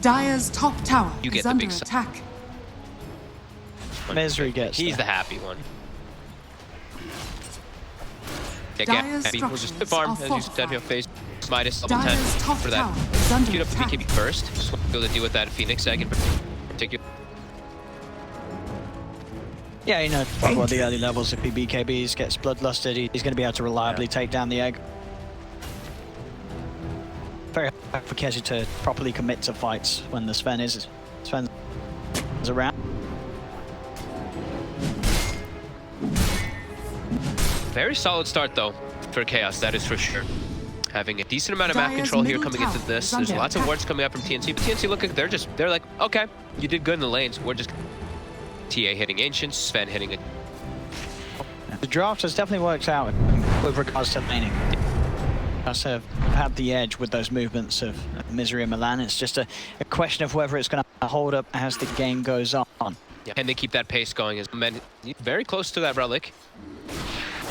Dire's top tower You get is the under big attack. Misery gets He's there. the happy one. Yeah, Dire's Gabby will just structures farm, are as you said, fortified. your face. Minus level 10 Dire's top for tower that. is under Queued up attack. BKB first. Just want to be able to deal with that Phoenix egg in particular. Yeah, you know, well, the early levels, if he BKBs, gets bloodlusted, he's going to be able to reliably take down the egg. Very hard for Kezi to properly commit to fights when the Sven's around. Very solid start, though, for Chaos, that is for sure. Having a decent amount of map Dire's control here middle coming into tower this. is There's under lots of attack. wards coming out from TNC, but TNC look like they're like, okay, you did good in the lanes. We're just TA hitting Ancients, Sven hitting it. The draft has definitely worked out with regards to laning. Us have had the edge with those movements of Misery and Milan. It's just a question of whether it's going to hold up as the game goes on. Yeah. And they keep that pace going. As men very close to that relic.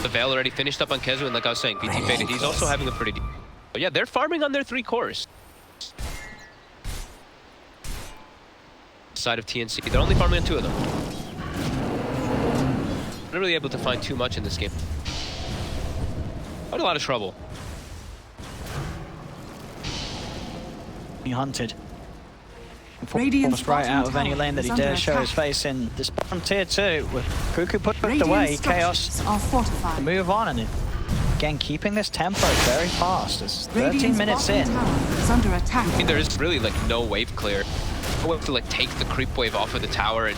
The Veil already finished up on Kezu, and like I was saying, BT faded. He's also having a pretty deep. But yeah, they're farming on their 3 cores. Side of TNC, they're only farming on 2 of them. Not really able to find too much in this game. Quite a lot of trouble. He hunted. Radiant's Forced right bottom out of any tower lane that is he under dares show his attack. face in. This bottom tier 2 with Cuckoo put away, Radiant's Chaos structures are fortified. move on, and again keeping this tempo very fast. It's 13 Radiant's minutes bottom in. tower is under attack. I mean, there is really like no wave clear. No way to like take the creep wave off of the tower and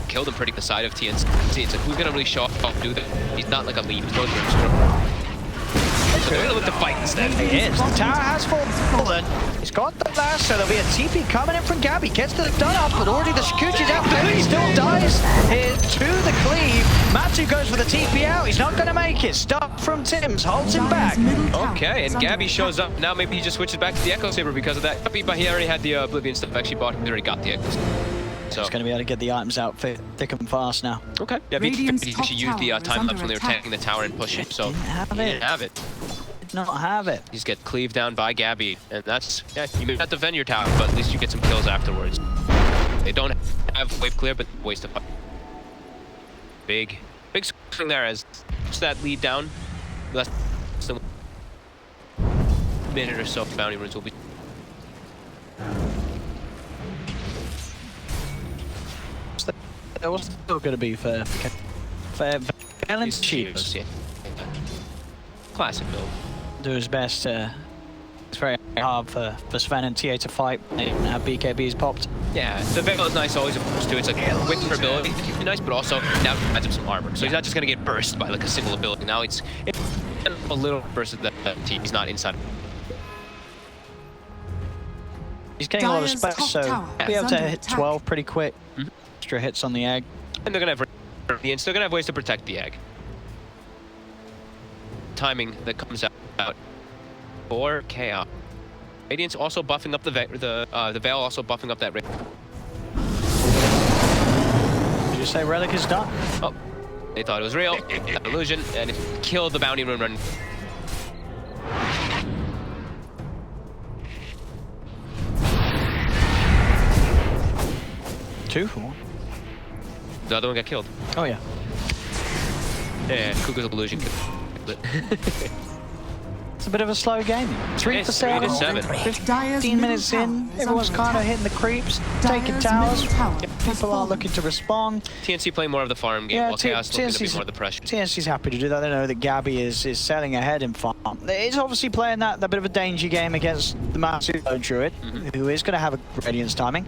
kill them pretty the side of TNC. It's like, who's gonna really show up and do that? He's not like a lead. He's going to so they're gonna look to fight instead. He is. The tower has fallen. He's got the last, so there'll be a TP coming in from Gabby. Gets the done up, but already the Shikuchi's out there. He still dies here to the cleave. Matsu goes for the TP out. He's not going to make it. Stop from Tim's. Holds him back. Okay, and Gabby shows up. Now maybe he just switches back to the Echo Saber because of that. But he already had the Oblivion stuff actually bought. He already got the Echo Saber. So. He's going to be able to get the items out thick and fast now. Okay. Yeah, Radiant's he top should use the tower time is lapse when they were under taking the tower and pushing. So Didn't didn't have it. Did not have it. He's get cleaved down by Gabby, and that's, yeah, you may not defend your tower, but at least you get some kills afterwards. They don't have wave clear, but waste of fire. Big swing there as just that lead down. Less than a minute or so, bounty runes will be. There was still going to be for Valence Chiefs. Yeah. Classic build. Do his best. It's very hard for Sven and TA to fight and have BKBs popped. Yeah, the Veil is nice always opposed to. It's like with her ability, it can be nice, but also now it adds him some armor. So he's not just going to get burst by like a single ability. Now it's a little burst of that team. He's not inside. He's getting a lot of Dire's space, top so tower he'll be is able to under hit attack. 12 pretty quick. Extra hits on the egg. And they're going to have still going to have ways to protect the egg. Timing that comes out for Chaos. Radiant's also buffing up the Veil, also buffing up that. Did you say Relic is done? Oh, they thought it was real. That illusion, and it killed the bounty run. Two for one. The other one got killed. Oh yeah. Yeah, Kuga's illusion. It's a bit of a slow game. 3 for 7. 15 minutes in. Everyone's kind of hitting the creeps, taking towers. People are looking to respond. TNC playing more of the farm game, while Chaos looking to be more of the pressure. TNC's happy to do that. They know that Gabby is selling ahead in farm. He's obviously playing that bit of a danger game against the Matsu Druid, who is going to have a Radiance timing.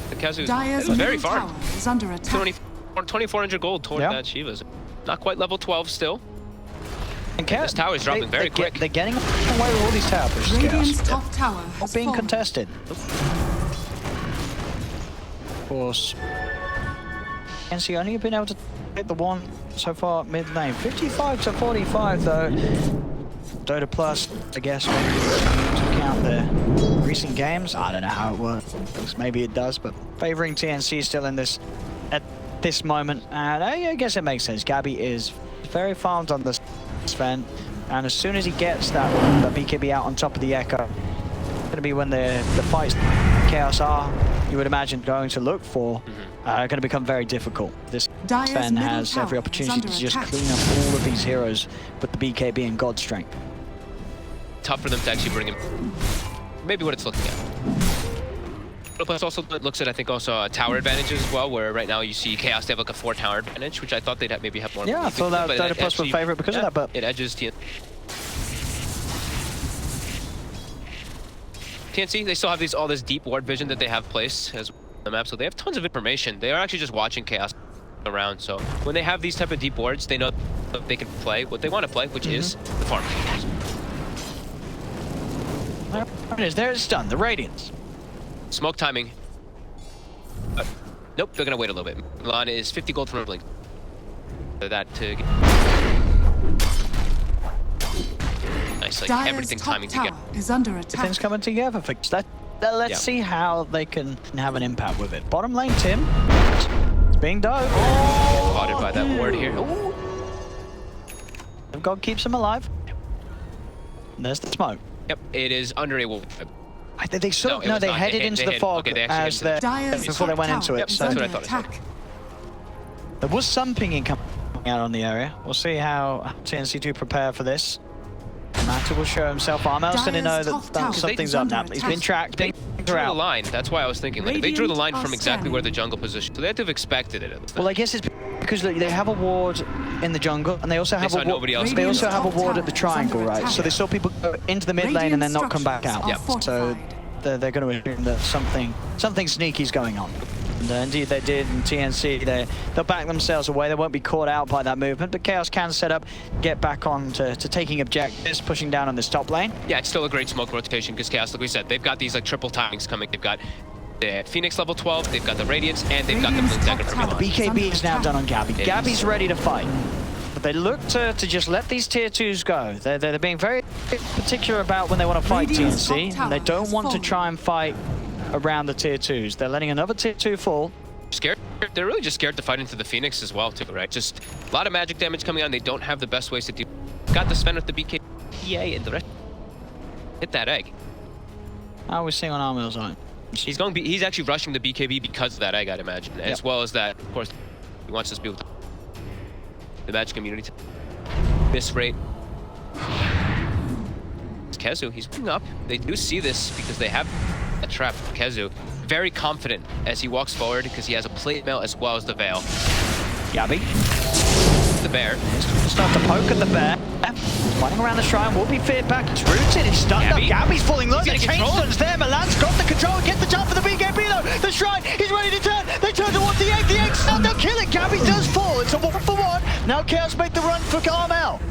The Kazu Dire's is very middle far. tower is under attack. 2,400 gold toward that Shiva's. Not quite level 12 still. And Chaos, this tower is dropping very quick. They're getting away with all these tower pushes. Radiant's top tower Not has being fallen. contested. Of course, NC only been able to hit the one so far mid lane. 55 to 45 though. Dota Plus, I guess, maybe to count the recent games. I don't know how it works. Maybe it does, but favoring TNC still in this at this moment. And I guess it makes sense. Gabby is very farmed on the Sven, and as soon as he gets that BKB out on top of the Echo, going to be when the fights Chaos are, you would imagine, going to look for, going to become very difficult. This Dire's Sven middle has tower every is opportunity under to just attack. clean up all of these heroes with the BKB and God Strength. Tough for them to actually bring him. Maybe what it's looking at. Plus also looks at, I think, also tower advantages as well, where right now you see Chaos, they have like a 4 tower advantage, which I thought they'd maybe have more. Yeah, I thought that DotA Plus was favorite because of that, but it edges TNC. They still have all this deep ward vision that they have placed as the map, so they have tons of information. They are actually just watching Chaos around, so when they have these type of deep wards, they know that they can play what they want to play, which is the farm. There it is. There it's done. The Radiance. Smoke timing. Nope, they're gonna wait a little bit. Milan is 50 gold from Blink. That to get... Nice, like Dire's everything top timing tower together. is under Things attack. coming together for let's see how they can have an impact with it. Bottom lane, Tim. It's being dove. Spotted by that ward here. Ooh. God keeps him alive. And there's the smoke. Yep, it is under a wall. They sort of, no, they headed into the fog as the, Dire's before they top went into tower it. is So That's under what I thought. attack. there was some pinging coming out on the area. We'll see how TNC do prepare for this. Mata will show himself. Armel's going to know that something's up now. He's been tracked. They drew the out. line. That's why I was thinking. Like, they drew the line from exactly where the jungle position. So they had to have expected it. Well, I guess it's because they have a ward in the jungle, and they also have saw a ward. nobody else. They also have a Top ward tower at the is triangle, under right? attack. So they saw people go into the mid lane and then not come back out. Radiant structures are So they're going to assume that something sneaky's going on. And indeed they did in TNC. They'll back themselves away. They won't be caught out by that movement. But Chaos can set up, get back on to taking objectives, pushing down on this top lane. Yeah, it's still a great smoke rotation because Chaos, like we said, they've got these like triple timings coming. They've got the Phoenix level 12, they've got the Radiance, and they've got the Blink Dagger from Milan. BKB is now done on Gabby. Gabby's ready to fight. But they look to just let these tier 2s go. They're being very particular about when they want to fight TNC. And they don't want to try and fight around the tier 2s. They're letting another tier 2 fall. Scared. They're really just scared to fight into the Phoenix as well, too, right? Just a lot of magic damage coming on. They don't have the best ways to do. Got the Sven with the BK, and the rest. Hit that egg. How are we seeing on Armel's own? He's actually rushing the BKB because of that egg, I'd imagine, as well as that. Of course, he wants to be with the magic community. Miss rate. It's Kezu. He's moving up. They do see this because they have a trap. Kezu. Very confident as he walks forward because he has a plate mail as well as the veil. Gabby. The bear. Start to poke at the bear. Running around the shrine, will be feared back. It's rooted, he's stunned up. Gabby's falling low. The chainstone's there. Milan's got the control. Get the jump for the BKB though. The shrine, he's ready to turn. They turn towards the egg. The egg's stunned. They'll kill it. Gabby does fall. It's a 1-for-1. Now Chaos make the run for Armel.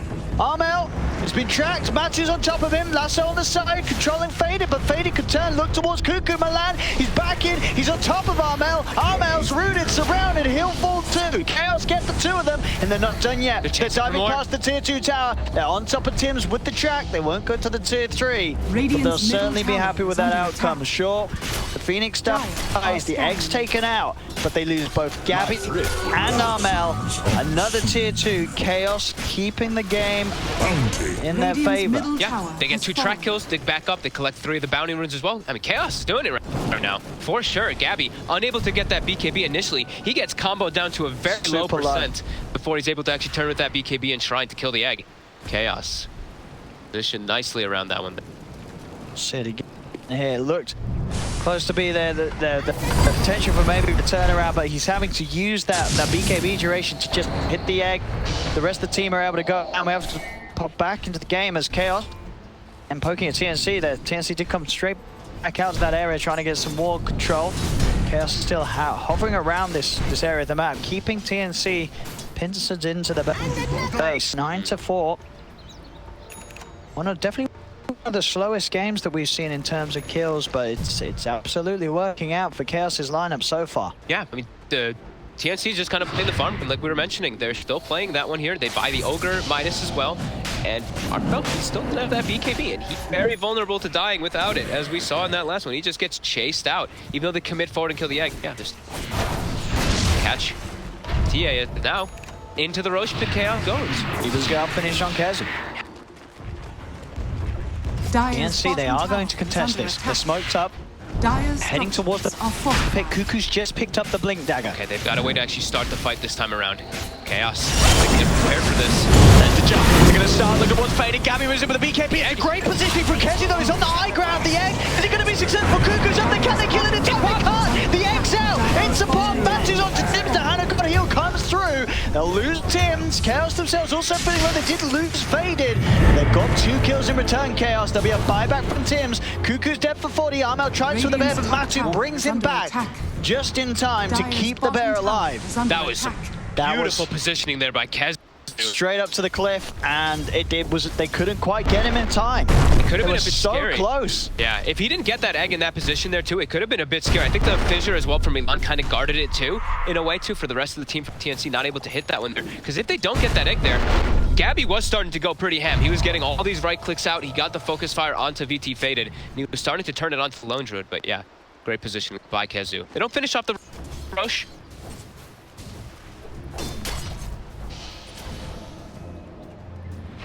Armel has been tracked. Matches on top of him. Lasso on the side, controlling Faded, but Faded could turn, look towards Cuckoo. Milan, he's back in. He's on top of Armel. Armel's rooted, surrounded. He'll fall too. Chaos get the 2 of them, and they're not done yet. They're diving past the tier 2 tower. They're on top of Tim's with the track. They won't go to the tier 3, but they'll certainly be happy with that outcome. Sure, the Phoenix stuff dies. The egg's taken out, but they lose both Gabby and Armel. Another tier 2. Chaos keeping the game in their favor. Yeah, they get 2 track kills, they back up, they collect 3 of the bounty runes as well. I mean, Chaos is doing it right now. For sure, Gabby, unable to get that BKB initially, he gets comboed down to a very low percent before he's able to actually turn with that BKB and Shrine to kill the egg. Chaos positioned nicely around that one. City here, it looked close to be there, the potential for maybe the turnaround, but he's having to use that BKB duration to just hit the egg. The rest of the team are able to go, and we have to pop back into the game as Chaos and poking at TNC. The TNC did come straight back out to that area trying to get some ward control. Chaos is still hovering around this area of the map, keeping TNC pincered into the base. 9-4. Definitely one of the slowest games that we've seen in terms of kills, but it's absolutely working out for Chaos's lineup so far. Yeah, I mean, the TNC is just kind of playing the farm, and like we were mentioning, they're still playing that one here. They buy the Ogre Midas as well, and Armel, he still doesn't have that BKB, and he's very vulnerable to dying without it, as we saw in that last one. He just gets chased out, even though they commit forward and kill the egg. Yeah, there's catch. TA now into the Roche pit. Chaos goes. He was going to finish on Kezu. Dire's TNC, they bottom are going tower to contest is under this. The attack. smoke's up, Dire's heading towards the structures are pick. fortified. Cuckoo's just picked up the blink dagger. Okay, they've got a way to actually start the fight this time around. Chaos. They can get prepared for this. There's the jump. They're going to start. Look at what's fading. Gabby moves in with the BKB. A great positioning from Kezi, though. He's on the high ground. The egg. Is it going to be successful? Cuckoo's up there. Can they kill it in top? They can't. The egg's out. It's upon. Matches onto Tims. The Hannah got heel comes through. They'll lose Tims. Chaos themselves also feeling like they did lose Faded. They've got 2 kills in return, Chaos. There'll be a buyback from Tims. Cuckoo's dead for 40. Armel tries for the bear, but Matu brings him back just in time to keep the bear alive. That was some beautiful positioning there by Kez. Straight up to the cliff, and they couldn't quite get him in time. It could have been a bit so scary. Close. Yeah, if he didn't get that egg in that position there too, it could have been a bit scary. I think the fissure as well from Milan kind of guarded it too, in a way too, for the rest of the team from TNC not able to hit that one there. Because if they don't get that egg there, Gabby was starting to go pretty ham. He was getting all these right clicks out. He got the focus fire onto VT Faded, and he was starting to turn it onto the Lone Druid. But yeah, great position by Kezu. They don't finish off the rush.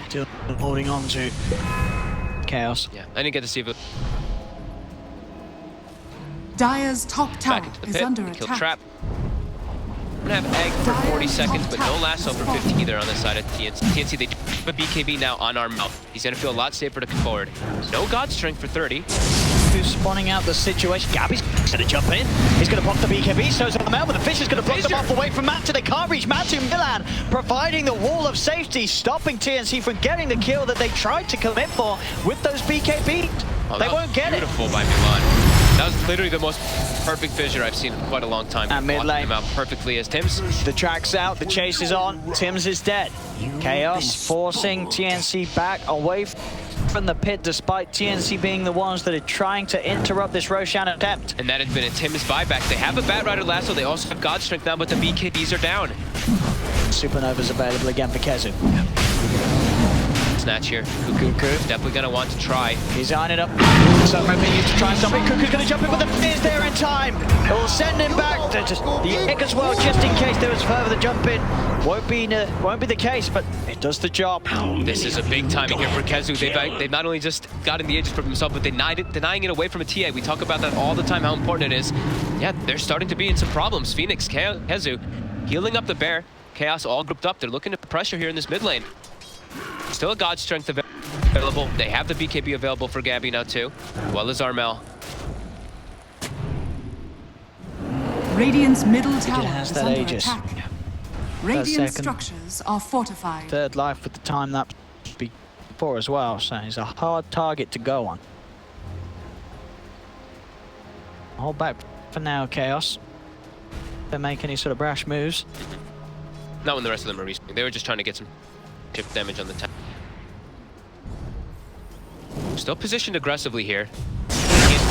Still holding on to Chaos. Yeah, I didn't get to see if it Dire's top tower back into the is pit. under Kill attack. trap. Gonna have egg for 40 seconds, but no lasso for 50 either on the side of TNC. TNC, they have a BKB now on our mouth. He's gonna feel a lot safer to come forward. No God Strength for 30. Who's spawning out the situation? Gabby's gonna jump in. He's gonna pop the BKB, so's on the mount, but the fish is gonna block them off away from Matu. They can't reach Matu. Milan providing the wall of safety, stopping TNC from getting the kill that they tried to commit for with those BKBs. Oh, they won't get it. Beautiful by Milan. That was literally the most perfect fissure I've seen in quite a long time. And mid lane. Him out perfectly as Tims. The track's out, the chase is on, Tims is dead. Chaos forcing TNC back away from the pit, despite TNC being the ones that are trying to interrupt this Roshan attempt. And that has been a Tims buyback. They have a Bat Rider lasso, they also have God Strength now, but the BKBs are down. Supernova's available again for Kezu. Snatch here. Cuckoo definitely gonna want to try. He's eyeing it up. So maybe used to try and stop it. Cuckoo's gonna jump in, but the Fear's there in time. It will send him back to just the egg as well, just in case there was further jump in. Won't be the case, but it does the job. This is a big timing here for Kezu. They've not only just gotten the ages for themselves, but denying it away from a TA. We talk about that all the time, how important it is. Yeah, they're starting to be in some problems. Phoenix, Kezu, healing up the bear. Chaos all grouped up. They're looking to pressure here in this mid lane. Still a God Strength available. They have the BKB available for Gabby now too, as well as Armel. Radiant's middle tower has is that under Aegis. attack. Radiant second. structures are fortified. Third life with the time that before as well, so he's a hard target to go on. Hold back for now, Chaos. Don't make any sort of brash moves. Not when the rest of them are respawning. They were just trying to get some chip damage on the tank. Still positioned aggressively here.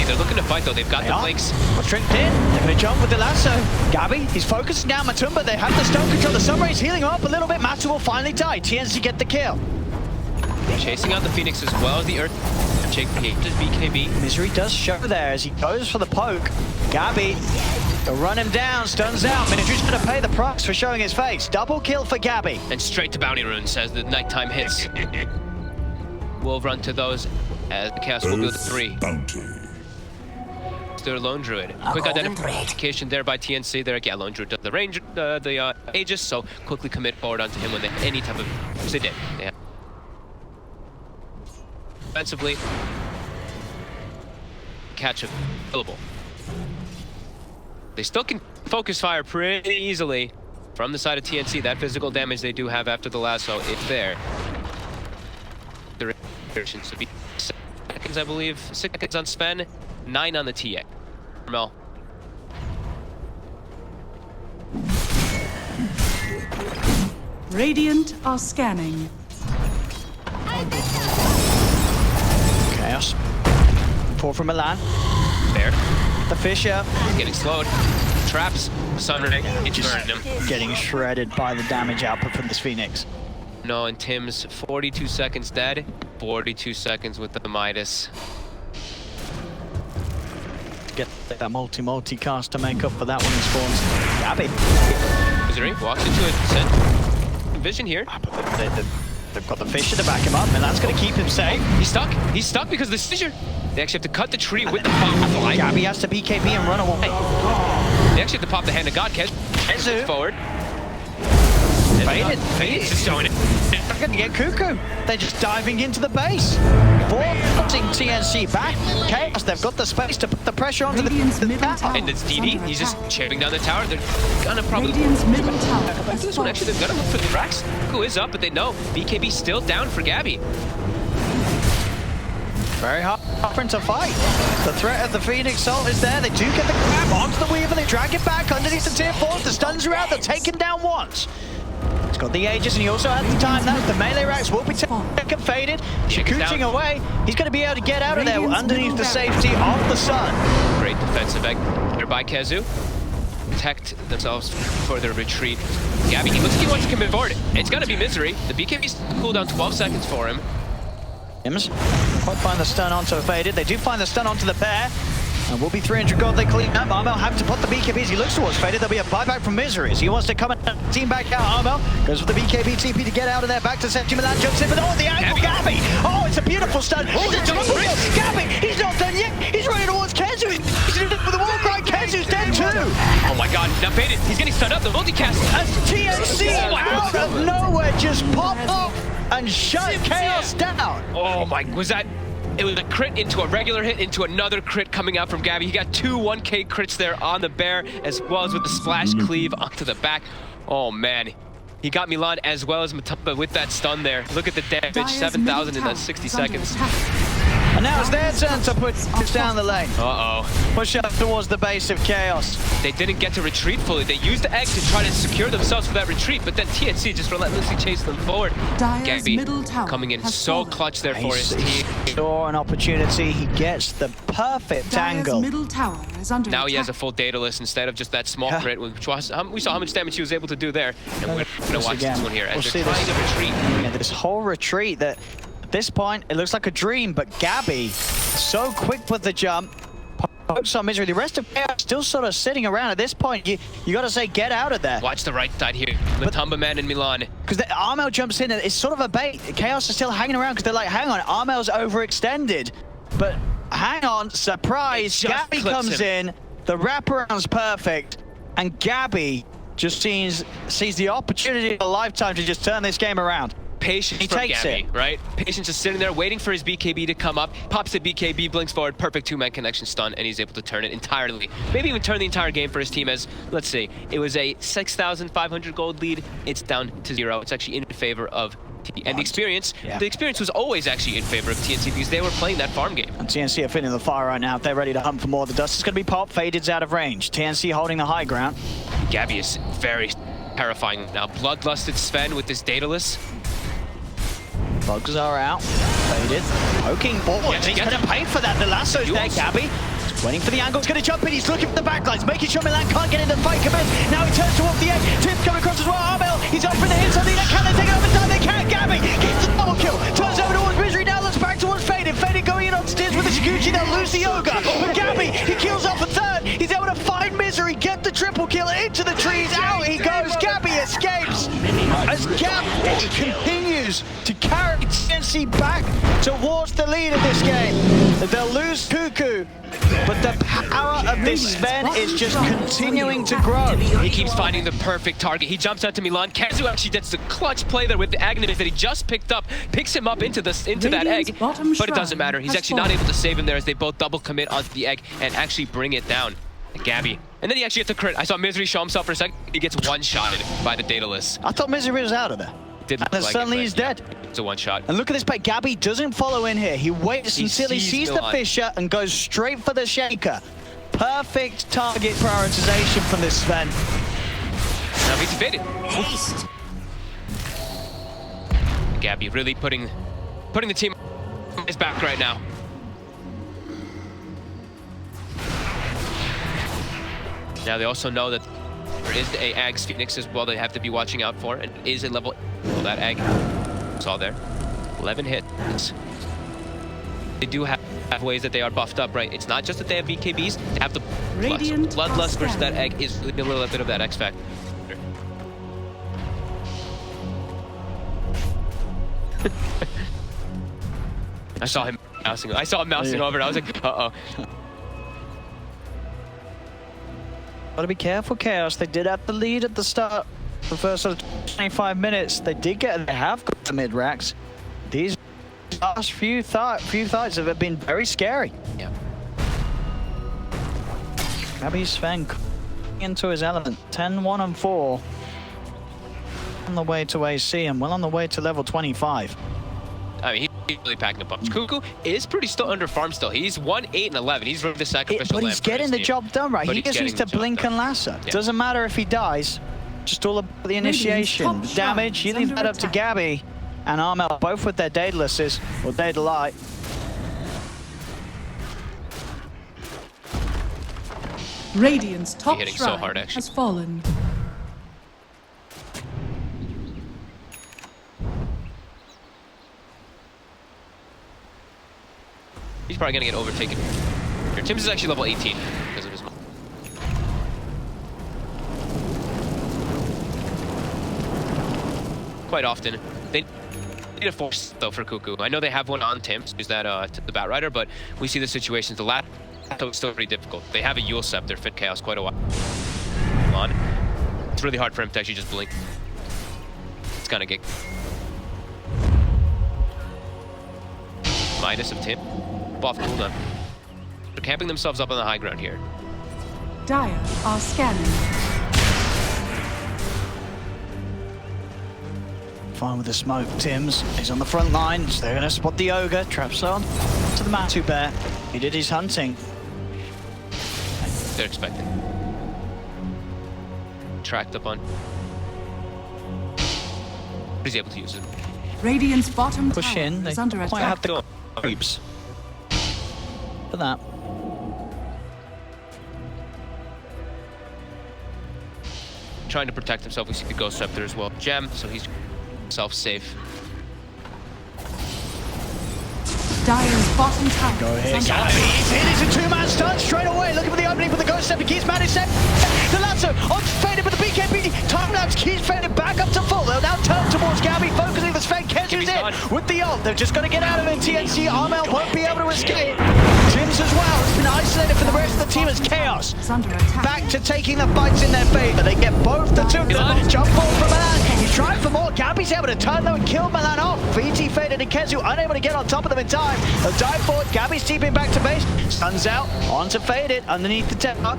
They're looking to fight though. They've got the flanks. What's tricked in? They're going to jump with the lasso. Gabby, he's focusing now. Matumba, they have the stone control. The Sunray's healing up a little bit. Matu will finally die. TNC get the kill. Chasing out the Phoenix as well as the Earth. Jake does BKB. Misery does show there as he goes for the poke. Gabby, they'll run him down. Stuns out. Miniatry's going to pay the price for showing his face. Double kill for Gabby. And straight to Bounty Runes as the nighttime hits. We'll run to those as the Chaos will build 3. Their Lone Druid. Quick identification there by TNC. There, yeah, Lone Druid does the range, the Aegis, so quickly commit forward onto him when they any type of. Which they did. Yeah. Offensively, catch available. They still can focus fire pretty easily from the side of TNC. That physical damage they do have after the lasso, it's there. The restrictions to be seconds, I believe. 6 seconds on Sven. 9 on the TA. Mel. Radiant are scanning. Chaos. 4 from Milan. There. The Fisher. Getting slowed. Traps. Sunray. It's burning him. Getting shredded by the damage output from this Phoenix. No, and Tim's 42 seconds dead. 42 seconds with the Midas. Get that multi cast to make up for that one in spawns. Gabby. Missouri walks into it. Vision here. They've got the Fisher to back him up, and that's going to keep him safe. He's stuck. He's stuck because of the seizure. They actually have to cut the tree with the firefly. Gabby has to BKB and run away. They actually have to pop the hand of God. Kezu forward. Faded. Just showing it. They're going to get Cuckoo. They're just diving into the base. Forcing TNC back. Chaos, they've got the space to put the pressure onto the tower. And it's DD. He's just chipping down the tower. They're gonna probably Radiant's middle tower back to this one. Actually, they're gonna look for the tracks. Cuckoo is up, but they know BKB's still down for Gabby. Very hard to fight. The threat of the Phoenix Salt is there. They do get the grab onto the Weaver. They drag it back underneath the tier 4s. The stuns are out. They're taken down once. He's got the Aegis, and he also has the time now. The melee racks will be taken faded. Shakooching away. He's going to be able to get out of there underneath the safety of the sun. Great defensive egg here by Kezu. Protect themselves for their retreat. Gabby, he looks like he wants to commit forward. It's going to be Misery. The BKB's cooldown 12 seconds for him. Hims quite find the stun onto Faded. They do find the stun onto the bear. And will be 300 gold. They clean up. Armel have to put the BKBs. He looks towards Faded. There'll be a buyback from Miseries. He wants to come and team back out. Armel goes for the BKB TP to get out of there. Back to Septi Milan. Jumps in, but oh, the angle. Gabby. Oh, it's a beautiful stun. Oh, it's a triple kill. Gabby, he's not done yet. He's running towards Kezu. He's doing it with the wall cry. Kezu's dead too. Oh my god. Now Faded. He's getting stunned up. The multicast. As TNC out of nowhere just popped off and shut Chaos down. Oh my, was that? It was a crit into a regular hit into another crit coming out from Gabby. He got 2 1k crits there on the bear, as well as with the splash cleave onto the back. Oh man, he got Milan as well as Matumba with that stun there. Look at the damage, 7,000 in that 60 seconds. And now it's their turn to push down the lane. Uh-oh. Push up towards the base of Chaos. They didn't get to retreat fully. They used the egg to try to secure themselves for that retreat, but then TNC just relentlessly chased them forward. Gabby coming in so clutch there for his team. Saw an opportunity. He gets the perfect angle. Middle tower is under Now he has a attack. full Daedalus instead of just that small crit, which was, we saw how much damage he was able to do there. And we're going to watch this one here as they're trying to retreat. Yeah, this whole retreat that at this point, it looks like a dream, but Gabby, so quick with the jump, pokes on Misery. The rest of Chaos still sort of sitting around. At this point, you got to say, get out of there. Watch the right side here. Matumba Man and Milan. Because Armel jumps in, and it's sort of a bait. Chaos is still hanging around because they're like, hang on, Armel's overextended. But hang on, surprise, Gabby comes in, the wraparound's perfect, and Gabby just sees the opportunity of a lifetime to just turn this game around. Patience from Gabby, right? Patience is sitting there waiting for his BKB to come up, pops the BKB, blinks forward, perfect 2-man connection stun, and he's able to turn it entirely. Maybe even turn the entire game for his team as, let's see, it was a 6,500 gold lead. It's down to 0. It's actually in favor of TNC. And the experience was always actually in favor of TNC because they were playing that farm game. And TNC are feeling the fire right now. They're ready to hunt for more. The dust is going to be popped. Faded's out of range. TNC holding the high ground. Gabby is very terrifying now. Bloodlusted Sven with this Daedalus. Bugs are out. Faded. Poking forward. He's going to pay for that. The lasso's there, Gabby. Waiting for the angle. He's going to jump in. He's looking for the backlines. Making sure Milan can't get in the fight. Come in. Now he turns towards the edge. Tim's coming across as well. Armel. He's offering the hits on the net. Can they take it over time? They can. Gabby gets the double kill. Turns over towards Misery. Now looks back towards Faded. Faded going in on steers with the Shikuchi. They'll lose the Yoga. But Gabby, he kills off a third. He's able to find Misery. Get the triple kill into the trees. Out he goes. Gabby escapes. As Gabby continues to carry TNC back towards the lead of this game. They'll lose Cuckoo, but the power of this Sven is just continuing to grow. He keeps finding the perfect target. He jumps out to Milan. Kezu actually gets the clutch play there with the Aghanim that he just picked up, picks him up into that egg, but it doesn't matter. He's actually not able to save him there as they both double commit onto the egg and actually bring it down. Gabby. And then he actually gets a crit. I saw Misery show himself for a second. He gets one-shotted by the Daedalus. I thought Misery was out of there. And suddenly he's dead. It's a one-shot. And look at this play. Gabby doesn't follow in here. He waits until he sees the Fisher and goes straight for the Shaker. Perfect target prioritization from this Sven. Now he's evaded. Gabby really putting the team on his back right now. Now they also know that there is a Ags Phoenix as well they have to be watching out for, and it is a level. Well, that Ag saw there. 11 hits. They do have ways that they are buffed up, right? It's not just that they have BKBs, they have the Bloodlust versus that Egg is a little bit of that X factor. I saw him mousing. I saw him mousing over, and I was like, uh-oh. Gotta be careful, Chaos. They did have the lead at the start. The first sort of 25 minutes, they have got the mid racks. These last few fights have been very scary. Yeah. Gabby Sven into his element. 10-1 and 4. On the way to AC and well on the way to level 25. I mean, he's really packing a punch. Cuckoo is pretty still under farm still. He's 1-8 and 11. He's the sacrificial But he's getting the job done, right? He just needs to blink and lasso. Yeah. Doesn't matter if he dies. Just all about the initiation. The damage, he leaves that up to Gabby and Armel, both with their Daedalus or Daedalite. Radiant's top hitting so shrine hard, actually. has fallen. He's probably gonna get overtaken. Here, Tim's is actually level 18 because of his. Quite often, they need a force though for Cuckoo. I know they have one on Tim's, use that to the Bat Rider, but we see the situations. The last is still pretty difficult. They have a Yule Scepter, Fit Chaos quite a while on. It's really hard for him to actually just blink. It's gonna get minus of Tim. Off cooldown. They're camping themselves up on the high ground here. Dire are scanning. Fine with the smoke. Tim's, he's on the front lines. They're going to spot the Ogre. Traps on to the Matu Bear. He did his hunting. They're expecting. Tracked up on. He's able to use it. Radiant's bottom Push tower in. They is under quite attack. have the creeps for that. Trying to protect himself. We see the Ghost Scepter as well. Gem, so he's self-safe. Dire's bottom tower Go is ahead, under Gabby. attack. He's in. It's a two-man stun straight away. Looking for the opening for the Ghost Scepter. Keys managed set. The Lasso on faded with the BKB. Time-lapse. Keys faded back up to full. They'll now turn towards Gabby, focusing the Sven. Kenzu's in with the ult. They've just got to get out of it. TNC, Armel won't be able to escape. Tim's as well. It's been isolated for the rest of the team as Chaos. Is under attack. Back to taking the fights in their favor. They get both the two of them. Jump forward from Milan. He's trying for more. Gabby's able to turn though and kill Milan off. VT faded and Kenzu unable to get on top of them in time. They'll dive forward. Gabby's teeping back to base. Stuns out. Onto Faded underneath the tower.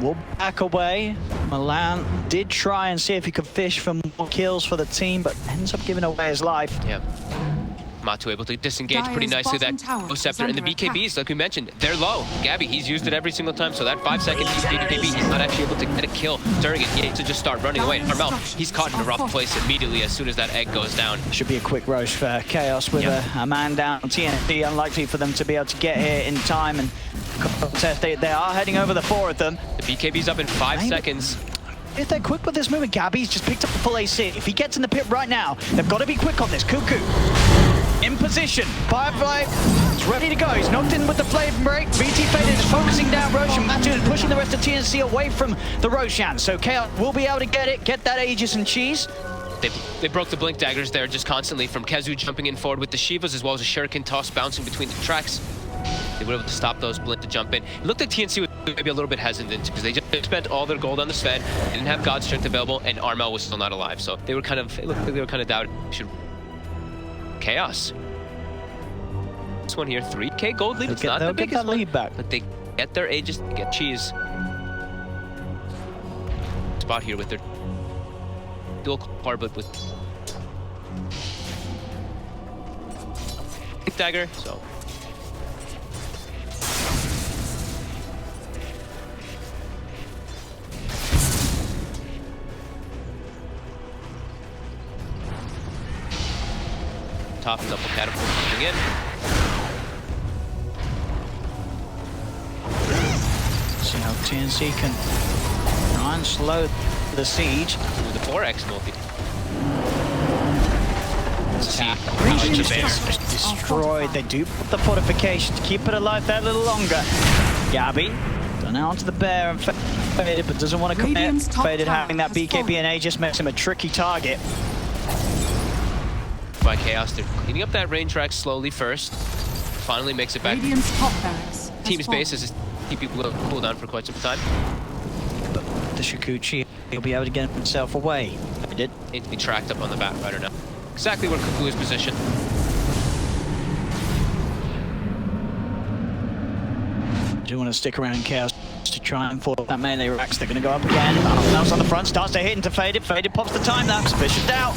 Will back away. Milan did try and see if he could fish for more kills for the team, but ends up giving away his life. Yeah. Matu able to disengage pretty Dire's nicely. That bottom tower Ghost Scepter is and the under BKBs, like we mentioned, they're low. Gabby, he's used it every single time, so that 5-second BKB, he's not actually able to get a kill during it. He needs to just start running away. Armel, he's caught in a rough place immediately as soon as that egg goes down. Should be a quick rush for Chaos with a man down. TNC unlikely for them to be able to get here in time and contest. They are heading over the four of them. The BKB's up in 5 seconds. If they're quick with this movement, Gabby's just picked up the full AC. If he gets in the pit right now, they've got to be quick on this. Cuckoo in position. Firefly is ready to go. He's knocked in with the flame break. VT Faded is focusing down Roshan. Matu is pushing the rest of TNC away from the Roshan. So Chaos will be able to get that Aegis and cheese. They broke the Blink Daggers there just constantly from Kezu jumping in forward with the Shivas as well as a Shuriken toss bouncing between the tracks. They were able to stop those Blink to jump in. It looked like TNC was maybe a little bit hesitant because they just spent all their gold on the Sven. They didn't have God's Strength available and Armel was still not alive. So they were kind of, it looked like they were kind of doubting. Chaos. This one here, 3k gold lead. It's not the biggest that lead back. but they get their Aegis, they get cheese. Spot here with their dual car, but with dagger. So top double catapult coming in. See how TNC can try and slow the siege. With the 4x multi. Destroyed. They do put the fortification to keep it alive that little longer. Gabby done out onto the bear and Faded, but doesn't want to commit. Faded having that BKB and A just makes him a tricky target. by Chaos. They're cleaning up that range rack slowly first. Finally makes it back. Radiant's top barracks. Team's base is just keep people cool down for quite some time. But the Shukuchi, he'll be able to get himself away. He did. Needs to be tracked up on the Batrider now. Exactly where Cuckoo is positioned. I do want to stick around Chaos to try and force that melee racks. They're going to go up again. Armel's on the front, starts to hit into Faded. Faded pops the time lapse, fishes out.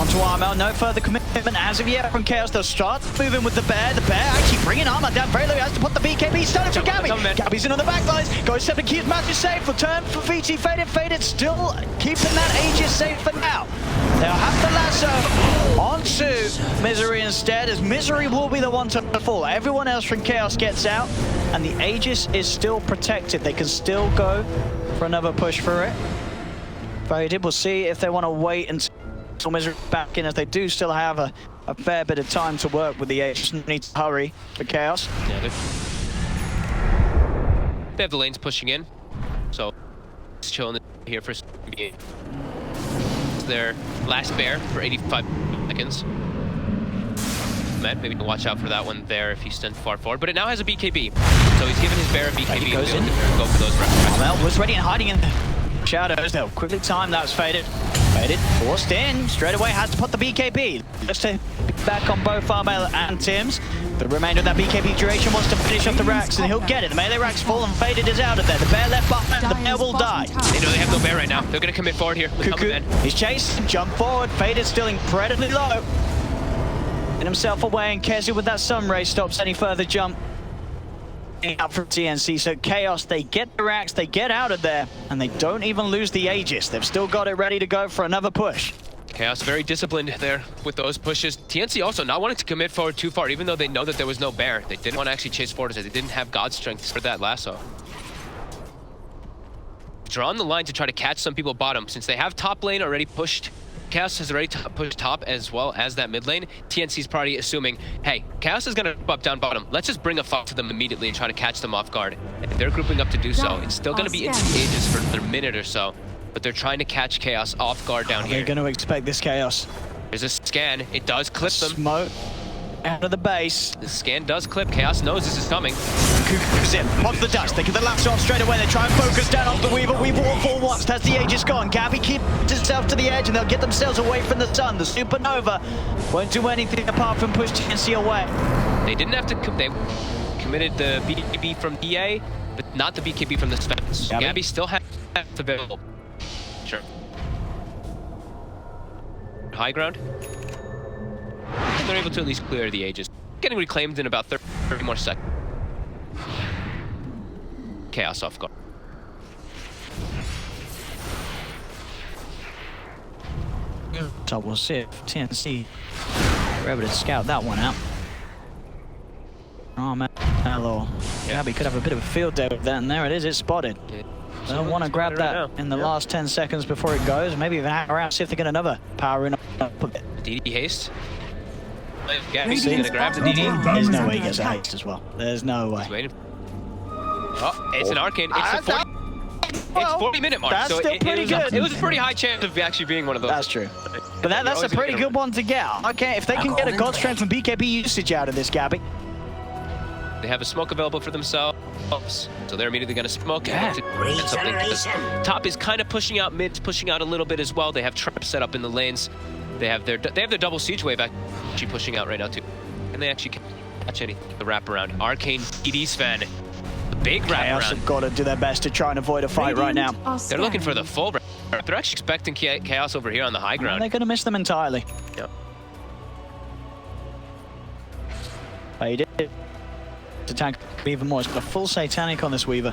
Onto Armel, no further commitment as of yet from Chaos. They'll start moving with the Bear. The Bear actually bringing Armel down very low. He has to put the BKB. Starting for Gabby. Gabby's in on the back lines. Goes 7, keeps matches safe. Return for VT. Faded. Faded still keeping that Aegis safe for now. They'll have to lasso onto Misery instead, as Misery will be the one to fall. Everyone else from Chaos gets out, and the Aegis is still protected. They can still go for another push for it. Faded, we'll see if they want to wait until Misery back in, as they do still have a fair bit of time to work with the Aegis. Need to hurry for Chaos. Yeah, they have the lanes pushing in, so it's chilling here for their last bear for 85 seconds. Maybe watch out for that one there if he stands far forward, but it now has a BKB, so he's given his bear a BKB. He goes in. Go for those rounds. Armel was ready and hiding in the shadows. They'll quickly time that was Faded. Faded, forced in, straight away has to put the BKB. Let's take back on both Armel and Tim's. The remainder of that BKB duration wants to finish up the racks, and he'll get it. The melee rack's full and Faded is out of there. The Bear left behind, the Bear will die. They know they have no bear right now. They're gonna commit forward here. Cuckoo, he's chasing, jump forward. Faded still incredibly low. And himself away, and Kezi with that sun ray stops any further jump out from TNC. So Chaos, they get the racks, they get out of there, and they don't even lose the Aegis. They've still got it ready to go for another push. Chaos very disciplined there with those pushes. TNC also not wanting to commit forward too far, even though they know that there was no bear. They didn't want to actually chase forward, as they didn't have God strength for that lasso. Drawn the line to try to catch some people bottom. Since they have top lane already pushed, Chaos has already pushed top as well as that mid lane. TNC's probably assuming, hey, Chaos is going to up down bottom. Let's just bring a fight to them immediately and try to catch them off guard. And they're grouping up to do so. It's still going to be into Aegis for another minute or so, but they're trying to catch Chaos off guard down here. They're going to expect this Chaos. There's a scan. It does clip them. Smoke out of the base. The scan does clip. Chaos knows this is coming. Cuckoo's in. Pops the dust. They get the lasso off straight away. They try and focus down on the Weaver. Weaver will fall once. That's the Aegis gone. Gabby keeps himself to the edge, and they'll get themselves away from the sun. The Supernova won't do anything apart from push TNC away. They didn't have to. They committed the BKB from DA, but not the BKB from the Spence. Gabby still has available. Sure. High ground. And they're able to at least clear the Aegis. Getting reclaimed in about 30 more seconds. Chaos off guard. So we'll see if TNC are able to scout that one out. Oh man, hello. Gabby could have a bit of a field day with that, and there it is, it's spotted. They don't want to grab that in the last 10 seconds before it goes. Maybe even hang around, see if they get another power in. DD haste. Gabby's gonna grab the DD. There's no way he gets a haste as well. There's no way. Oh, it's an arcane. It's the 40-minute mark. That's still pretty good. It was a pretty high chance of actually being one of those. That's true. But that's a pretty good one to get. Okay, if they can get a God Strength and BKB usage out of this, Gabby. They have a smoke available for themselves, so they're immediately going to smoke. Yeah. Top is kind of pushing out, mid's pushing out a little bit as well. They have traps set up in the lanes. They have their double siege wave actually pushing out right now too, and they actually can't catch anything. The wraparound, arcane DD Sven, the big Chaos wraparound. have got to do their best to try and avoid a fight right now. They're looking for the full. They're actually expecting Chaos over here on the high ground. They're going to miss them entirely. Yep. Faded. To tank even more. It's got a full Satanic on this Weaver.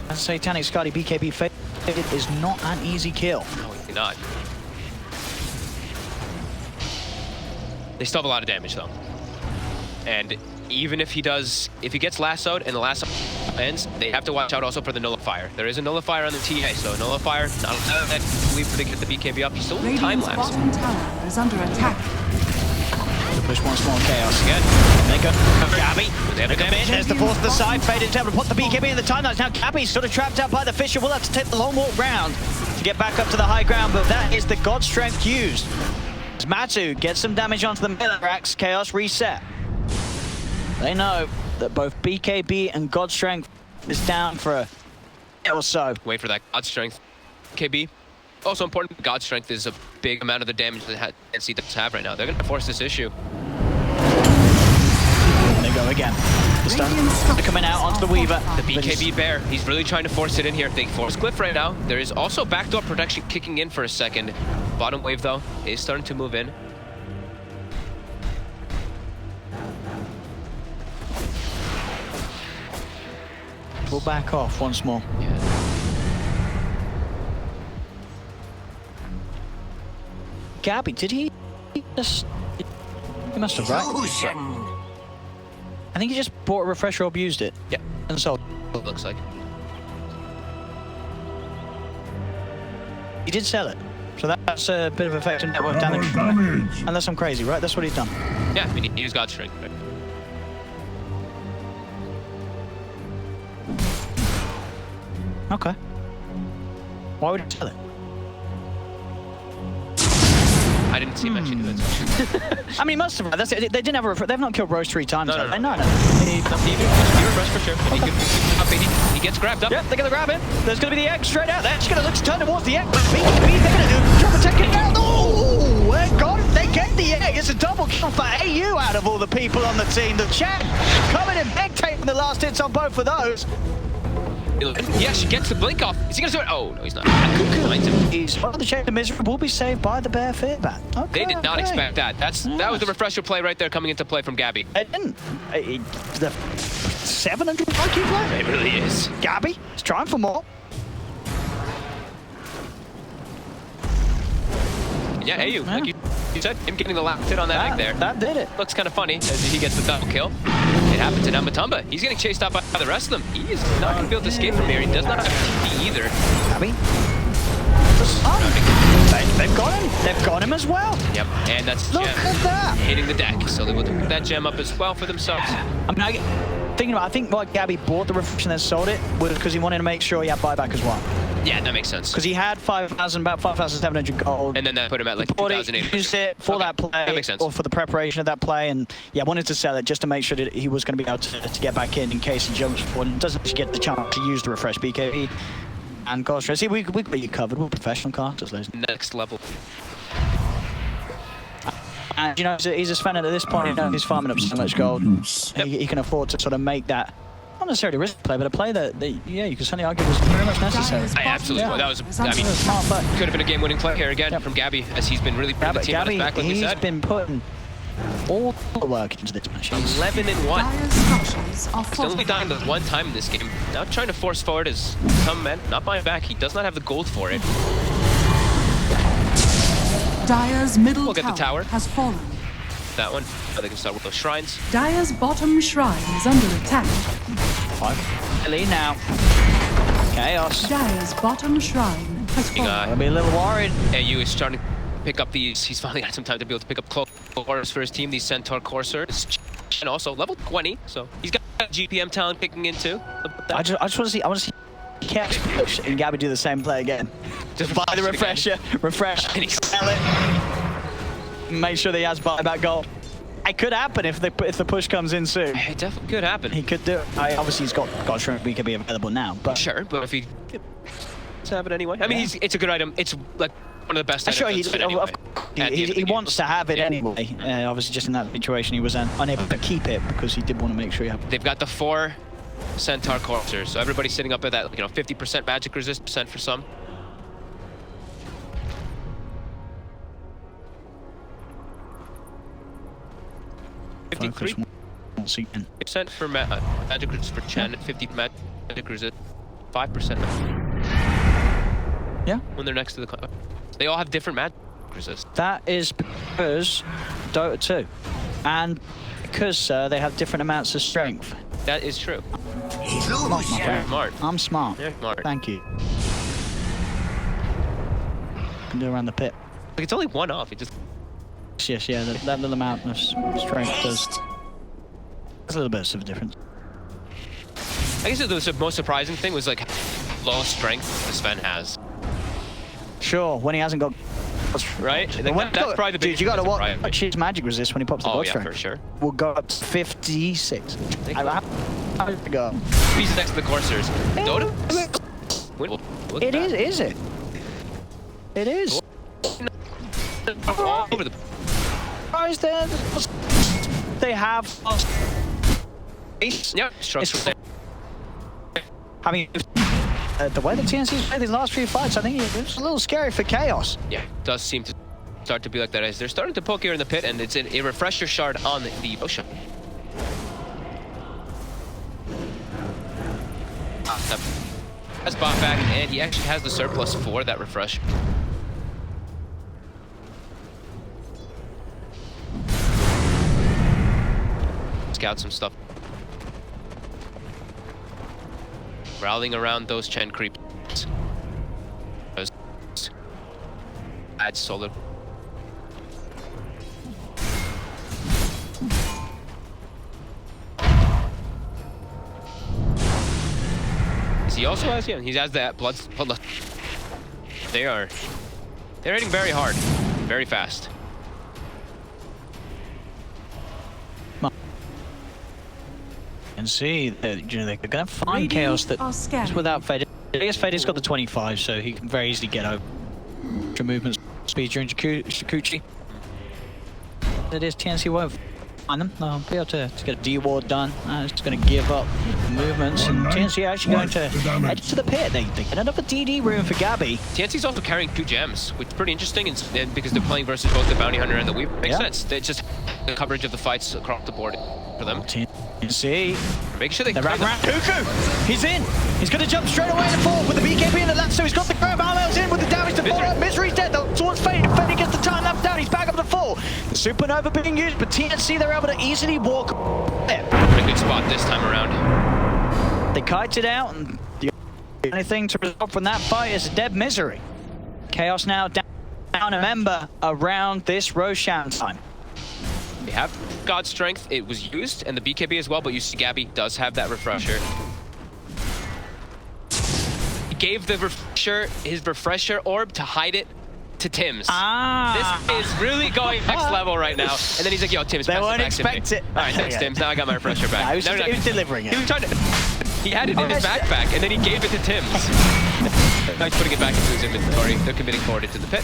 And Satanic Scotty BKB Faded is not an easy kill. No, it's not. They still have a lot of damage though. And even if he gets lassoed and the lasso ends, they have to watch out also for the nullifier. There is a nullifier on the TA, so nullifier, not that Weaver to get the BKB up. He's still in time lapse. Bottom tower is under attack. To push once more Chaos again. They go Gabby. They come in. There's the force to the side. Faded to able to put the BKB in the timelines. Now Gabby's sort of trapped out by the Fisher. We'll have to take the long walk round to get back up to the high ground, but that is the God Strength used. As Matu gets some damage onto the melee racks, Chaos reset. They know that both BKB and God Strength is down for a hit or so. Wait for that God Strength. KB. Also important, God Strength is a big amount of the damage that TNC does have right now. They're going to force this issue. And they go again. The stun coming out onto the Weaver. The BKB Bear, he's really trying to force it in here. They force Glyph right now. There is also backdoor protection kicking in for a second. Bottom wave, though, is starting to move in. We'll back off once more. Yeah. Gabby, did he just... He must have, right? I think he just bought a refresher or used it. Yeah. And sold. It looks like. He did sell it. So that's a bit of effect on network damage. Unless I'm crazy, right? That's what he's done. Yeah, I mean, he used God Strength. Right? Okay. Why would he sell it? I didn't see him actually do it. I mean, he must have. That's it. They didn't have a. They've not killed Rose 3 times. No. No. He reversed for sure. He gets grabbed up. Yep, they're gonna grab him. There's gonna be the X straight out. They're just gonna look to turn towards the X. They're gonna try to take it down. Oh, they're gone. They get the egg. It's a double kill for AU out of all the people on the team. The chat coming in big, taking the last hits on both of those. He actually gets the blink off. Is he gonna do it? Oh, no, he's not. He's well, the Chain of Misery will be saved by the Bear Fearbat. Okay, They did not expect that. That was the refresher play right there coming into play from Gabby. It didn't. The 700 IQ play? It really is. Gabby is trying for more. Yeah, hey, like you said, him getting the last hit on that egg there. That did it. Looks kind of funny as he gets the double kill. It happened to Namatumba. He's getting chased out by the rest of them. He is not going to be able to escape from here. He does not have TP either. Gabby. They've got him. They've got him as well. Yep, and that's Look gem at that. hitting the deck. So they will pick that gem up as well for themselves. I think why Gabby bought the refresh and then sold it was because he wanted to make sure he had buyback as well. Yeah, that makes sense. Because he had about 5,700 gold. And then that put him at like bought 2,800. Used it for that play, that makes sense. or for the preparation of that play, and yeah, wanted to sell it just to make sure that he was going to be able to get back in case he jumps forward and doesn't get the chance to use the refresh BKB. And gosh, see, we got you covered. We're professional casters, ladies. Next level. And you know, he's a fan at this point. You know, he's farming up so much gold. He can afford to sort of make that. Not necessarily a risk play, but a play that yeah, you could certainly argue was very much necessary. Absolutely. Yeah. That was, I mean, could have been a game-winning play here again from Gabby, as he's been really putting the team on his back, like we said. He's been putting all the work into this match. 11-1. He's only died one time in this game. Now trying to force forward is some men, not buying back. He does not have the gold for it. Dire's middle We'll get the tower. has fallen. That one. They can start with those shrines. Dire's bottom shrine is under attack. 5. Ellie now. Chaos. Dire's bottom shrine has fallen. I'll be a little worried. AU is starting to pick up these. He's finally got some time to be able to pick up close orders for his team. These Centaur Coursers. And also level 20. So he's got GPM talent kicking in too. I just want to see. I want to see Catch push and Gabby do the same play again. Just buy the refresher, refresh, sell it. Make sure that he has buyback gold. It could happen if the push comes in soon. It definitely could happen. He could do it. Obviously, he's got Shrimp. We could be available now, but sure. But if he let's have it anyway. I mean, it's a good item. It's like one of the best. Sure, he wants to have it anyway. Obviously, just in that situation, he was unable to keep it because he did want to make sure he had. They've got the 4 Centaur Coursers, so everybody's sitting up at that, 50% magic resist % for some. % for magic resist for Chen, 50 magic resist, 5%. Yeah. When they're next to the, they all have different magic resist. That is because Dota 2, and because they have different amounts of strength. That is true. Smart. I'm smart. You're smart. Thank you. Can do around the pit. Like, it's only 1 off. It just. Yes, yeah. That little amount of strength does. There's a little bit of a difference. I guess the most surprising thing was like low strength Sven has. Sure, when he hasn't got right? That's probably the biggest. Dude, you gotta right? watch his magic resist when he pops the blood strength. For sure. Will go up to 56. How did it go? He's next to the coursers. DotA. It is it? It is. All over the. Guys, there. They have. Yeah, structure. I mean, the way the TNC's played these last few fights, I think it's a little scary for Chaos. Yeah, it does seem to start to be like that as they're starting to poke here in the pit, and it's a refresher shard on the ocean. Has bought back, and he actually has the surplus for that refresh. Scout some stuff. Rallying around those Chen creeps. Add solar. He also has, yeah, he has that blood. They're hitting very hard, very fast. And see that they're gonna find Chaos that's without Fade. I guess Fade's got the 25, so he can very easily get over movement speed during Shikuchi. It is TNC won't find them. They'll be able to get a D ward done. It's going to give up movements, and TNC are actually going to head to the pit. They get another DD room for Gabby. TNC's also carrying 2 gems, which is pretty interesting, and because they're playing versus both the Bounty Hunter and the Weaver. Makes sense. They just the coverage of the fights across the board for them. TNC. Make sure they wrap around Cuckoo. He's in. He's going to jump straight away in the fall with the BKB in the left, so he's got the grab. Armel's in with the damage to follow. Misery's dead though. Towards Fade. Fade gets the time left down. He's back up the full. The Supernova being used, but TNC they're able to easily walk there. Pretty good spot this time around. They kite it out, and the only thing to resolve from that fight is dead Misery. Chaos now down a member around this Roshan time. They have God Strength, it was used, and the BKB as well, but you see Gabby does have that refresher. He gave the refresher, his refresher orb to hide it to Tim's. This is really going next level right now. And then he's like, yo, Tim's, they pass won't it back expect to me. it. All right, thanks, Tim's. Now I got my refresher back. He was delivering it. He was trying to... He had it in his backpack, and then he gave it to Tim's. Now he's putting it back into his inventory. They're committing forward into the pit.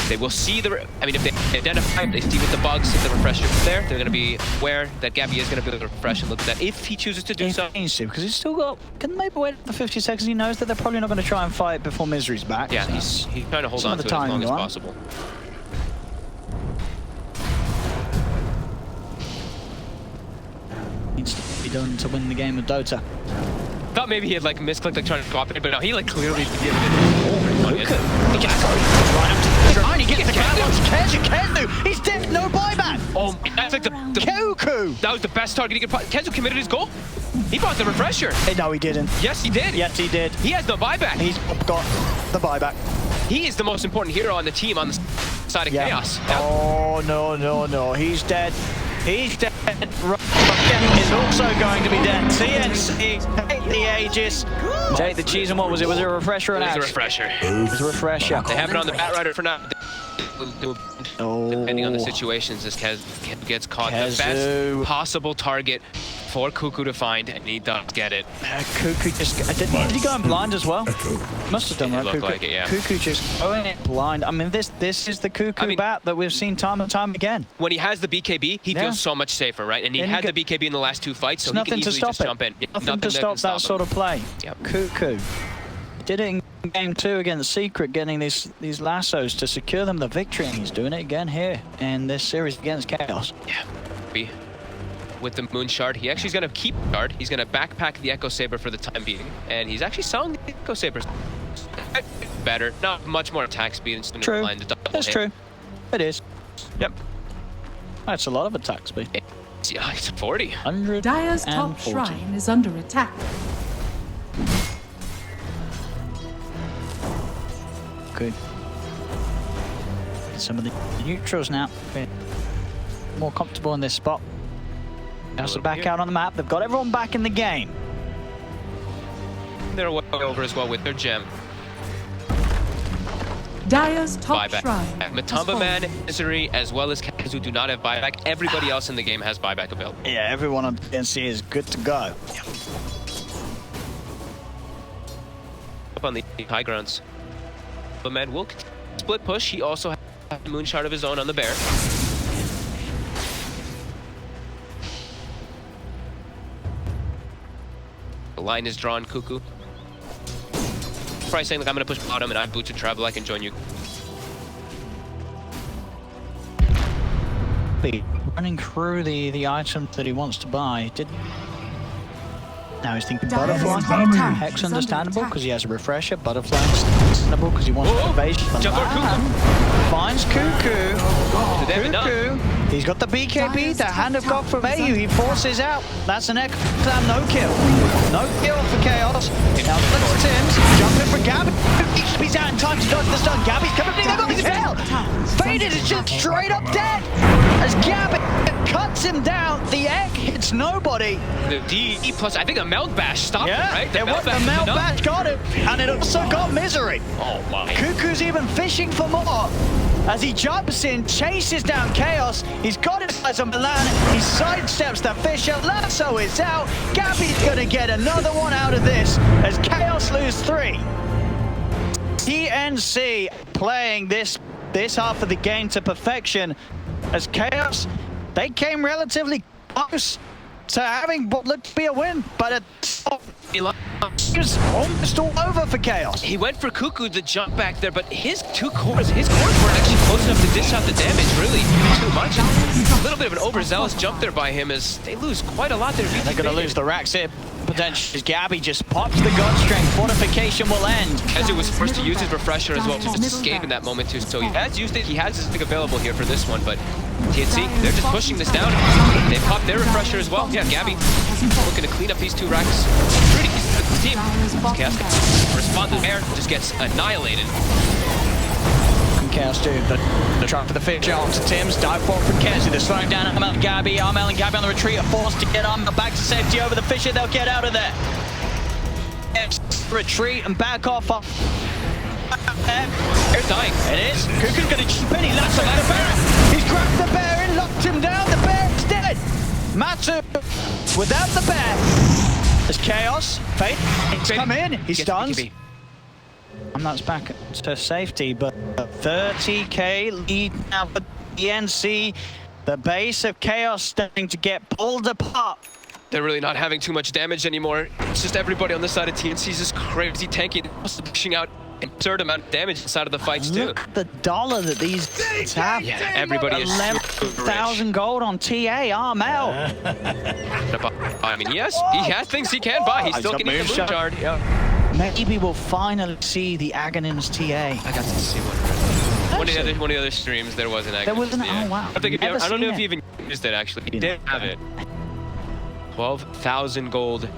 They will see the... I mean, if they identify him, they see with the bugs, if the refresher is there, they're going to be aware that Gabby is going to be able to refresh and look at that if he chooses to do so. Because he's still got... Can maybe wait for 50 seconds. He knows that they're probably not going to try and fight before Misery's back. Yeah, so he's trying to hold on to it as long as possible. Needs to be done to win the game of Dota. Thought maybe he had like misclicked, like trying to swap it, but no, he like clearly gave it. He gets the Kenzu. He's dead. No buyback. Oh, that's like the Cuckoo. That was the best target he could. Kenzu committed his goal. He bought the refresher. No, he didn't. Yes, he did. Yes, he did. He has the buyback. He's got the buyback. He is the most important hero on the team on the side of Chaos. Oh no. He's dead. He's dead. Rocket is also going to be dead. TNC, take the Aegis, take the cheese, and what was it? Was it a refresher or an axe? It was a refresher. It was a refresher. They have it on the Batrider for now. Depending on the situations, this Kez gets caught. The best possible target for Cuckoo to find, and he does get it. Cuckoo just... Did he go in blind as well? Must have done that. It looked like it, yeah. Cuckoo just going in blind. I mean, this is the Cuckoo bat that we've seen time and time again. When he has the BKB, he feels so much safer, right? And he had the BKB in the last 2 fights, so he can easily just jump in. Nothing to stop that sort of play. Yep. Cuckoo did it in game 2 against Secret, getting these lassos to secure them the victory, and he's doing it again here in this series against Chaos. Yeah. With the Moon Shard, he actually is going to keep the Shard. He's going to backpack the Echo Saber for the time being, and he's actually selling the Echo Sabers better. Not much more attack speed. And true. That's true. It is. Yep. That's a lot of attack speed. Yeah, it's 40. Dire's top shrine is under attack. Good. Some of the neutrals now. More comfortable in this spot. Also back out on the map. They've got everyone back in the game. They're way over as well with their gem. Dire's top buyback. shrine has Matamba fallen. Man, Misery, as well as Kazu do not have buyback. Everybody else in the game has buyback available. Yeah, everyone on TNC is good to go. Up on the high grounds. But man will split push. He also has a moon shard of his own on the bear. The line is drawn, Cuckoo. Probably saying like I'm gonna push bottom and I have boots and travel. I can join you. Running through the items that he wants to buy. Now he's thinking Dire's butterfly. top tower Hex is under understandable attack. because he has a refresher. Butterfly understandable because he wants Whoa, evasion. jump over Finds Cuckoo. They have enough. Cuckoo. He's got the BKB, the Hand of God from AU. He forces out. That's an excellent no kill. No kill for Chaos. Now look at Tim's. Jumping for Gabby. He's out in time to dodge the stun. Gabby's coming in. They've got his tail. Faded is just straight up dead. As Gabby cuts him down. The egg hits nobody. The DE plus, I think a melt bash stopped Yeah, it, right? the melt bash got him. And it also got Misery. Oh my. Cuckoo's even fishing for more. As he jumps in, chases down Chaos. He's got his eyes on Milan. He sidesteps the Fisher. Lasso is out. Gabby's going to get another one out of this as Chaos lose 3. TNC playing this half of the game to perfection as Chaos, they came relatively close to having what looked to be a win, but it was almost all over for Chaos. He went for Cuckoo to jump back there, but his cores weren't actually close enough to dish out the damage, really, too much. A little bit of an overzealous jump there by him as they lose quite a lot there. They're going to lose the racks here. Potentially, Gabby just pops the God Strength. Fortification will end. As it was forced to use his refresher as well, just to escape in that moment too. So he has used it. He has his thing available here for this one, but TNC, they're just pushing this down. They popped their refresher as well. Yeah, Gabby looking to clean up these 2 racks. Pretty decent for the team. Chaos respond to air, just gets annihilated. Chaos do the trap for the Fisher onto Tim's. Dive forward from Kezi. They're slowing down Armel and Gabby. Armel and Gabby on the retreat are forced to get Armel back to safety over the Fisher. They'll get out of there. Retreat and back off. They're dying. It is. Cuckoo's going to chip in. He lassoed the bear. He's grabbed the bear and locked him down. The bear is dead. Matsu without the bear. There's Chaos. Fate. He's come in. He stuns. And that's back to safety, but 30k lead now for TNC. The base of Chaos starting to get pulled apart. They're really not having too much damage anymore. It's just everybody on this side of TNC is just crazy tanky. They're also pushing out an absurd amount of damage inside of the fights too. Look at the dollar that these guys have. Yeah, everybody is 11,000 gold on TA, Armel. I mean, yes, he has things he can buy. He's still getting the moon shard. Yeah. Maybe we'll finally see the Aghanims TA. I got to see one. One of the other streams, there was an Aghanims. There was an, TA. oh wow. I don't know if he even used it actually. He did have it. 12,000 gold.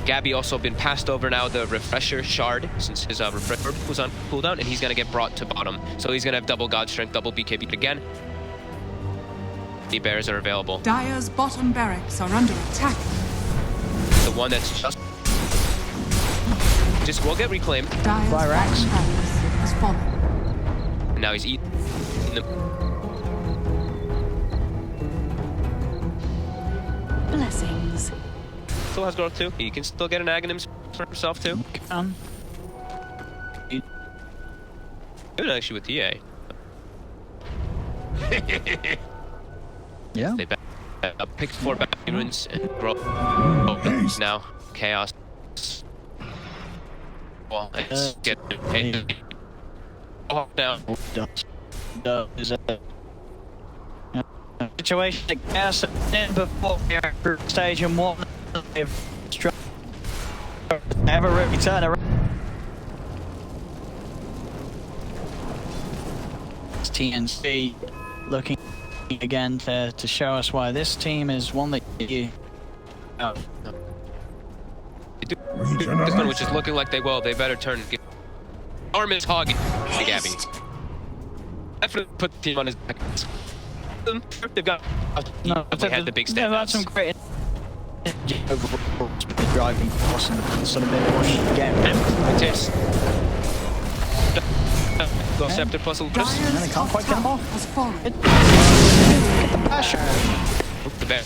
Gabby also been passed over now the refresher shard since his refresher was on cooldown, and he's gonna get brought to bottom. So he's gonna have double God Strength, double BKB again. The bears are available. Dire's bottom barracks are under attack. The one that's just will get reclaimed. Dire's bottom Racks. barracks has fallen. And now he's eating the Blessings. still has growth too. He can still get an Aghanims for himself too. Even actually with TA. Yeah. They picked 4 back runes and grow now. Chaos. Well, let's get down. Is a situation that Chaos in before the stage and one they've never really turn around. It's TNC looking again to show us why this team is one that you This one, which is looking like they better turn. Arm is hogging Gabby. Definitely put the team on his back. They've got. They had the big they've had some great driving force and sort of been push again. Ghost Scepter plus a little boost. And they can't quite get him off. Has fallen. Get the bash. Oop, the bear.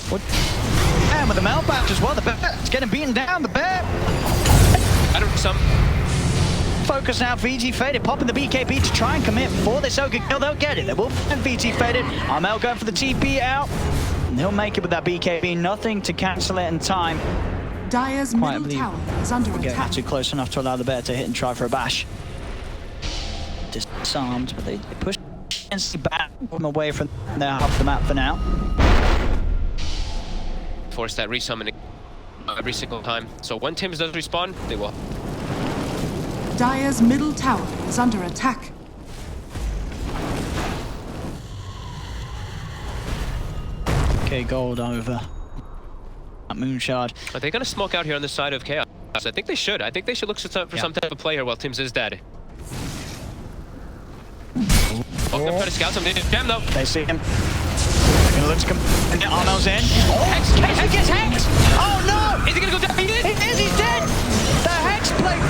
And with the melt bash as well, the bear is getting beaten down. The bear. I don't know, some. Focus now, VG Faded, popping the BKB to try and commit for this Ogre kill. They'll get it. They will find VG Faded. Armel going for the TP out. And he'll make it with that BKB. Nothing to cancel it in time. Dire's Quite middle believe tower is under Getting attack. too close enough to allow the bear to hit and try for a bash. Disarmed, but they push TNC back from away from their half of the map for now. Force that resummoning every single time. So when Tims does respawn, they will. Dire's middle tower is under attack. Okay, gold over that Moonshard. Are they going to smoke out here on the side of Chaos? I think they should. I think they should look for some type of play here while Tims is dead. Oh, they're trying to scout something. Damn, though. They see him. They're gonna look to come and get Armel's in. Oh, Hex! He gets Hex! Oh no! Is he going to go down? He did! He is, he's dead! The Hex plate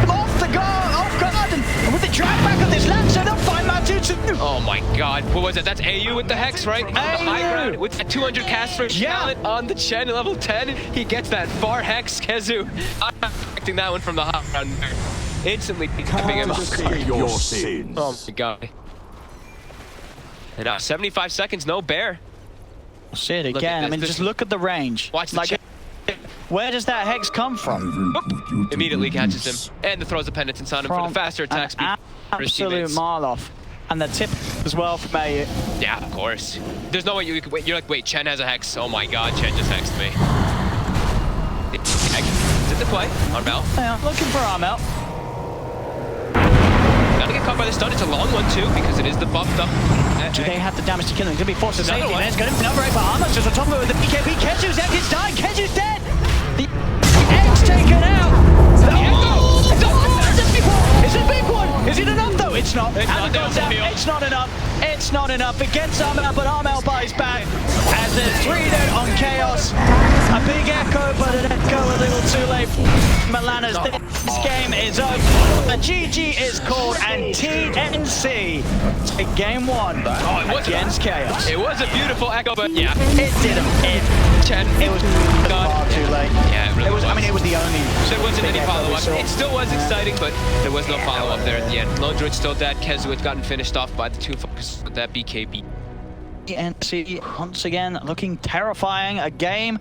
off the guard, off guard, and with the drag back of this Lancer, they'll find Matu too. Oh my god. What was it? That's AU with the Hex, right? On the high ground with that 200 cast for talent on the Chen level 10. He gets that far Hex, Kezu. I'm not expecting that one from the high ground. Instantly picking him up. Your sins. Oh my god. And now 75 seconds, no bear. See it Look again. at I mean, this. just look at the range. Watch the Chen. Where does that Hex come from? Whoop. Immediately catches him. And the throws a penitence on him for the faster attack speed. Absolute Marloff. And the tip as well from AU. Yeah, of course. There's no way you could wait. You're like, wait, Chen has a Hex. Oh my god, Chen just hexed me. Is it the play? Armel? Yeah, looking for Armel. Not to get caught by the stun. It's a long one too, because it is the buffed up. Do they have the damage to kill him? He's going to be forced to Another safety. one. There's going to be number 8 for Armel. Just on top of it with the BKB. Kezu's out. He's dying. Kezu's dead. The X taken out. Oh, it's a big one. It's a big one. Is it enough though? It's not. It's not, Goes out. It's not enough. It's not enough. It gets Armel, but Armel buys back as it's 3-0 on Chaos. A big echo, but an echo a little too late. Milanas, this game is over. A GG is called, and TNC take game 1 against Chaos. It was a beautiful echo, but yeah. It didn't. Chen. It was far too late. Yeah, it really was. I mean, it was the only. There wasn't any echo we follow-up. saw. It still was exciting, but there was no follow-up there at the end. Lone Druid's still dead. Kezu had gotten finished off by the 2 focus with that BKB. TNC once again looking terrifying. A game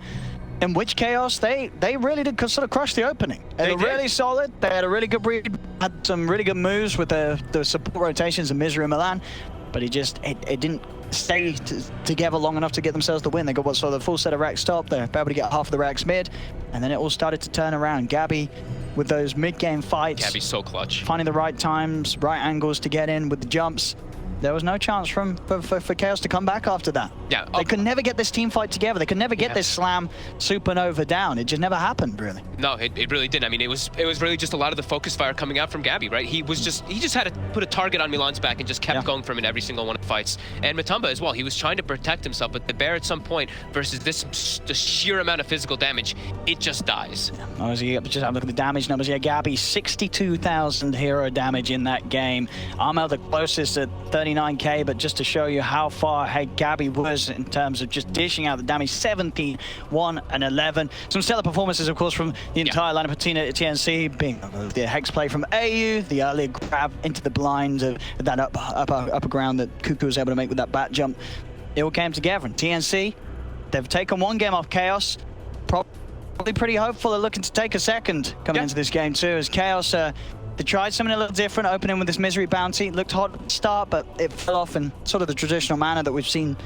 in which Chaos, they really did sort of crush the opening. They were really solid. They had a really good read, had some really good moves with the support rotations of Misery and Milan, but it didn't stay together long enough to get themselves the win. They got what sort of the full set of racks top. They're able to get half of the racks mid, and then it all started to turn around. Gabby with those mid-game fights. Gabby's so clutch. Finding the right times, right angles to get in with the jumps. There was no chance for Chaos to come back after that. Yeah, They could never get this team fight together. They could never get this slam supernova down. It just never happened, really. No, it really didn't. I mean, it was really just a lot of the focus fire coming out from Gabby, right? He just had to put a target on Milan's back and just kept going from in every single one of the fights. And Matumba as well. He was trying to protect himself, but the bear at some point versus this the sheer amount of physical damage, it just dies. Obviously, just have a look at the damage numbers here. Gabby, 62,000 hero damage in that game. Armel the closest at 39k, but just to show you how far ahead Gabby was in terms of just dishing out the damage, 17, 1, and 11. Some stellar performances, of course, from the entire lineup of TNC, being the Hex play from AU, the early grab into the blinds of that upper ground that Cuckoo was able to make with that bat jump. It all came together, and TNC, they've taken 1 game off Chaos. Probably pretty hopeful they're looking to take a second coming into this game too, as Chaos they tried something a little different, opening with this Misery bounty. It looked hot at the start, but it fell off in sort of the traditional manner that we've seen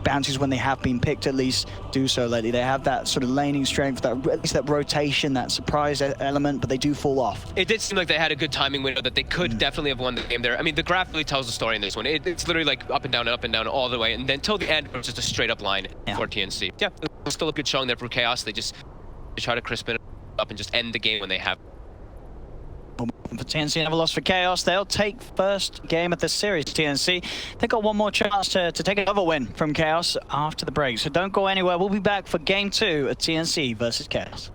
bounties, when they have been picked, at least do so lately. They have that sort of laning strength, at least that rotation, that surprise element, but they do fall off. It did seem like they had a good timing window that they could definitely have won the game there. I mean, the graph really tells the story in this one. It's literally like up and down all the way, and then until the end, it was just a straight up line for TNC. Yeah, it was still a good showing there for Chaos. They try to crisp it up and just end the game when they have. For TNC, another loss for Chaos. They'll take first game of the series. TNC, they got one more chance to take another win from Chaos after the break. So don't go anywhere. We'll be back for game 2 at TNC versus Chaos.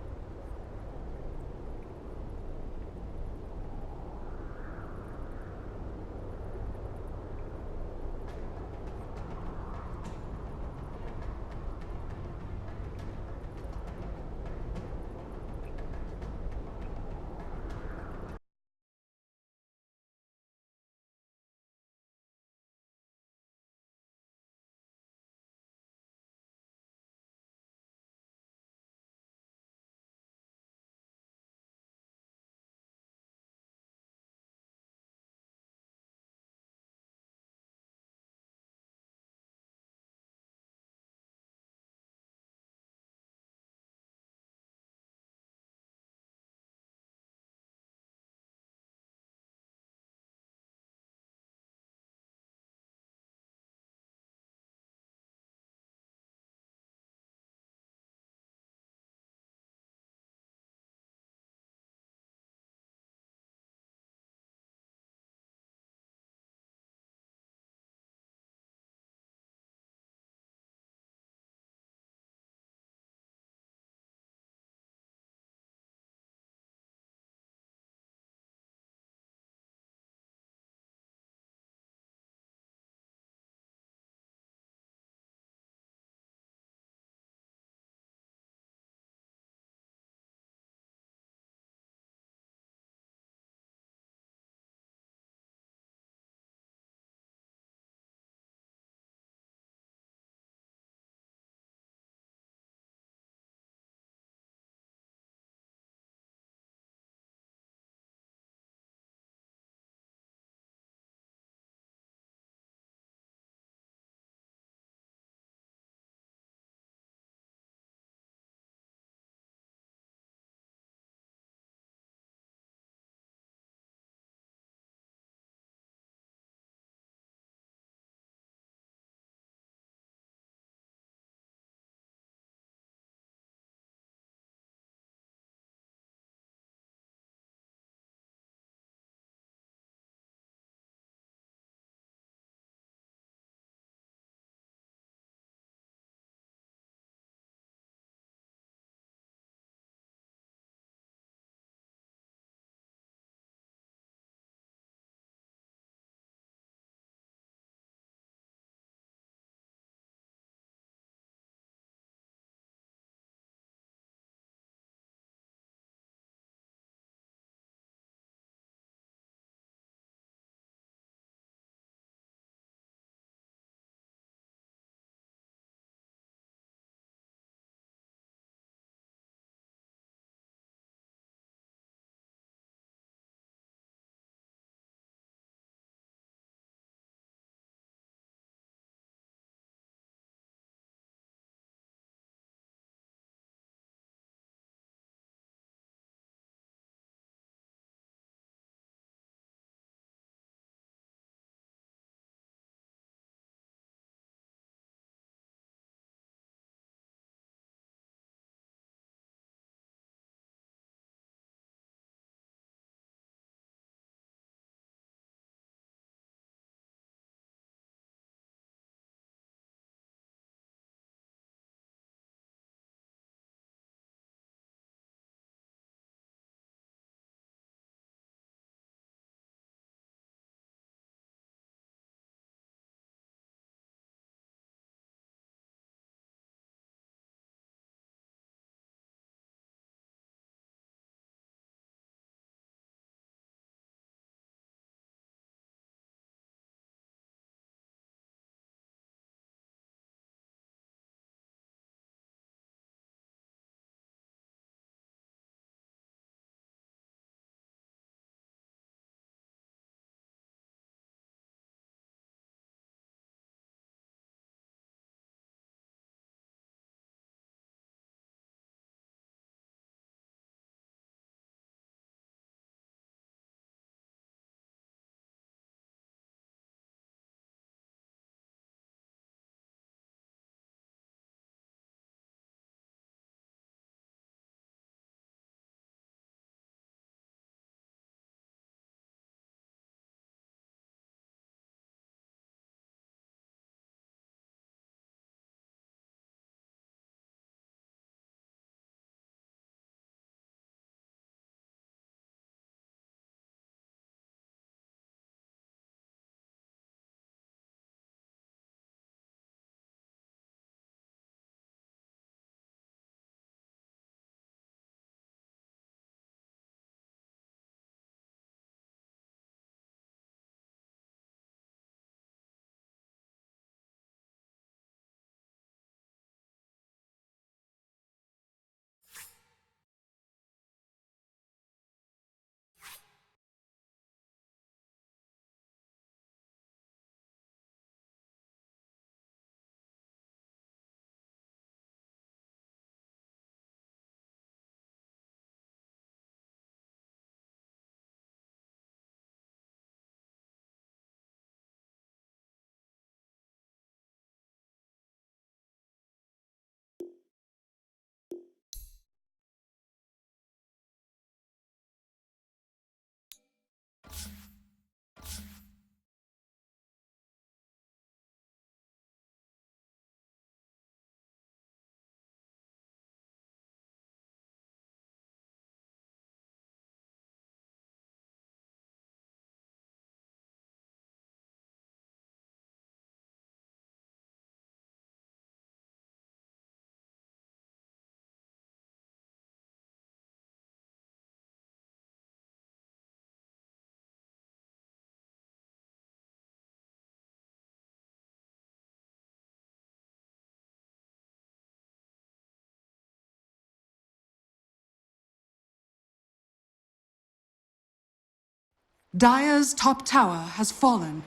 Dire's top tower has fallen.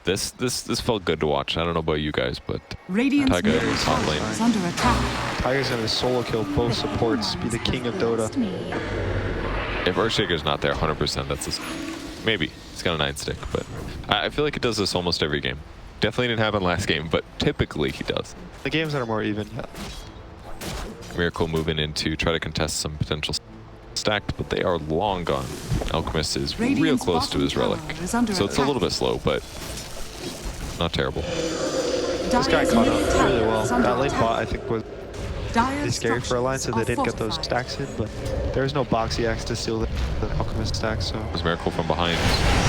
This felt good to watch. I don't know about you guys, but Radiant's Tiger middle is top tower lane. is under attack. Tiger's gonna solo kill both supports, be the king of Dota. If Earthshaker's not there 100%, that's his, maybe. He's got a 9 stick, but I feel like he does this almost every game. Definitely didn't happen last game, but typically he does. The games that are more even, yeah. Miracle moving in to try to contest some potential stacks, but they are long gone. Alchemist is real Radiant's close to his bottom relic, tower is under so it's a little attack. bit slow, but not terrible. This guy caught up really well. That lane bot, I think, was pretty scary for Alliance, so they didn't get those stacks in, but there's no boxy axe to steal the Alchemist stacks, so... There's Miracle from behind,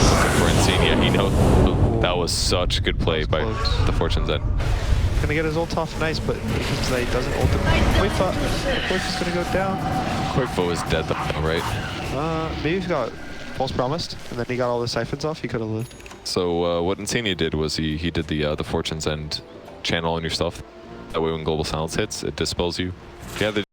looking for Insignia. He knows that was such a good play by the Fortune's End. Gonna get his ult off nice, but because he doesn't ult him, Quick is gonna go down. Quickfoe is dead though, right? Maybe he got false promised, and then he got all the siphons off, he could have lived. So what Insignia did was he did the Fortune's End channel on yourself. That way when Global Silence hits, it dispels you. Yeah, the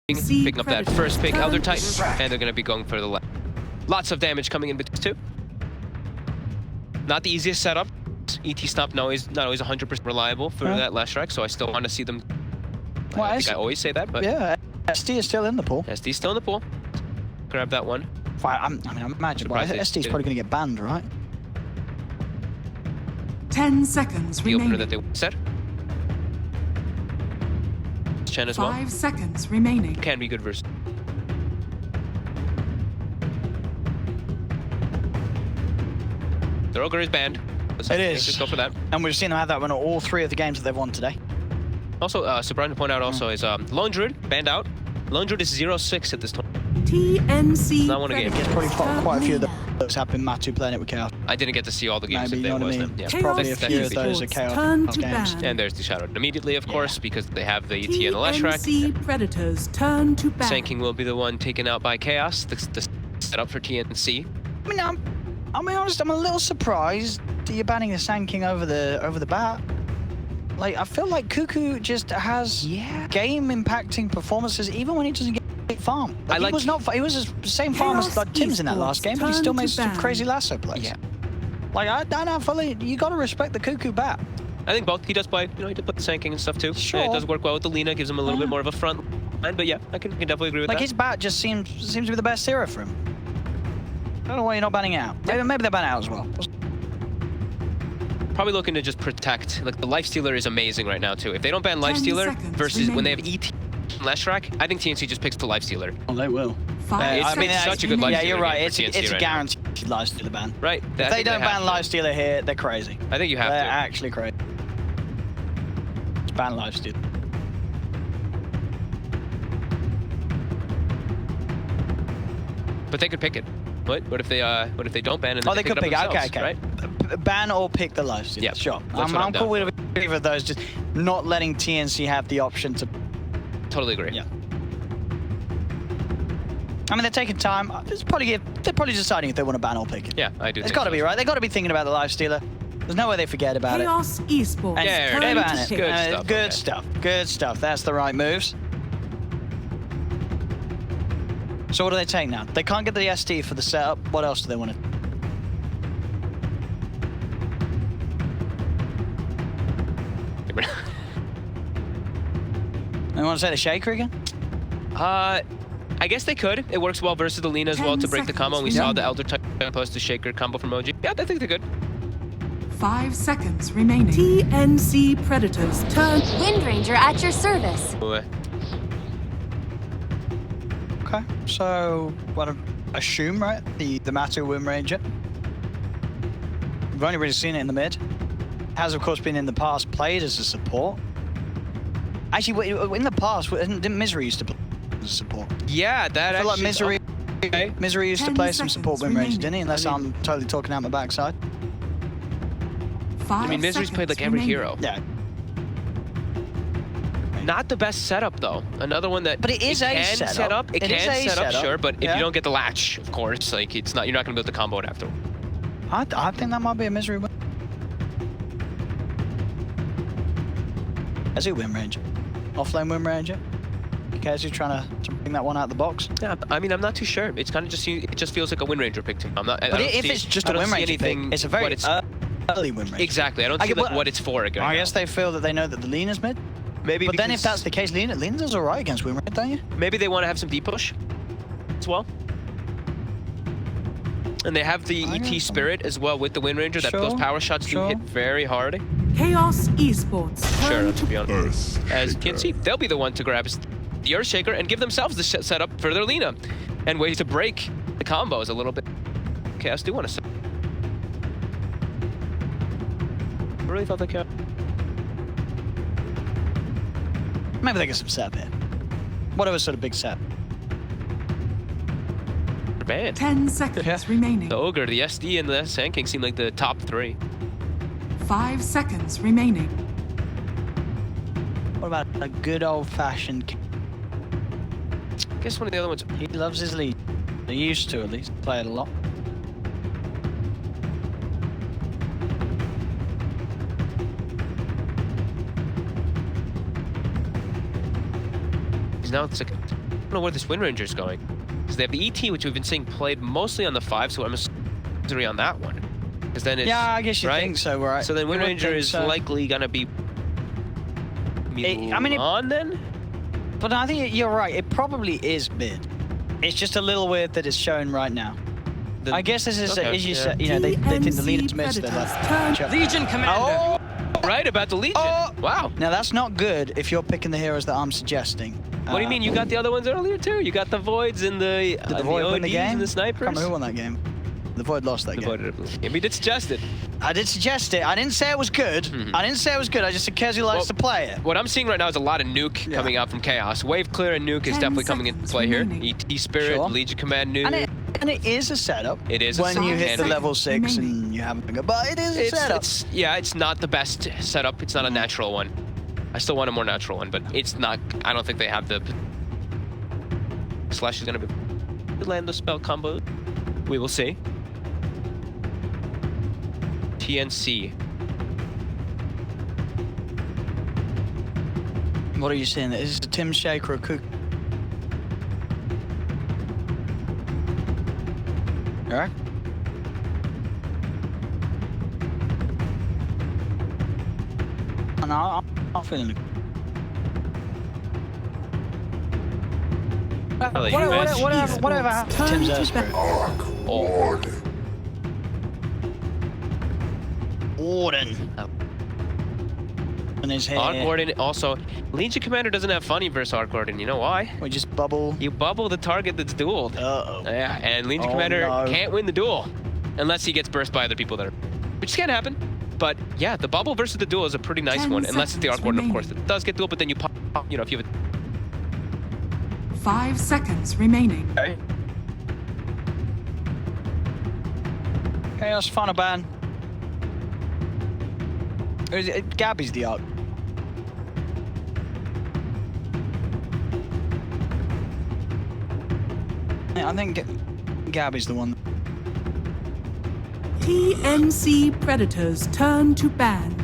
picking up that first pick, Elder Titan, and they're going to be going for the left. Lots of damage coming in between two. Not the easiest setup. ET Stomp not always 100% reliable for that last strike, so I still want to see them. Well, I think I always say that, but yeah, SD is still in the pool. SD's still in the pool. Grab that one. I mean, I imagine SD's probably going to get banned, right? 10 seconds The opener remaining. that they set. Chen as well. 5 seconds remaining. Can be good versus. The Ogre is banned. Let's Just go for that. And we've seen them have that win all 3 of the games that they've won today. Also, surprising to point out also is Lone Druid banned out. Lone Druid is 0-6 at this time. TNC Not one a game. Predators Probably turn quite a few of leader. those have been Matu playing it with Chaos. I didn't get to see all the games Maybe, if you know there what I was mean? them. Yeah, Chaos Probably a few of Esports those are Chaos turn to games. ban. And there's the Shadowed immediately, of course, because they have the ET and the Leshrac. TNC Predators turn to ban. Sanking will be the one taken out by Chaos. The setup for TNC. I mean, I'll be honest, I'm a little surprised that you're banning the Sand King over the bat. Like, I feel like Cuckoo just has game-impacting performances even when he doesn't get farm. I like- He was the same farm as like Tim's in that last game, but he Esports still turn made to some ban. crazy lasso plays. Yeah. Like, I don't know, I feel like you got to respect the Cuckoo bat. I think both. He does play, he does play the Sanking and stuff too. Sure. Yeah, it does work well with the Lina, gives him a little bit more of a front line, but yeah, I can definitely agree with Like, that. his bat just seems to be the best hero for him. I don't know why you're not banning it out. Maybe they ban it out as well. Probably looking to just protect. Like, the Lifestealer is amazing right now too. If they don't ban 10 Lifestealer seconds versus when they have remaining. ET and Leshrac, I think TNC just picks the Lifestealer. Oh, they will. 5 it's been seconds such a good remaining. life Yeah, you're right. for It's TNC a right now. guaranteed Lifestealer ban. Right. If they don't ban Lifestealer here, they're crazy. I think you have They're to. actually crazy. It's ban Lifestealer. But they could pick it. What if they don't ban and then Oh, they pick could pick it it. up Okay, themselves, okay. right? Ban or pick the Lifestealer. Yeah, Sure. that's what I'm I'm cool down with either of those, just not letting TNC have the option to. Totally agree. Yeah. I mean, they're taking time. They're probably deciding if they want to ban or pick it. Yeah, I do. It's think got to so. be, right? They've got to be thinking about the Lifestealer. There's no way they forget about it. Chaos Esports And Yeah, turn they to ban it. pick. Good stuff, Good okay. stuff. Good stuff. That's the right moves. So what do they take now? They can't get the SD for the setup. What else do they want to? They want to say the Shaker again? I guess they could. It works well versus the Lina as well 10 to break the combo. And we seconds saw the remaining. Elder type plus the Shaker combo from OG. Yeah, I think they're good. 5 seconds remaining. TNC Predators turn. Wind Ranger at your service. Ooh, Okay. So what I assume, right? The Matu Wind Ranger. We've only really seen it in the mid. Has of course been in the past played as a support. Actually, in the past, didn't Misery used to play as a support? Yeah, that I feel like actually. Misery used to 10 play some support seconds Wind Ranger, remaining. didn't he? Unless I'm totally talking out my backside. 5 I mean, Misery's played like seconds every remaining. hero. Yeah. Not the best setup though. Another one that But it is a can setup. set up. It It is can a set up, setup. sure. But if Yeah. you don't get the latch, of course, like it's not. You're not going to be able to combo it after. I think that might be a Misery win. As a Wind Ranger. Offlane Wind Ranger. Cares who's trying to bring that one out of the box. Yeah, I mean, I'm not too sure. It's kind of just it just feels like a Wind Ranger pick to me. I'm not. I But don't if see, it's just I a don't Wind see Ranger anything. pick, it's a what very it's, early Wind Ranger. exactly. I don't see like what it's for. Right I now. guess they feel that they know that the Lena's mid. Maybe. But then if because that's the case, Lena does alright against Wind Ranger, don't you? maybe they want to have some deep push as well. And they have the I ET guess so. Spirit as well with the Wind Ranger. That those Sure, power shots do sure. hit very hard. Chaos Esports Sure, turn let's to be honest. As you can see, they'll be the one to grab the Earth Shaker and give themselves the setup for their Lina. And ways to break the combos a little bit. Chaos do want to set. I really thought they could. Maybe they get some setup here. Whatever sort of big set. Banned. 10 seconds remaining. The Ogre, the SD, and the Sand King seem like the top three. 5 seconds remaining. What about a good old-fashioned... I guess one of the other ones. He loves his lead. He used to, at least. Play it a lot. Now it's like, I don't know where this Wind Ranger is going. Because they have the ET, which we've been seeing played mostly on the 5, so I'm assuming on that one. Because then it's. Yeah, I guess you right? think so, right? So then Wind You would Ranger think is so. likely going to be. I mean, on then? But I think you're right. It probably is mid. It's just a little weird that it's shown right now. I guess this is, okay, as you yeah. said, you know, they think the leader's mid, so they're Predators like... turn. Legion Commander. Oh! Right, about the Legion. Oh! Wow. Now, that's not good if you're picking the heroes that I'm suggesting. What do you mean? You got the other ones earlier too? You got the Voids and the Did the Void win the ODs game? and the I Snipers? can't remember who won that game. The Void lost that game. Yeah, we did suggest it. I did suggest it. I didn't say it was good. I didn't say it was good. I just said Kezi likes to play it. What I'm seeing right now is a lot of nuke coming out from Chaos. Wave clear and nuke is 10 definitely coming into play here. remaining. ET Spirit, Sure. Legion Command nuke. And it is a setup. It is a when you hit the setup. level 6 Remaining. and you haven't go, but it is a setup. It's not the best setup. It's not a natural one. I still want a more natural one, but it's not. I don't think they have the. Slash is gonna be land the spell combo. We will see. TNC. What are you saying? Is this a Tim Shake or a Cook? Alright. No, I'm feeling it. Really, Whatever happened to Tim's Airspeed? Oh. Warden. And his hair. Arc Warden also. Legion Commander doesn't have funny versus Arc Warden. You know why? We just bubble. You bubble the target that's dueled. Uh-oh. Yeah, and Legion Oh, Commander no. can't win the duel unless he gets burst by other people that are, which can happen. But yeah, the bubble versus the duel is a pretty nice 10 one, unless it's the Arc Warden, of seconds course. It does get duel, but then you pop, you know, if you have 5 seconds remaining. a... Chaos final ban. Gabby's the Arc. I think Gabby's the one. TNC Predators turn to ban.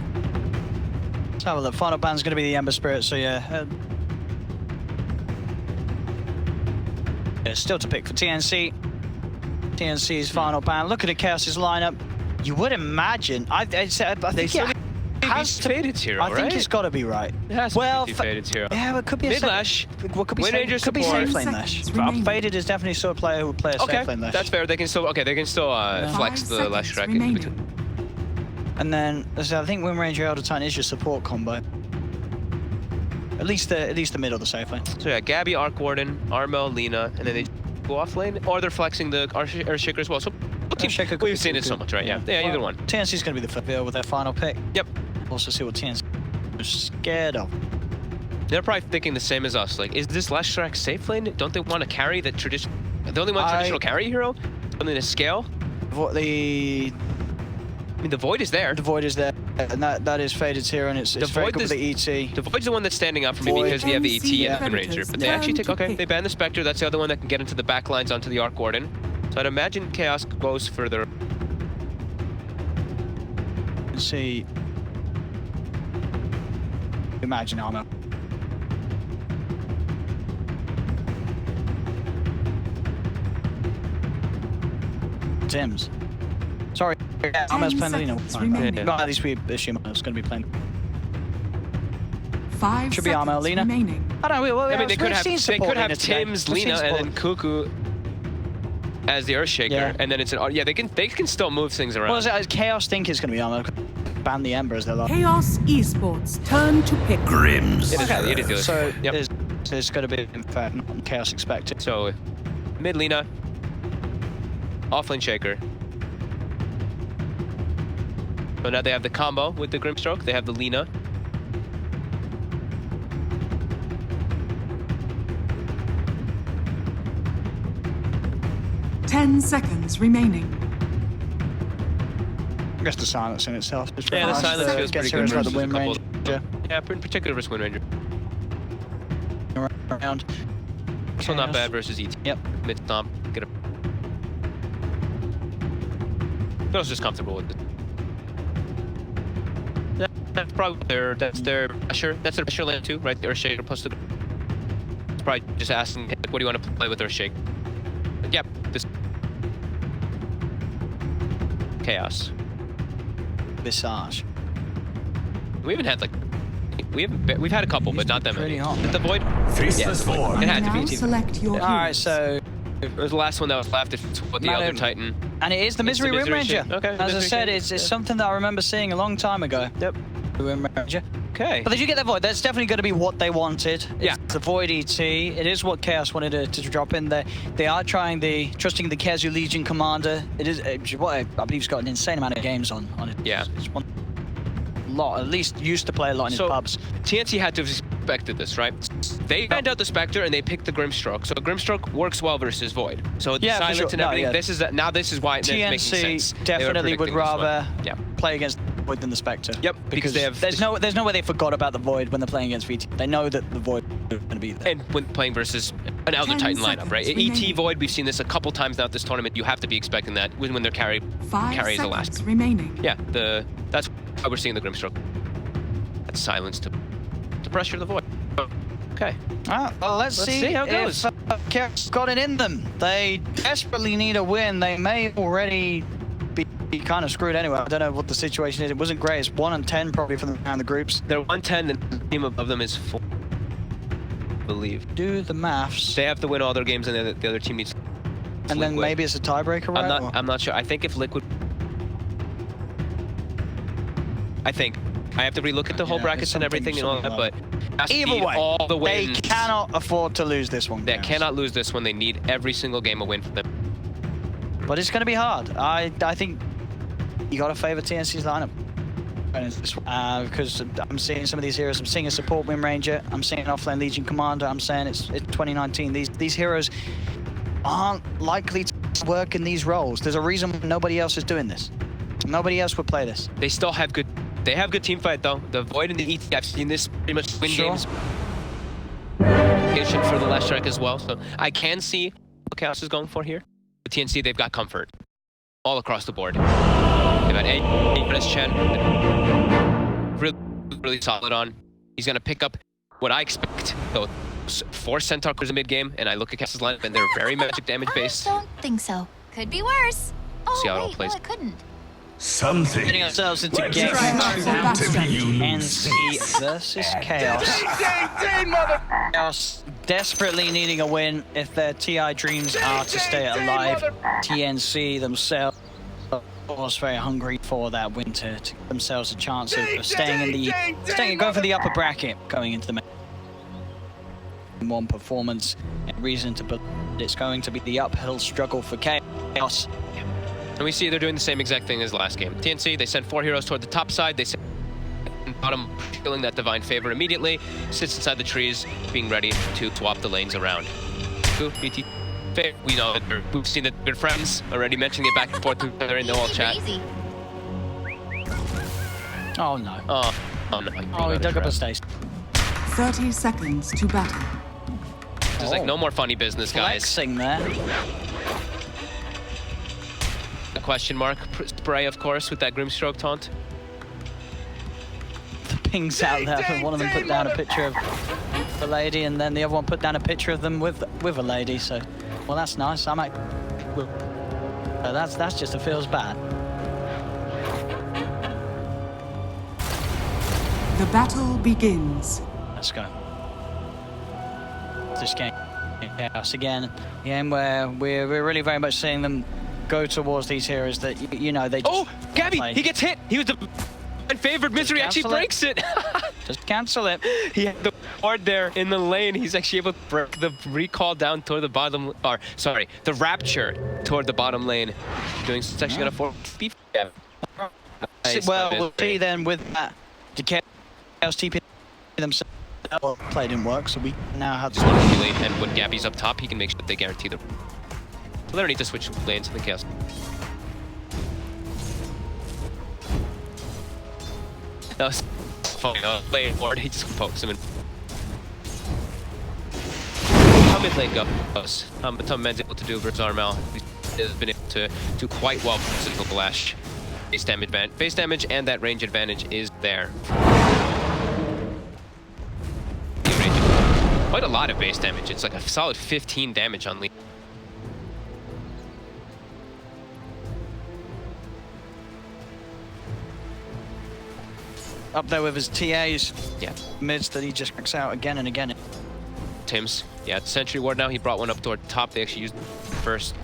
Let's have a look. Final ban's going to be the Ember Spirit, so yeah. Yeah, still to pick for TNC. TNC's final ban. Look at the Chaos's lineup. You would imagine. I think it has to Faded Hero, I think right? it's got to be right. It has to Well, be Faded Hero. Yeah, it could be a Mid-Lash, What could be Wind Ranger could be support. safe lane 10 Lash. seconds remaining. Faded is definitely still a player who would play a Okay, safe lane Lash. that's fair. They can still flex 5 the Lash seconds track in remaining. between. And then I think Wind Ranger Elder Titan is your support combo. At least the mid or the safe lane. So yeah, Gabby, Arc Warden, Armel, Lina, and then they go off lane, or they're flexing the Earthshaker as well. So Earthshaker could we've be seen too it so good. much, right? Yeah, either one. TNC's going to be the field with their final pick. Yep. Also see what TNC is scared of. They're probably thinking the same as us. Like, is this Lash track safe lane? Don't they want to carry the traditional? They only want traditional carry hero, something to scale. The I mean, the Void is there. Void is there, and that is Faded's here, and it's very Void good with the ET. The Void's the one that's standing out for me Void. because they have the ET TNC and the Wind Ranger. But they Predators actually learn take, to okay, they pick. ban the Spectre. That's the other one that can get into the back lines onto the Arc Warden. So I'd imagine Chaos goes further. Let's see. Imagine armor. Tim's. Sorry, armor's playing Lina. seconds remaining. No, at least we assume it's going to be playing. 5 Should be Armel, seconds Lina. remaining. I don't know. I mean, they could have Lina Tim's, today. Lina, We've seen and then support. Cuckoo as the Earthshaker, Yeah. and then it's an yeah. They can still move things around. What is it? Chaos think it's going to be armor. Ban the Ember as their last. Chaos Esports turn to pick. It is the other. So Yep. there's going to be, in fact, not Chaos expected. So mid Lina, offlane Shaker. So now they have the combo with the Grimstroke. They have the Lina. Ten seconds remaining. I guess the silence in itself is Yeah, the nice. silence feels Gets pretty her good as versus the a Wind couple. Ranger Yeah, in particular versus Wind Ranger. around. So not Chaos. bad versus ET. Yep. Mid stomp. Get a. Feels just comfortable with it. Yeah, that's probably their pressure. That's their pressure lane too, right? The Earthshaker plus the. It's probably just asking, hey, what do you want to play with Earthshake? But yep, this. Chaos. Visage. We haven't had like. We've had a couple, but not that many. Pretty hot. The Void. Faceless Void. It had to Now be. select your All right, heroes. so It was the last one that was left. It's what the Madam- Elder Titan. and it is the It's the Misery Wind Misery Ranger. ship. Okay, As I Misery said, ship, it's yeah. something that I remember seeing a long time ago. Yep. The Wind Ranger. Okay. But they do get that Void. That's definitely going to be what they wanted. Yeah. It's the Void ET. It is what Chaos wanted to drop in there. They are trying trusting the Kezu Legion Commander. It is, what I believe he's got an insane amount of games on it. Yeah. It's one lot, at least used to play a lot in his pubs. TNC had to have expected this, right? They banned out the Spectre and they picked the Grimstroke. So Grimstroke works well versus Void. So the silence and everything, this is why it's making sense. TNC definitely would rather play against Void than the Spectre. Yep, because they have... There's no way they forgot about the Void when they're playing against VT. They know that the Void is going to be there. And when playing versus an Elder Titan lineup, right? ET Void, we've seen this a couple times now at this tournament. You have to be expecting that when their carry is the last. Remaining. Yeah, that's why we're seeing the Grimstroke. That's silence to pressure the Void. Okay. Well, let's see how it goes. If Chaos got it in them. They desperately need a win. They may already be kind of screwed anyway. I don't know what the situation is. It wasn't great. It's 1-10 probably for them around the groups. They're 1-10 and the team above them is 4. I believe. Do the maths. They have to win all their games and the other team needs to and then maybe it's a tiebreaker, right? I'm not sure. I think if Liquid... I have to relook at the whole brackets and everything and all that, but either way, all the wins. They cannot afford to lose this one. They cannot lose this one. They need every single game a win for them. But it's going to be hard. I think you got to favor TNC's lineup. Because I'm seeing some of these heroes. I'm seeing a support Wind Ranger. I'm seeing an offlane Legion Commander. I'm saying it's 2019. These heroes aren't likely to work in these roles. There's a reason nobody else is doing this. Nobody else would play this. They still have good... They have good team fight though. The Void and the ET, I've seen this pretty much win games. For the last strike as well. So I can see what Chaos is going for here. With TNC, they've got comfort all across the board. They've got Chen really solid on. He's gonna pick up what I expect. So 4 Centaur in mid game, and I look at Chaos's lineup, and they're very magic damage based. I don't think so. Could be worse. Oh, see how it all wait, plays. no, it couldn't. Something. Getting ourselves into game TNC versus Chaos. Chaos desperately needing a win if their TI dreams are to stay alive. TNC themselves, of course, very hungry for that win to give themselves a chance of staying going for the upper bracket going into the main one performance. And reason to believe it's going to be the uphill struggle for Chaos. And we see they're doing the same exact thing as last game. TNC, they send 4 heroes toward the top side. They send bottom, feeling that divine favor immediately. Sits inside the trees, being ready to swap the lanes around. BT, we know that we've seen that good friends already mentioning it back and forth together in the whole chat. Oh no. Oh no. Oh, he dug up a station. 30 seconds to battle. There's like no more funny business, guys. Flexing there. A question mark spray, of course, with that Grimstroke taunt. The pings out there. One of them put down a picture of the lady, and then the other one put down a picture of them with a lady. So, well, that's nice. I might. That's just, it feels bad. The battle begins. Let's go. This game, Chaos again. A game where we're really very much seeing them go towards these heroes that you know they. Oh, Gabby, he gets hit. He was the favored. Misery actually breaks it. Just cancel it. He had the ward there in the lane. He's actually able to break the recall down toward the bottom, or sorry, the rapture toward the bottom lane. It's actually gonna force speed. Yeah. Nice. Well, we'll see then with that. The Chaos TP themselves. Well, play didn't work, so we now have to manipulate, and when Gabby's up top, he can make sure that they guarantee the. So they don't need to switch lanes in the Chaos. That was funny. Lane ward, he just pokes him in. How mid lane goes? But Tom Men's able to do versus Armel. He's been able to do quite well versus the Lash. Base damage and that range advantage is there. Quite a lot of base damage. It's like a solid 15 damage on Lee. up there with his TAs. Yeah. Mids that he just cracks out again and again. Tim's, yeah, Sentry Ward now. He brought one up toward the top. They actually used it first.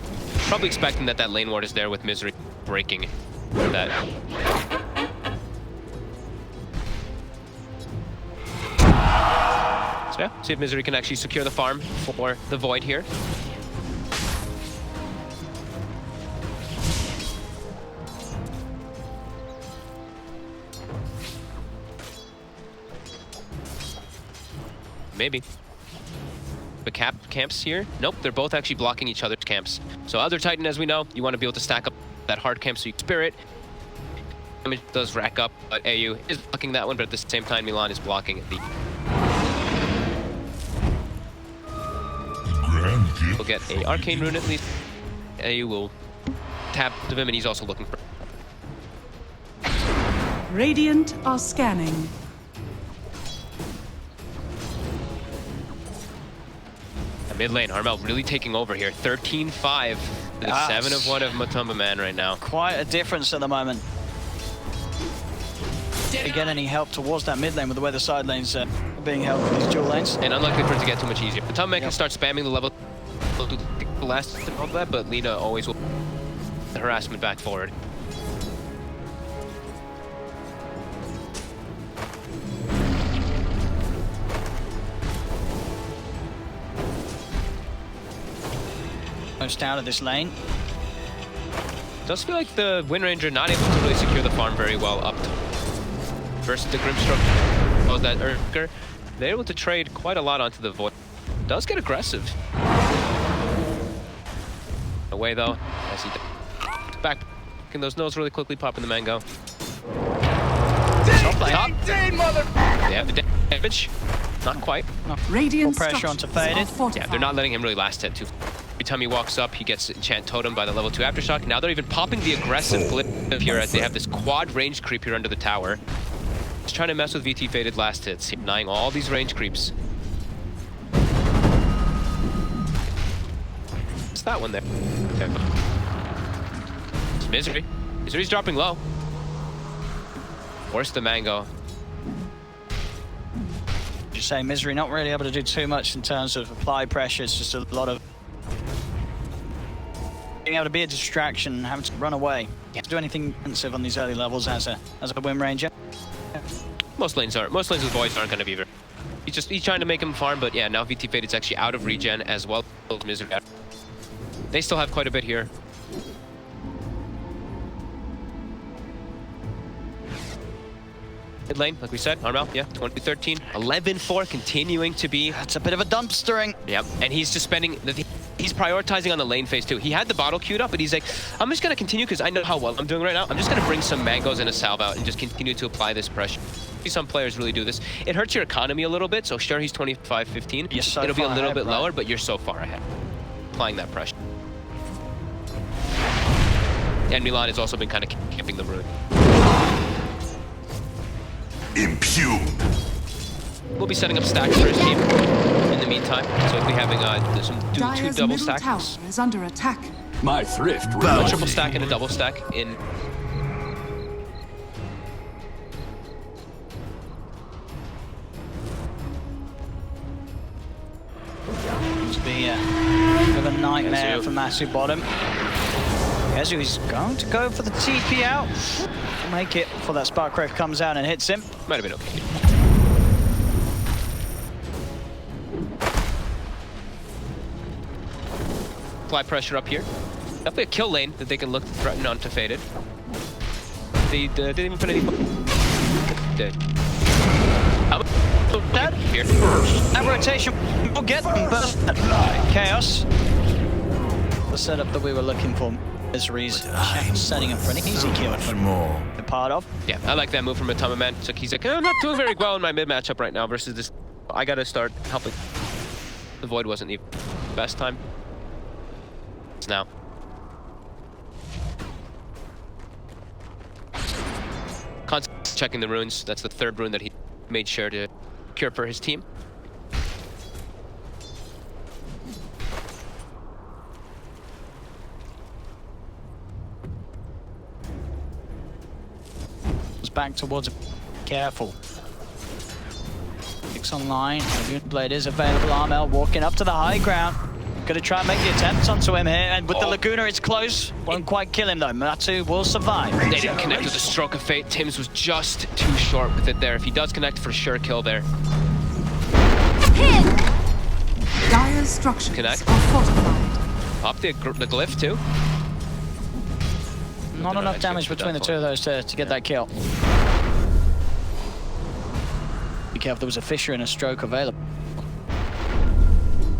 Probably expecting that that lane ward is there with Misery breaking that. So yeah, see if Misery can actually secure the farm for the Void here. Maybe. The camps here? Nope, they're both actually blocking each other's camps. So other Titan, as we know, you want to be able to stack up that hard camp so you can Spirit. Damage does rack up, but AU is blocking that one, but at the same time, Milan is blocking the... We'll get a Arcane Rune at least. AU will tap to him, and he's also looking for... Radiant are scanning. Mid lane, Harmel really taking over here. 13-5. The 7 of 1 of Matumba Man right now. Quite a difference at the moment. Again, any help towards that mid lane with the way the side lanes are being held with these dual lanes. And unlikely for it to get too much easier. Matumba Man can start spamming the level. He'll do the last of that, but Lina always will the harassment back forward. Most out of this lane. Does feel like the Wind Ranger not able to really secure the farm very well up versus the Grimstroke. Was that Urker? They're able to trade quite a lot onto the Void. Does get aggressive. Away though, as he back in those nose really quickly, popping the mango. Top lane. They have the damage. Not quite. Radiant pressure onto Faded. Yeah, they're not letting him really last hit too. Every time he walks up, he gets Enchant Totem by the level 2 Aftershock. Now they're even popping the aggressive Glyph here as they have this quad range creep here under the tower. Just trying to mess with VT Faded last hits, denying all these range creeps. What's that one there? Okay. It's Misery. Misery's dropping low. Force the mango. Just say Misery not really able to do too much in terms of apply pressure. It's just a lot of being able to be a distraction, having to run away. To do anything offensive on these early levels as a Wind Ranger. Most lanes with Voids aren't going to be there. He's trying to make him farm, but yeah, now VT Faded's actually out of regen as well as Misery. They still have quite a bit here. Mid lane, like we said, Armel, yeah, 2013, 11-4, continuing to be... That's a bit of a dumpstering. Yep, and he's just spending... He's prioritizing on the lane phase too. He had the bottle queued up, but he's like, I'm just going to continue because I know how well I'm doing right now. I'm just going to bring some mangoes and a salve out and just continue to apply this pressure. Some players really do this. It hurts your economy a little bit, so sure, he's 25-15. It'll be a little bit lower, but you're so far ahead. Applying that pressure. And Milan has also been kind of camping the rune. Impugn. We'll be setting up stacks for his team in the meantime. So we'll be having some two double stacks. Tower is under attack. My thrift. A triple stack and a double stack in. It's be a bit of a nightmare for Massive Bottom. Yezu is going to go for the TP out. Make it before that Spark Wraith comes out and hits him. Might have been okay. Apply pressure up here. Definitely a kill lane that they can look to threaten onto Faded. They didn't even put any... Dead. Dead. Here. That rotation will get them, but Chaos. The setup that we were looking for. Misery's setting up for an easy kill for the part of. Yeah, I like that move from Matumba Man. So he's like, I'm not doing very well in my mid matchup right now versus this. I gotta start helping. The Void wasn't the best time. It's now. Constantly checking the runes. That's the third rune that he made sure to cure for his team. Back towards him. Careful. Picks online. The Blade is available. Armel walking up to the high ground. Gonna try and make the attempts onto him here. And with the Laguna, it's close. Won't quite kill him though. Matu will survive. They didn't connect with the Stroke of Fate. Tims was just too short with it there. If he does connect, for sure kill there. Hit! Dire's structures Connect. are fortified. Pop the glyph too. Not No, enough it's damage good for between the that two of those to get that kill. Be careful, there was a fissure and a stroke available.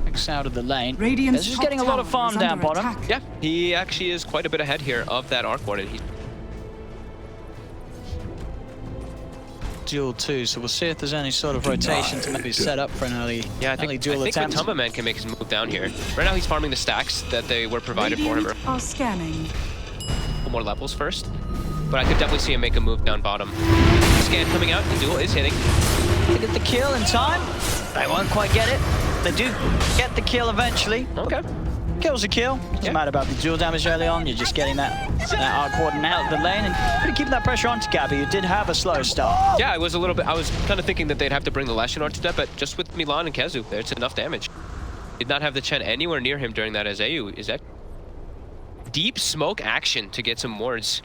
Next out of the lane. Radiant's This is top getting a lot of tower farm is down under bottom. attack. Yeah, he actually is quite a bit ahead here of that Arc Warden. He's Duel 2, so we'll see if there's any sort of rotation to maybe set up for an early, Yeah, I early think duel attempt. Matumba Man can make his move down here. Right now he's farming the stacks that they were provided for him. Radiant are scanning. Couple more levels first. But I could definitely see him make a move down bottom. Scan coming out, the duel is hitting. They get the kill in time. They won't quite get it. They do get the kill eventually. Okay. Kill's a kill. Doesn't Yeah. matter about the duel damage early on. You're just getting that Arc Warden out of the lane and really keeping that pressure onto Gabby, who did have a slow start. Yeah, I was kind of thinking that they'd have to bring the Lashinor to that, but just with Milan and Kezu, there's enough damage. Did not have the Chen anywhere near him during that as AU. Is that deep smoke action to get some wards?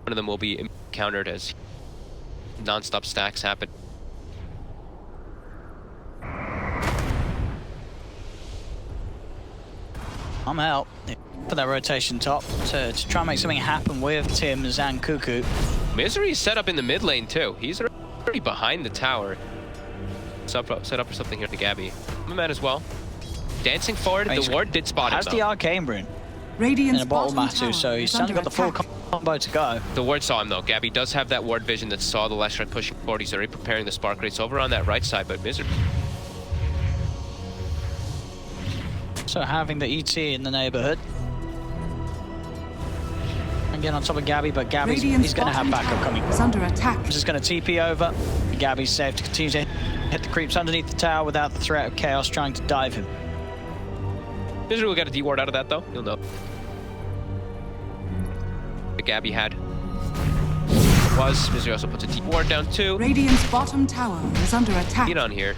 One of them will be countered as non-stop stacks happen. I'm out for that rotation top to try and make something happen with Tims and Cuckoo. Misery is set up in the mid lane too. He's already behind the tower. Set up for something here to Gabby. Man as well. Dancing forward, the ward did spot him Has though. the Arcane Rune Radiant's in a bottle bottom Matu, tower so he's is certainly got under the full attack. combo to go. The ward saw him though. Gabby does have that ward vision that saw the Leshrac pushing forward. He's already preparing the spark rates over on that right side, but Misery. So having the ET in the neighborhood. Again on top of Gabby, but Gabby's Radiant's he's going to have bottom backup tower coming. is under attack. He's just going to TP over. Gabby's safe to continue to hit the creeps underneath the tower without the threat of Chaos trying to dive him. Misery will get a D-ward out of that though. You'll know. The Gabby had. Misery also puts a D-ward down too. Radiant's bottom tower is under attack. Get on here.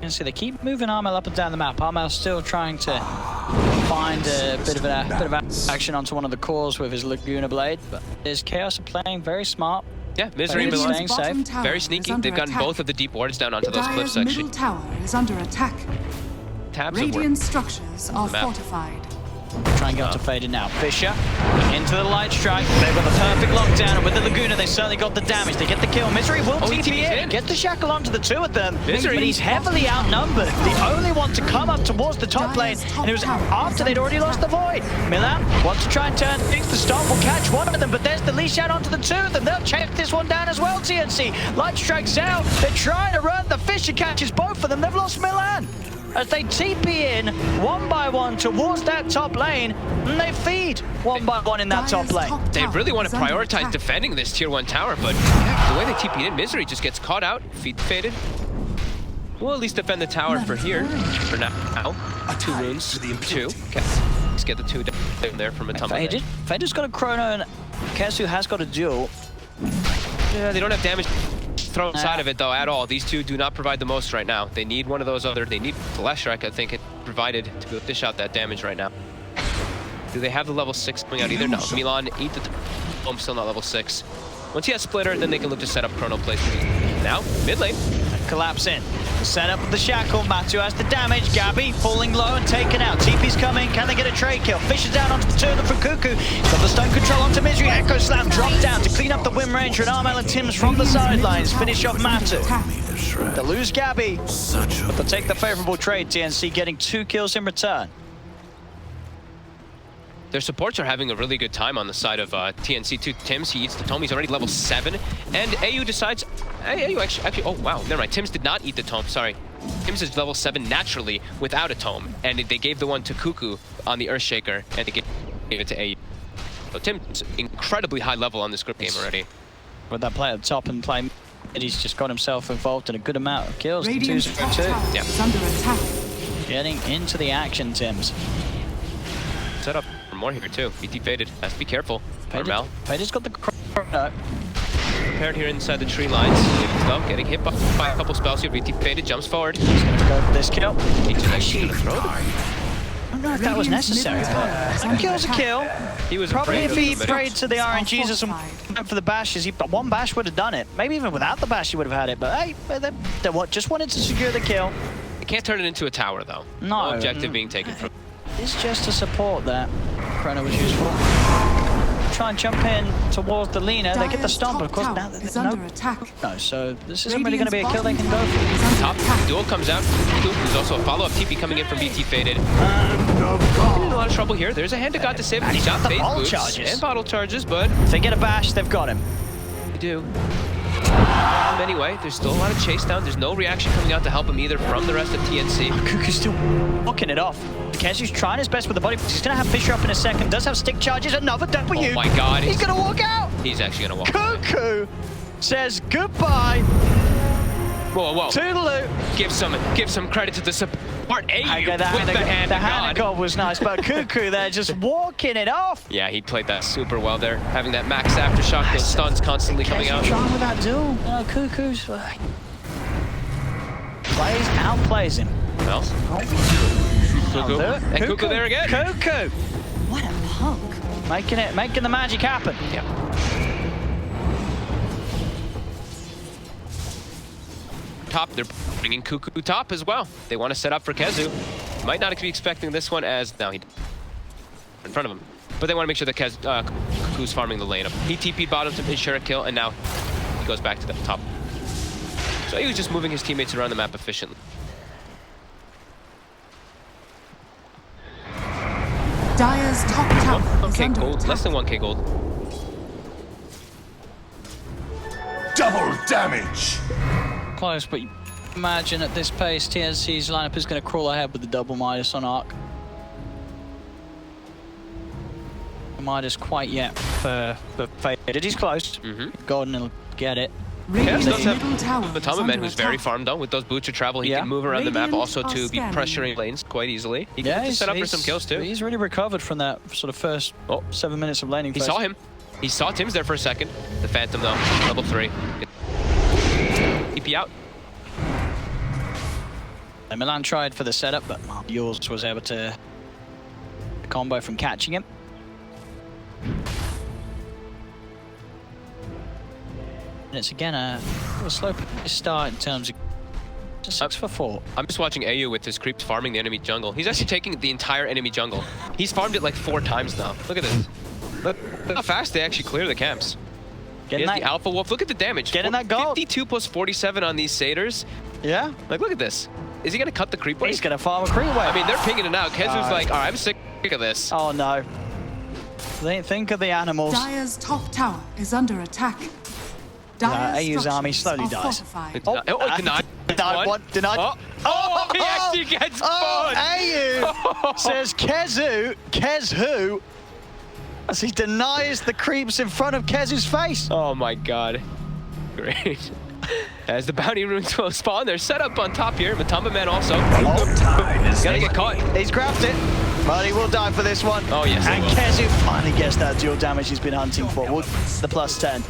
And so they keep moving Armel up and down the map. Armel's still trying to find a bit of action onto one of the cores with his Laguna Blade, but there's Chaos playing very smart. Yeah, Misery and Milan Radiant's bottom tower very is sneaky. under They've gotten attack. both of the deep wards down onto those cliffs Dire's actually. middle tower is under attack. Tabs of Radiant work. structures are map. fortified. Try and get onto Fader now. Fisher into the light strike. They've got the perfect lockdown, and with the Laguna, they certainly got the damage. They get the kill. Misery will he TP TP'd in. in. Get the shackle onto the two of them. Misery. But he's heavily outnumbered. The only one to come up towards the top lane, and it was after they'd already lost the void. Milan wants to try and turn things. The storm will catch one of them, but there's the leash out onto the two of them. They'll chase this one down as well, TNC. Light strikes out. They're trying to run. The Fisher catches both of them. They've lost Milan as they TP in one by one towards that top lane, and they feed one by one in that top lane. They really want to prioritize defending this tier 1 tower, but yeah, the way they TP in, Misery just gets caught out, feet faded. We'll at least defend the tower for here, for now. 2 runes, 2. Okay, let's get the 2 down there from a Matumba. Fader's got a chrono, and Kezu has got a duel. Yeah, they don't have damage thrown inside of it though at all. These two do not provide the most right now. They need one of those other, they need the Leshrac, I think, it provided to be able to dish out that damage right now. Do they have the level 6 coming out either? No. Milan, eat the Tome, still not level 6. Once he has Splitter, then they can look to set up Chrono Place. Now, mid lane. Collapse in. Set up with the shackle. Matu has the damage. Gabby falling low and taken out. TP's coming. Can they get a trade kill? Fishes down onto the two of them from Cuckoo. Got the stone control onto Misery. Echo Slam dropped down to clean up the Wim Ranger, and Armel and Tims from the sidelines finish off Matu. They lose Gabby, but they'll take the favorable trade. TNC getting 2 kills in return. Their supports are having a really good time on the side of TNC2. Tims, he eats the tome. He's already level 7. And AU decides... AU actually... Oh, wow. Never mind. Tims did not eat the tome. Sorry. Tims is level 7 naturally without a tome. And they gave the one to Cuckoo on the Earthshaker. And they gave it to AU. So Tim's incredibly high level on this group game already. With that play at the top and play... He's just got himself involved in a good amount of kills. Radiant's top 2-0-2. tower Yeah. is under attack. Getting into the action, Tims. Set up for more here too. BT faded. Has to be careful. Armel. Fader's got the chrono. Prepared here inside the tree lines. Slow, getting hit by a couple spells here. BT faded, jumps forward. He's gonna go for this kill. He's actually gonna throw them. I don't know if that was necessary, but a kill's a kill. He was Probably afraid if he of the prayed to the RNGs and fortified. went for the bashes, one bash would have done it. Maybe even without the bash, he would have had it. But hey, they just wanted to secure the kill. You can't turn it into a tower, though. No. Objective being taken from. It's just to support that. Chrono was useful. Try and jump in towards the Lina. They get the stomp, but of course now there's under attack. no. So this isn't really going to be a kill they can go for. Top duel comes out. There's also a follow-up TP coming in from BT Faded. In a lot of trouble here. There's a hand to God to save him. He's got the phase bottle boots charges. and bottle charges, but If they get a bash, they've got him. they do. Anyway, there's still a lot of chase down. There's no reaction coming out to help him either from the rest of TNC. Kuku's still walking it off. Kezu's trying his best with the body. He's going to have Fisher up in a second. Does have stick charges. Another W. Oh my God. He's going to walk out. He's actually going to walk. Kuku says goodbye. Whoa, whoa. Toodaloo. Give some credit to the support. AU Okay, with the hand the of hand God. was nice, but Kuku there just walking it off. Yeah, he played that super well there. Having that max aftershock, those stuns constantly coming out. Trying with that duel. Kuku's outplays him. Well, Kuku. And Kuku there again. Kuku What a punk. making the magic happen. Yeah. Top, they're bringing Kuku top as well. They want to set up for Kezu. Might not be expecting this one as now he in front of him, but they want to make sure that Kuku's farming the lane up. He TP'd bottom to ensure a kill, and now he goes back to the top. So he was just moving his teammates around the map efficiently. Dire's top tower is 1K under gold, attack. less than 1K gold. Double damage. Close, but imagine at this pace, TNC's lineup is going to crawl ahead with the double Midas on Arc. Midas quite yet for Faded. He's close. Gordon will get it. Radiant's does have middle tower is Matama Man, under who's very attack. farmed on with those boots of travel. He Yeah. can move around the map, Radiant also are to be scanning. pressuring lanes quite easily. He Yeah, can set up for some kills too. He's really recovered from that sort of first 7 minutes of laning He phase. saw him. He saw Tim's there for a second. The Phantom though, level 3. TP out. And Milan tried for the setup, but yours was able to combo from catching him. And it's again a slow start in terms of just 6 for 4. I'm just watching AU with his creeps farming the enemy jungle. He's actually taking the entire enemy jungle. He's farmed it like 4 times now. Look at this. Look how fast they actually clear the camps. He has the Alpha Wolf. Look at the damage. Getting that gold. 52 plus 47 on these satyrs. Yeah, Like, look at this. Is he going to cut the creep wave? he's gonna farm a creep wave. I mean, they're pinging it out. Kezu's like, all right, I'm sick of this. Oh no. Think of the animals. Dire's top tower is under attack. Dire's AU's army slowly structures are dies. fortified. Denied. Denied. Oh, oh, he actually gets spawned. AU says Kezu, as he denies the creeps in front of Kezu's face. Oh my god. Great. As the bounty runes will spawn, they're set up on top here. Matamba Man also. Gotta get caught. He's grabbed it, but he will die for this one. Oh, yes, he And will. Kezu finally gets that dual damage he's been hunting for. The plus 10.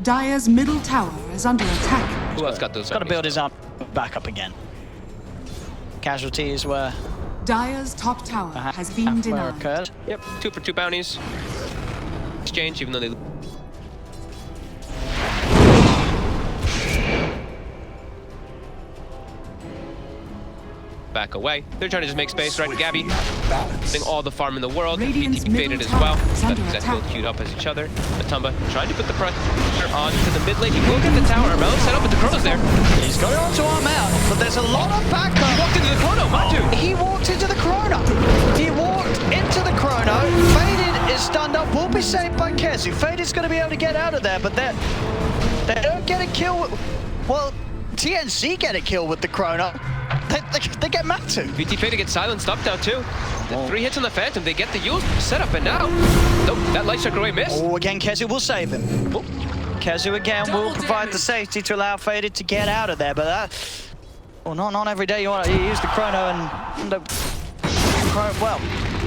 Dire's middle tower is under attack. Who else got those? Got to build his arm back up again. Casualties were Dire's top tower has been denied. occurred. Yep, 2 for 2 bounties. Exchange, even though they. Back away. They're trying to just make space, right? Gabby doing all the farm in the world. Radiant's BTP faded middle as well. tower is Got under these attack. queued up as each other. Matamba trying to put the pressure on to the mid lane. He will get the tower. Melon set up with the Chronos there. He's got it onto arm out, but there's a lot of backup. Walked into the Chrono, Matu. He walked into the Chrono. He walked into the Chrono. Faded is stunned up. Will be saved by Kezu. Faded's going to be able to get out of there, but they don't get a kill. Well, TNC get a kill with the Chrono. They get Matu. BT Fade gets silenced up now too. The 3 hits on the Phantom. They get the use setup, and now nope, that light strike away miss. Oh, again, Kezu will save him. Oh. Kezu again will provide the safety to allow Faded to get out of there, but that. Well, not every day you want to use the Chrono and well,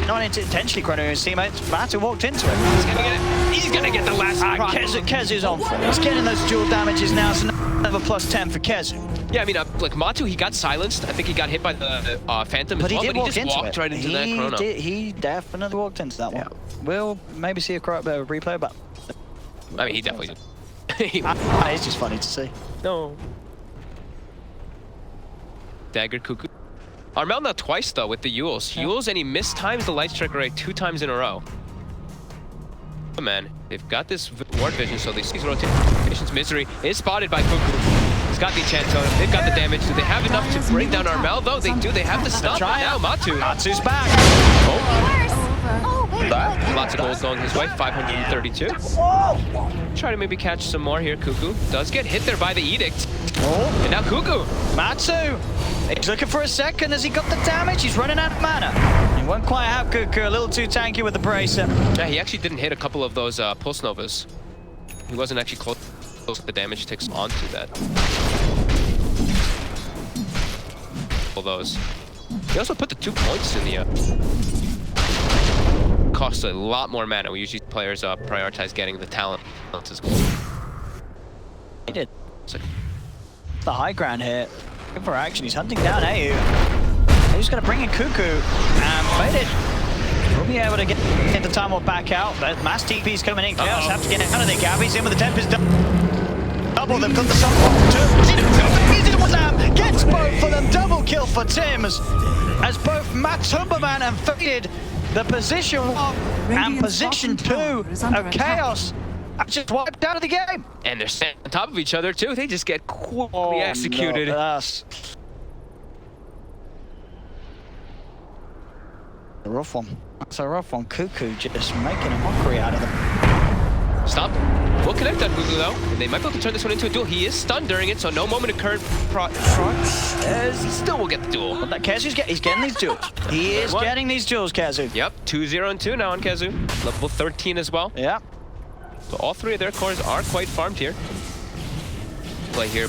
not intentionally Chrono his teammates. Matu walked into it. He's gonna get it. He's gonna get the last. Kezu's on for it. He's getting those dual damages now, so another plus 10 for Kezu. Yeah, I mean, like Matu, he got silenced. I think he got hit by the Phantom But as he well, did but he walk just into walked it. right into that chrono. He definitely walked into that one. We'll maybe see a replay, but I mean, he definitely did. it's just funny to see. No. Dagger Cuckoo. Armel now twice though with the Yules. Yules, and he mistimes the Light Striker Ray 2 times in a row. Oh, man, they've got this ward vision, so they see his rotations. Misery is spotted by Cuckoo. He's got the enchant on him. They've got the damage. Do they have enough to bring down Armel though? They do. They have the stun. Now Matu. Matu's back. Lots of gold going his way. 532. Try to maybe catch some more here. Cuckoo does get hit there by the Edict. Oh. And now Cuckoo. Matsu. He's looking for a second as he got the damage. He's running out of mana. He won't quite have Cuckoo. A little too tanky with the bracer. Yeah, he actually didn't hit a couple of those Pulse Novas. He wasn't actually close to the damage ticks onto that. All those. He also put the 2 points in the... costs a lot more mana. We usually players prioritize getting the talent. He did. It's like, The high ground here. Good for action. He's hunting down AU. He's going to bring in Cuckoo and Faded. We'll be able to get the time warp back out, but mass TP's coming in. Chaos have to get out of there. Gabby's in with the Tempest double. They've got the Sunblock too. Gets both of them. Double kill for Tims as both Matumberman and Faded. The position 1 and position 2 of Chaos are just wiped out of the game. and they're standing on top of each other too. They just get quickly executed. No, that's a rough one. That's a rough one. Cuckoo just making a mockery out of them. Stop. We'll connect on Gugu though. They might be able to turn this one into a duel. He is stunned during it, so no moment occurred. He still will get the duel. But that Kazu's he's getting these duels. He is getting these duels, Kazu. Yep, 2-0 and 2 now on Kazu. Level 13 as well. Yeah. So all three of their cores are quite farmed here. Play here.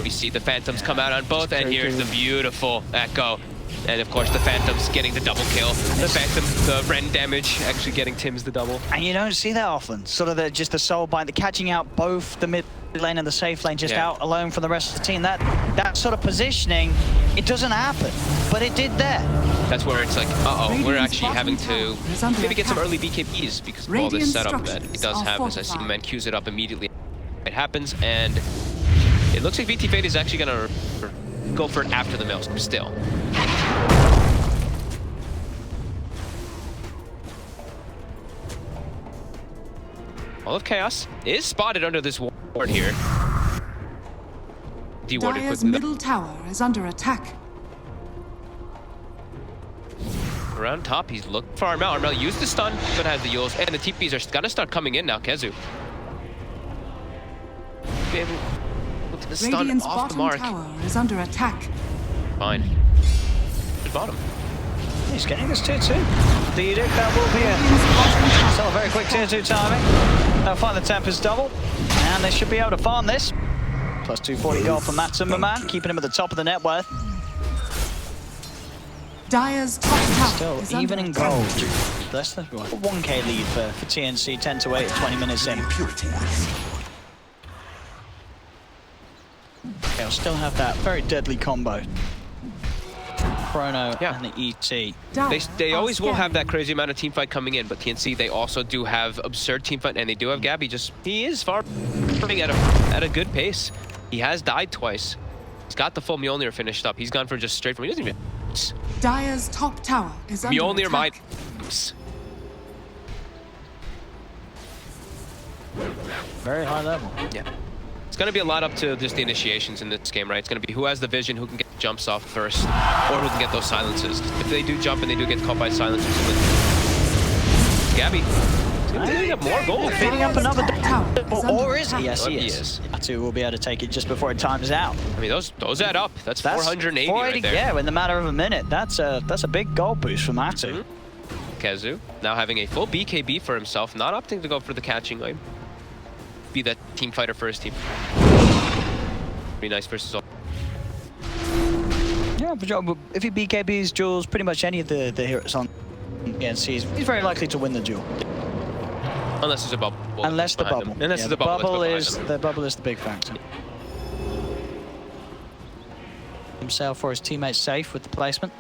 We see the Phantoms come out on both, and here's the beautiful Echo. And of course the Phantom's getting the double kill. The Phantom, the Ren damage, actually getting Tim's the double. And you don't see that often. Sort of just the soul bind, the catching out both the mid lane and the safe lane just out alone from the rest of the team. That sort of positioning, it doesn't happen, but it did there. That's where it's like, we're actually having to maybe get some early BKBs because of all this setup that he does have. As I see man queues it up immediately, it happens, and it looks like VT Fate is actually gonna go for it after the Maelstrom still. All of Chaos is spotted under this ward here. De-warded Dire's quickly. middle tower is under attack. Around top, he's looking for Armel. Armel used the stun, but has the Yules, and the TPs are gonna start coming in now. Kezu. Be able to the stun Radiant's off the bottom mark. tower is under attack. Fine. Good bottom. He's getting this 2-2. The Edict, that will be it. Still a very quick tier 2 timing. They'll find the Tempest double, and they should be able to farm this. Plus 240 gold for Matt Zimmerman, keeping him at the top of the net worth. Dire's top tower Still, is even under in attack. gold. That's the 1k lead for TNC, 10 to 8 at 20 minutes in. They'll still have that very deadly combo. Chrono and the ET. They always will have that crazy amount of teamfight coming in, but TNC, they also do have absurd teamfight, and they do have Gabby. He is farming at a good pace. He has died twice. He's got the full Mjolnir finished up. He's gone for just straight from. He doesn't even. Dire's top tower is under Mjolnir attack. might. Very high level. Yeah. It's going to be a lot up to just the initiations in this game, right? It's going to be who has the vision, who can get jumps off first, or who can get those silences. If they do jump and they do get caught by silencers, Gabby, he's going to get more gold. Feeding up another tower. Or is he? Yes, Oh, he is. Atu will be able to take it just before it times out. I mean, those add up. That's 480 right there. Yeah, in the matter of a minute. That's a big goal boost from Atu. Kezu now having a full BKB for himself, not opting to go for the catching line. Be that team fighter first team. Be nice versus all. Yeah, but if he BKBs duels pretty much any of the heroes on TNC, he's very likely to win the duel. Unless there's a bubble. Unless the bubble. Unless there's a bubble. The bubble is the big factor. himself or his teammates safe with the placement.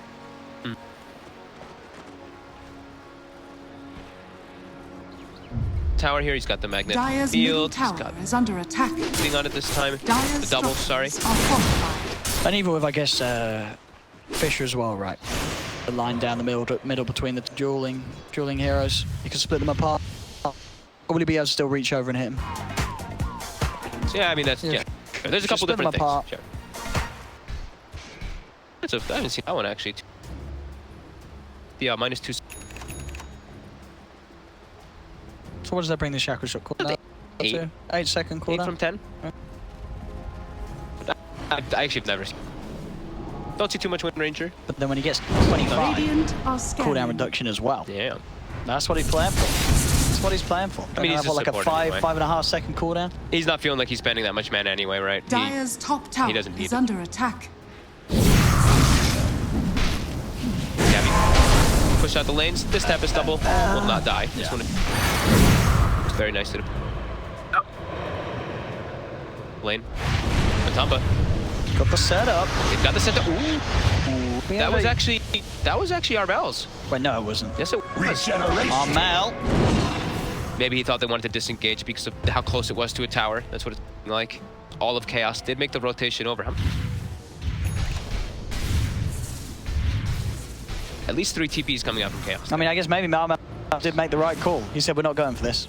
Tower here, he's got the magnet Dire's middle field. He's tower got is under attack. being on it this time. Dire's The double, sorry. structures are fortified. And even with, I guess, Fisher as well, right? The line down the middle between the dueling heroes. You can split them apart. Probably be able to still reach over and hit him. So yeah, I mean, that's, yeah. There's a couple split them different things. apart. Sure. I haven't seen that one, actually. Yeah, -2. So what does that bring the shackle shot cooldown? 8. 8 second 8 cooldown. from 10. I actually have never seen. Don't see too much Wind Ranger. But then when he gets 25, Radiant are scanning. cooldown reduction as well. Damn. That's what he's playing for. That's what he's playing for. I mean, he's have, a like a support 5.5 second cooldown. He's not feeling like he's spending that much mana anyway, right? Dire's top tower doesn't need is it. under attack. Gabby, push out the lanes. This Tempest double will not die. This one is very nice to do. Lane. Matamba. Got the setup. They've got the setup. Ooh. That was actually Arbel's. Wait, no, it wasn't. Yes, it was. Regeneration. Armel. Maybe he thought they wanted to disengage because of how close it was to a tower. That's what it's like. All of Chaos did make the rotation over him. At least 3 TPs coming out from Chaos. I mean, I guess maybe Armel did make the right call. He said, we're not going for this.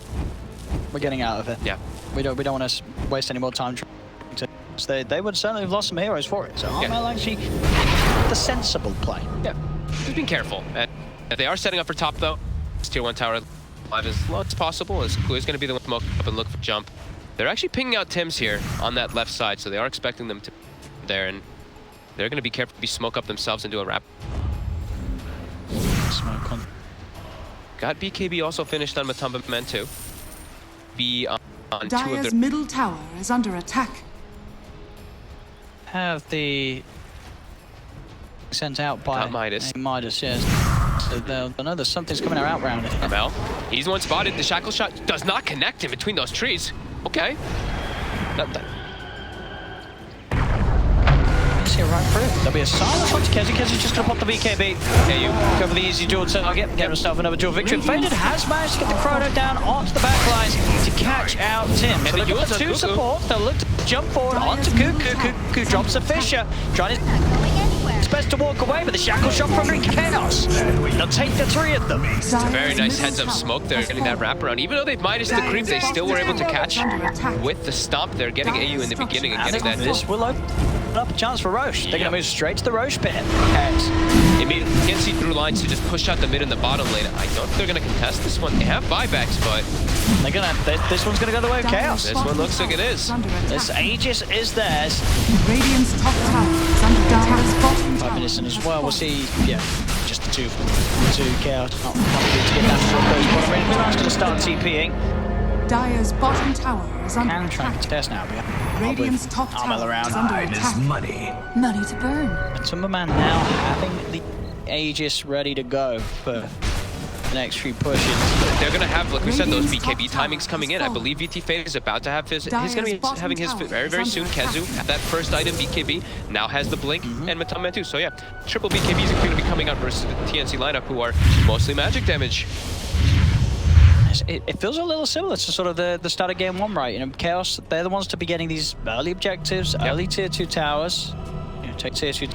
We're getting out of it. Yeah. We don't want to waste any more time trying to... So they would certainly have lost some heroes for it. So Armel actually the sensible play. Yeah. Just being careful. And they are setting up for top, though. This tier 1 tower alive as low as possible. As Clue is going to be the one to smoke up and look for jump. They're actually pinging out Tims here on that left side, so they are expecting them to there, and they're going to be careful to smoke up themselves and do a wrap. Smoke on. Got BKB also finished on Matumba Man 2. Be on 2 of Dire's their... middle tower is under attack. Have the sent out by Midas. Midas, yes. So I know there's something's coming out round it. Armel. He's the one spotted. The shackle shot does not connect in between those trees. Okay. See it right through. There'll be a silence onto Kezi. Kezi's just gonna pop the BKB. Okay, you Go for the easy duel target, get himself another duel victory. Faded has managed to get the Chrono down onto the back lines to catch out Tim. So they've got the 2 supports. They'll look to jump forward onto Cuckoo. Cuckoo drops a Fisher. Trying his best to walk away, but the shackle shot from Chaos. They'll take the 3 of them. It's a very nice heads-up smoke there, getting that wraparound. Even though they've minus the creep, they still were able to catch with the stomp. They're getting AU in the beginning and getting that. This will open up a chance for Roche. They're going to move straight to the Roche pit. Immediately, you can see through lines to just push out the mid and the bottom lane. I don't think they're going to contest this one. They have buybacks, but they're gonna. This one's going to go the way of Chaos. this one looks like it is. This Aegis is theirs. Radiant's top tower is under attack. Bottom 5 tower minutes in is as well. We'll see. Yeah, just the 2 Chaos. Not good to get that. Milan's going to start TPing. Dire's bottom tower is under Can try and attack. contest now. Radiant's top Armel tower around. is under Time is attack. money. Money to burn. Timberman now having the Aegis ready to go for the next few pushes. They're going to have, like we said, those BKB timings coming in. I believe VT Fade is about to have his... He's going to be having his very, very soon. Kezu, that first item, BKB, now has the Blink and Matumba too. So yeah, triple BKBs are going to be coming out versus the TNC lineup, who are mostly magic damage. It feels a little similar to sort of the start of game 1, right? You know, Chaos, they're the ones to be getting these early objectives, early tier 2 towers. You know, take tier 2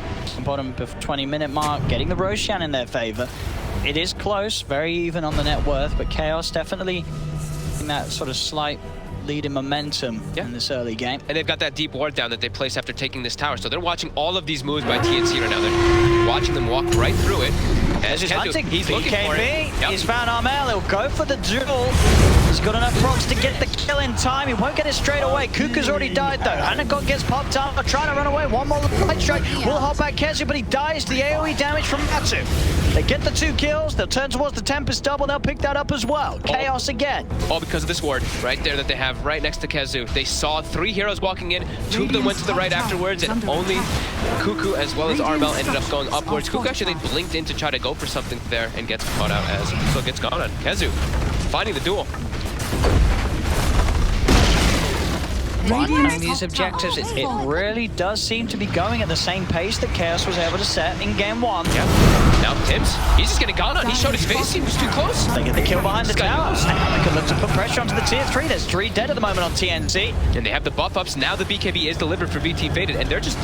bottom before 20-minute mark, getting the Roshan in their favor. It is close, very even on the net worth, but Chaos definitely in that sort of slight lead in momentum in this early game. And they've got that deep ward down that they place after taking this tower. So they're watching all of these moves by TNC right now. They're watching them walk right through it. As he's hunting, he's looking for it. Yep. He's found Armel. He'll go for the duel. He's got enough procs to get the kill in time. He won't get it straight away. Kuka's already died though. Anagon gets popped up, trying to run away. One more light strike. Will hold back Kezu, but he dies. The AoE damage from Matsu. They get the 2 kills. They'll turn towards the Tempest double. They'll pick that up as well. Chaos again. All because of this ward right there that they have right next to Kezu. They saw 3 heroes walking in. 2 of them went to the right afterwards, and only Cuckoo as well as Armel ended up going upwards. Cuckoo actually blinked in to try to go for something there and gets caught out as so gets gone on. Kezu finding the duel. finding these objectives. It really does seem to be going at the same pace that Chaos was able to set in game 1. Yep. Now Tims, he's just getting gone on. He showed his face. He was too close. They get the kill behind the towers. They could look to put pressure onto the tier 3. There's 3 dead at the moment on TNC. And they have the buff ups. Now the BKB is delivered for VT Faded, and they're just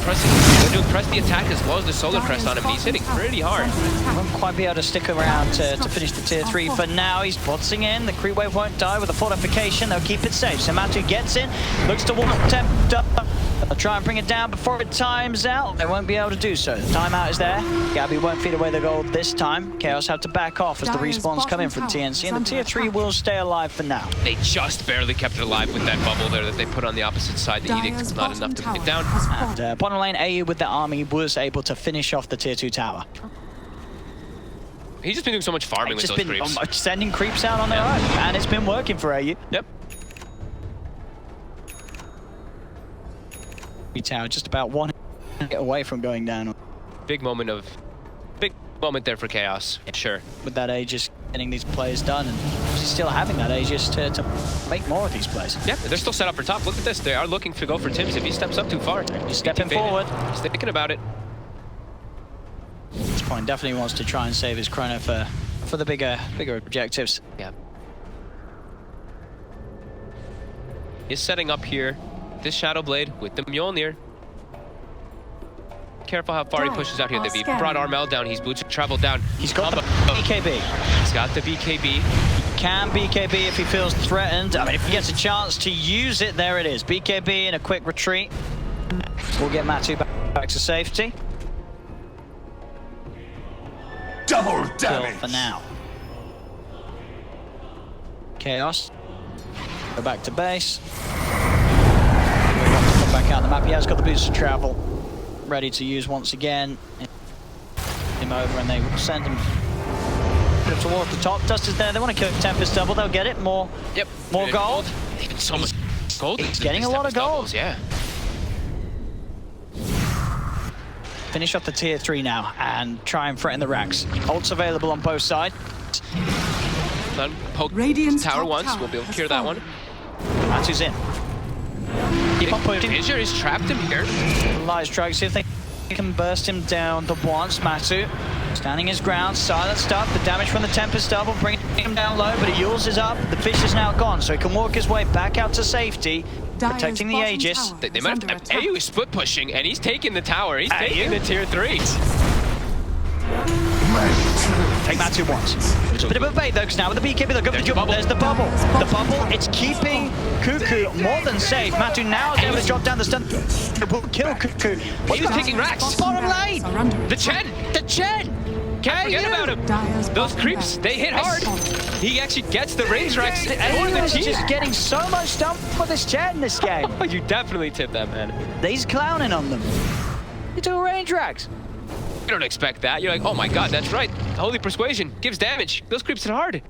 pressing. They're doing press the attack as well as the solar crest on him. And he's hitting pretty hard. Won't quite be able to stick around to finish the tier 3 for now. He's botsing in. The creep wave won't die with a fortification. They'll keep it safe. So Matu gets in, looks to warm up temp. They'll try and bring it down before it times out. They won't be able to do so. The timeout is there. Gabby won't feed away the gold this time. Chaos have to back off as the respawns come in from TNC, and the tier 3 will stay alive for now. They just barely kept it alive with that bubble there that they put on the opposite side. The edict is not enough to bring it down. And bottom lane, AU with the army was able to finish off the tier 2 tower. He's just been doing so much farming with those creeps. Sending creeps out on their own, and it's been working for AU. Yep. Tower just about one get away from going down. Big moment there for Chaos. Sure. With that Aegis getting these plays done, and still having that Aegis to make more of these plays. Yeah, they're still set up for top. Look at this. They are looking to go for Tims. If he steps up too far, he's stepping forward. He's thinking about it. At this point, definitely wants to try and save his chrono for the bigger objectives. Yeah. He's setting up here. This Shadow Blade with the Mjolnir. Careful how far he pushes out here. They've brought Armel down. He's boots traveled down. He's got the BKB. He's got the BKB. He can BKB if he feels threatened. I mean, if he gets a chance to use it, there it is. BKB and a quick retreat. We'll get Matu back to safety. Double damage. Kill for now. Chaos. Go back to base. Back out the map. He has got the boost to travel, ready to use once again. Him over, and they will send him towards the top. Dust is there. They want to kill Tempest Double. They'll get it. More gold. So much gold. He's getting a lot of gold. Doubles, yeah. Finish off the tier 3 now and try and threaten the racks. Ults available on both sides. Poke tower once. We'll be able to clear that one. Matu's in. Keep on pushing. Fissure is trapped him here. Light strike, see if they can burst him down the once. Matu standing his ground, silenced up. The damage from the Tempest Double bringing him down low, but he Yules is up. The fish is now gone, so he can walk his way back out to safety, protecting the Aegis. They might have AU is split pushing, and he's taking the tower. He's taking the tier 3. Take Matu once. It's a bit of a bait though, because now with the BKB, they'll go for the jump. There's the bubble. The bubble, it's keeping Cuckoo more than safe. Matu now is able to drop down the stun. Will kill Cuckoo. He was picking racks. Bottom lane. The Chen. Can't forget about him. Those creeps, they hit hard. He actually gets the range racks. And he was just getting so much done with this Chen in this game. You definitely tipped that, man. He's clowning on them. He took range racks. You don't expect that. You're like, oh my god, that's right. Holy Persuasion gives damage. Those creeps hit hard.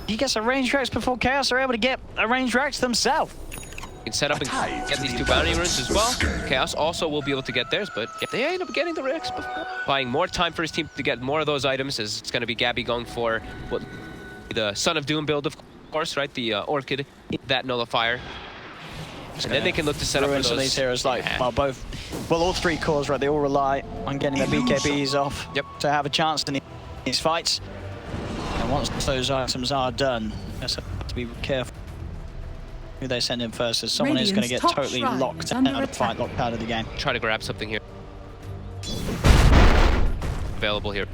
He gets a range racks before Chaos are able to get a range racks themselves. You can set up and get these 2 bounty runes as well. Chaos also will be able to get theirs, but if they end up getting the Rex before, buying more time for his team to get more of those items, as it's going to be Gabby going for what the Son of Doom build, of course, right? The Orchid, that Nullifier. And then they can look to set up for those. These heroes, like, all 3 cores, right? They all rely on getting their BKBs off to have a chance in these fights. And once those items are done, they have to be careful who they send in first, as someone is going to get totally locked out of the fight, locked out of the game. Try to grab something here. Available here.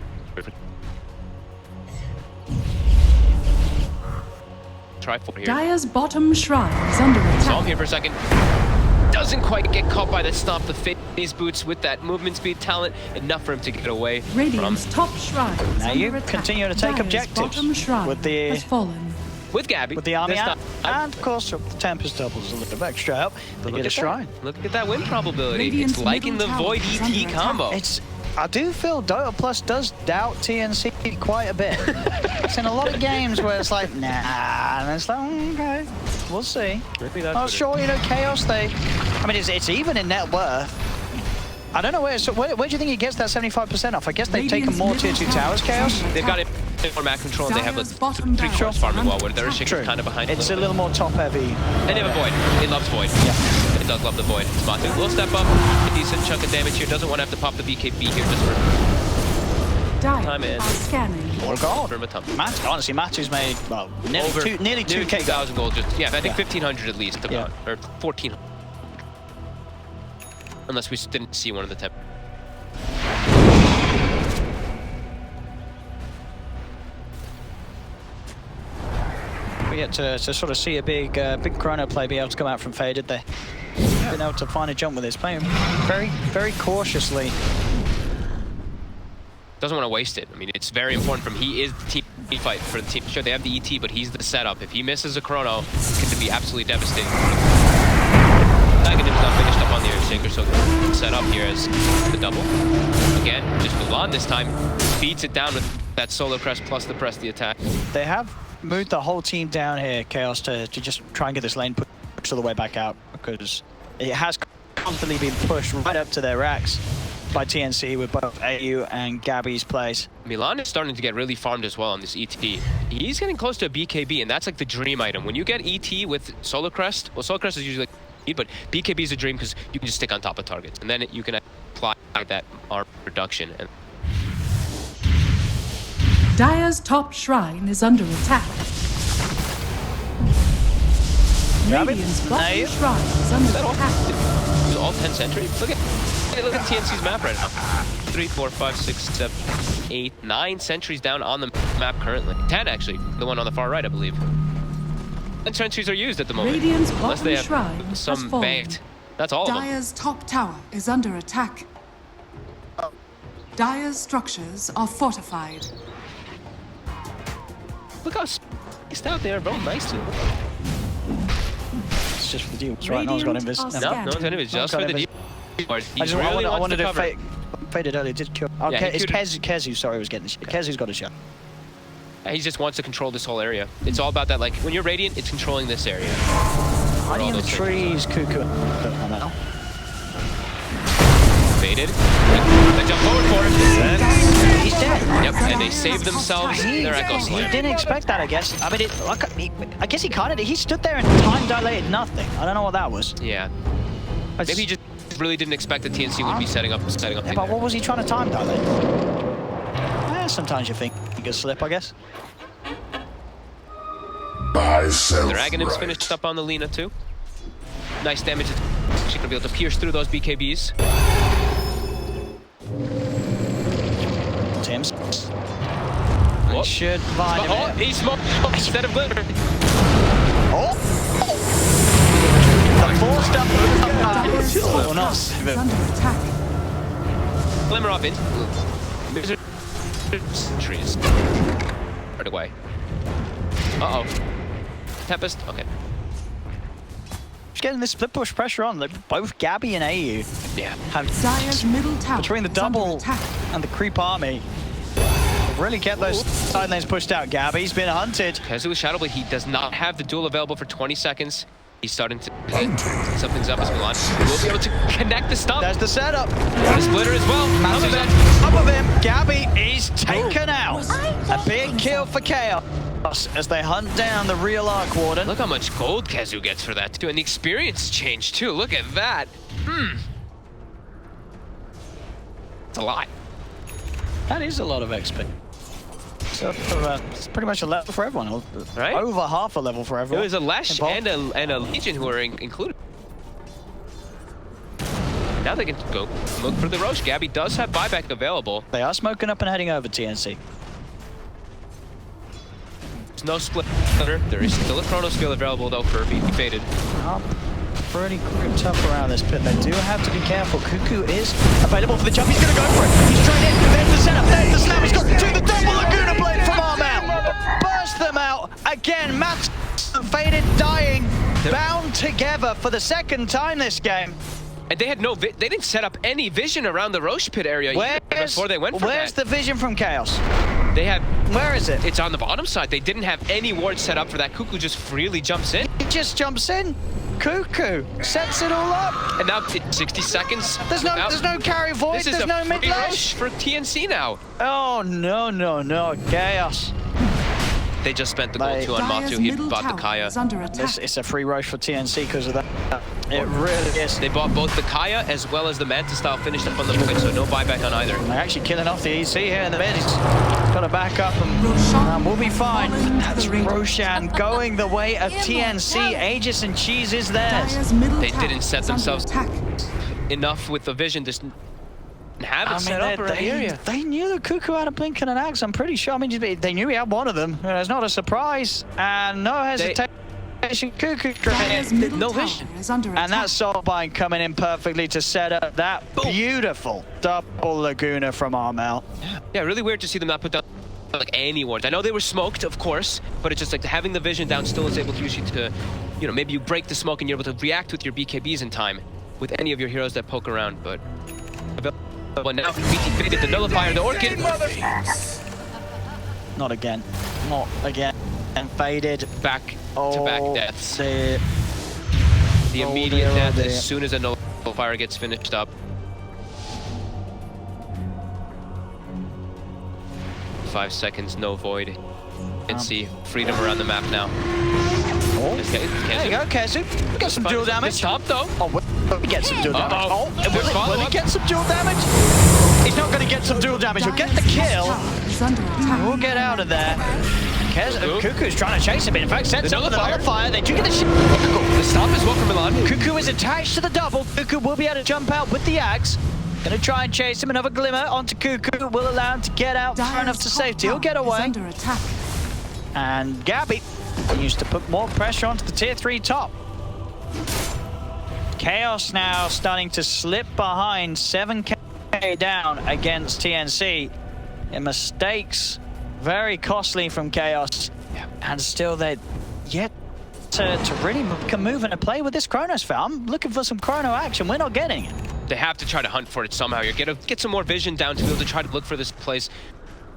Try for here. Dire's bottom shrine is under attack. Saw him here for a second. Doesn't quite get caught by the stomp. The phase boots with that movement speed talent, enough for him to get away. Radiant's top shrine is now you continue to take objectives with the has fallen. With Gabby, with the army, and of course the Tempest Doubles a little bit of extra help. They get a shrine. Look at that win probability. It's liking the Void ET combo. I do feel Dota Plus does doubt TNC quite a bit. It's in a lot of games where it's like, nah, and it's like, okay, we'll see. Oh, sure, you know, Chaos, I mean, it's even in net worth. I don't know where do you think he gets that 75% off? I guess they've taken more tier 2 towers, Chaos. They've got it more map control, and they have like Dire's bottom 3 barracks cores farming are wall, where their under shit True. is kind of behind. It's a little more top heavy. And they have a void. It loves void. Yeah. It does love the void. Smatu will step up. A decent chunk of damage here. Doesn't want to have to pop the BKB here just for Dire time in. are scanning. More gold. for Matum. Matt, honestly, Matu's made, well, nearly 2k. 2,000 gold. Just, yeah, I think Yeah. 1,500 at least. Yeah. Or 1,400. Unless we didn't see one of the 10. We get to sort of see a big chrono play be able to come out from Faded there. Been able to find a jump with his playing very cautiously. Doesn't want to waste it. I mean, it's very important for him. He is the team fight for the team. Sure, they have the ET, but he's the setup. If he misses a chrono, it can be absolutely devastating. Aghanim's not finished up on the Earthshaker, so set up here as the double. Again, just Mulan this time beats it down with that solo crest plus the press the attack. They have moved the whole team down here, Chaos, to just try and get this lane pushed all the way back out, because it has constantly been pushed right up to their racks by TNC with both AU and Gabby's plays. Milan is starting to get really farmed as well on this ET. He's getting close to a BKB, and that's like the dream item. When you get ET with Solar Crest, well, Solar Crest is usually like, but BKB is a dream because you can just stick on top of targets, and then you can apply that arm reduction. And Dire's top shrine is under attack. Radiant's bottom shrine is under attack. It's all 10 sentries. Look at TNC's map right now. 3, 4, 5, 6, 7, 8, 9 sentries down on the map currently. 10 actually, the one on the far right, I believe. And sentries are used at the moment. Radiant's Unless they bottom shrine have some has fallen. banked. That's all of them. Dire's top tower is under attack. Dire's structures are fortified. Look how spaced out they are, bro. Nice to. It's just for the deals, right? No one's got him this. Radiant No, are no one's enemies, just for the deal. I wanted to Faded earlier, did kill. Yeah, Okay, he it's Kezu, sorry, was getting the shot. Kezu's got a shot. He just wants to control this whole area. It's all about that, like, when you're Radiant, it's controlling this area. Hiding in the trees, Cuckoo. Faded. They jump forward for him. He's dead. Yep, and they save themselves their Echo He Slam. didn't expect that, I guess. I mean, I guess he kind of did. He stood there and time dilated nothing. I don't know what that was. Yeah. Maybe he just really didn't expect that TNC would be setting up Yeah, thing but there. what was he trying to time dilate? Sometimes you think you could slip, I guess. Myself. Dragonim's finished up on the Lina too. Nice damage. She's gonna be able to pierce through those BKBs. Tim's. Whoop. Should find him. Oh, he smoked instead of glitter. Oh! The forced up. Well, not. Is under attack. Glimmer up in. Trees. Right away. Uh-oh. Tempest. Okay. Just getting this split push pressure on. Like, both Gabby and AU Yeah. have Dire's middle tower between the is under double attack. and the creep army. Really get those side lanes pushed out. Gabby's been hunted. Kezu with Shadow Blade, he does not have the duel available for 20 seconds. He's starting to something's up as Milan. We'll be able to connect the stump. There's the setup. The splitter as well. Massive Another top of him. Gabby is taken out. A big kill for Chaos as they hunt down the real Arc Warden. Look how much gold Kezu gets for that too, and the experience change too. Look at that. It's a lot. That is a lot of XP. So it's pretty much a level for everyone. Right? Over half a level for It everyone. was a Lesh involved. and a Legion who were included. Now they can go look for the Roche. Gabby does have buyback available. They are smoking up and heading over TNC. There's no splitter. There is still a Chrono skill available though for VP Faded. Pretty grouped up around this pit. They do have to be careful. Cuckoo is available for the jump. He's going to go for it. He's straight in. There's the setup. There's the snap. He's got to the double Laguna Blade from Armel. Burst them out. Again, Matt and Faded dying. Bound together for the second time this game. And they had they didn't set up any vision around the Roche pit area before they went for Where's that. the vision from Chaos? They had. Where is it? It's on the bottom side. They didn't have any wards set up for that. Cuckoo just freely jumps in. He just jumps in. Cuckoo sets it all up. And now 60 seconds. There's no carry void. There's no mid lash for TNC now. Oh no, chaos. They just spent the gold 2 on Matu. He bought the Kaya. It's a free rush for TNC because of that. It really is. They bought both the Kaya as well as the Manta style finished up on the point, so no buyback on either. They're actually killing off the EC here in the mid. He's got to back up and we'll be fine. That's Roshan going the way of TNC. Aegis and Cheese is theirs. They didn't set themselves enough with the vision to have it set up right area. They knew the Cuckoo had a blink and an axe, I'm pretty sure. I mean, they knew he had one of them. It's not a surprise. And no hesitation. Cuckoo no vision. And that's Soulbind coming in perfectly to set up that beautiful double Laguna from Armel. Yeah, really weird to see them not put down like any wards. I know they were smoked, of course, but it's just like having the vision down still is able to use you to, you know, maybe you break the smoke and you're able to react with your BKBs in time with any of your heroes that poke around. But now BT faded the nullifier, the Orchid. Not again. Not again. And faded. Back-to-back deaths. The immediate death as soon as a nullifier gets finished up. 5 seconds, no void. And see freedom around the map now. There you go, Kezu. Get some dual damage. Stop though. We get some dual damage. Will he get some dual damage? He's not going to get some dual damage. He'll get the kill. We'll get out of there. Cuckoo's trying to chase him. In fact, sets up the nullifier. They do get the shit. The stop is well from Milan. Cuckoo is attached to the double. Cuckoo will be able to jump out with the axe. Gonna try and chase him. Another glimmer onto Cuckoo. Will allow him to get out far enough to safety. He'll get away. And Gabby used to put more pressure onto the tier 3 top. Chaos now starting to slip behind. 7k down against TNC. In mistakes. Very costly from Chaos. And still they're yet to really make a move and a play with this Chronosphere. I'm looking for some Chrono action. We're not getting it. They have to try to hunt for it somehow. You're gonna get some more vision down to be able to try to look for this place.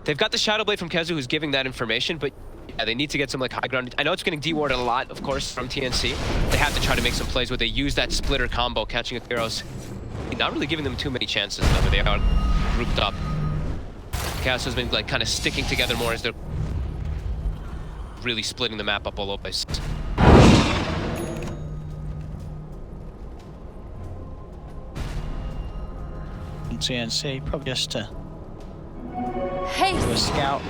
They've got the Shadow Blade from Kezu who's giving that information, but yeah, they need to get some like high ground. I know it's getting dewarded a lot, of course, from TNC. They have to try to make some plays where they use that splitter combo, catching Atheros. Not really giving them too many chances, though, they are grouped up. Chaos has been like kind of sticking together more as they're really splitting the map up all over the place. TNC probably just to do a scout.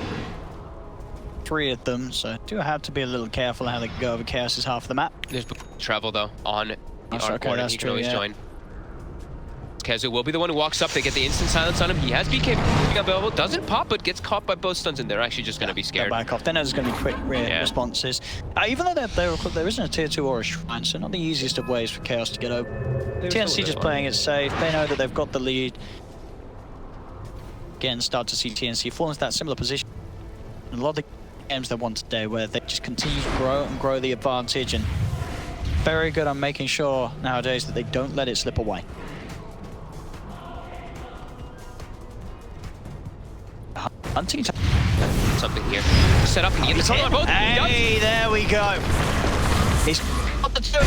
3 of them, so do have to be a little careful how they go over Chaos's half of the map. There's travel though on the arc corner. He can always join. Kezu will be the one who walks up. They get the instant silence on him. He has BK available. Doesn't pop, but gets caught by both stuns, and they're actually just going to be scared. Back off. Then there's going to be quick responses. Even though there isn't a tier 2 or a shrine, so not the easiest of ways for Chaos to get over. TNC just playing it safe. They know that they've got the lead. Again, start to see TNC fall into that similar position. And a lot of the games they won today where they just continue to grow and grow the advantage, and very good on making sure nowadays that they don't let it slip away. Hunting something here. Set up and get the tunnel on both. Hey, there we go. He's got the 2.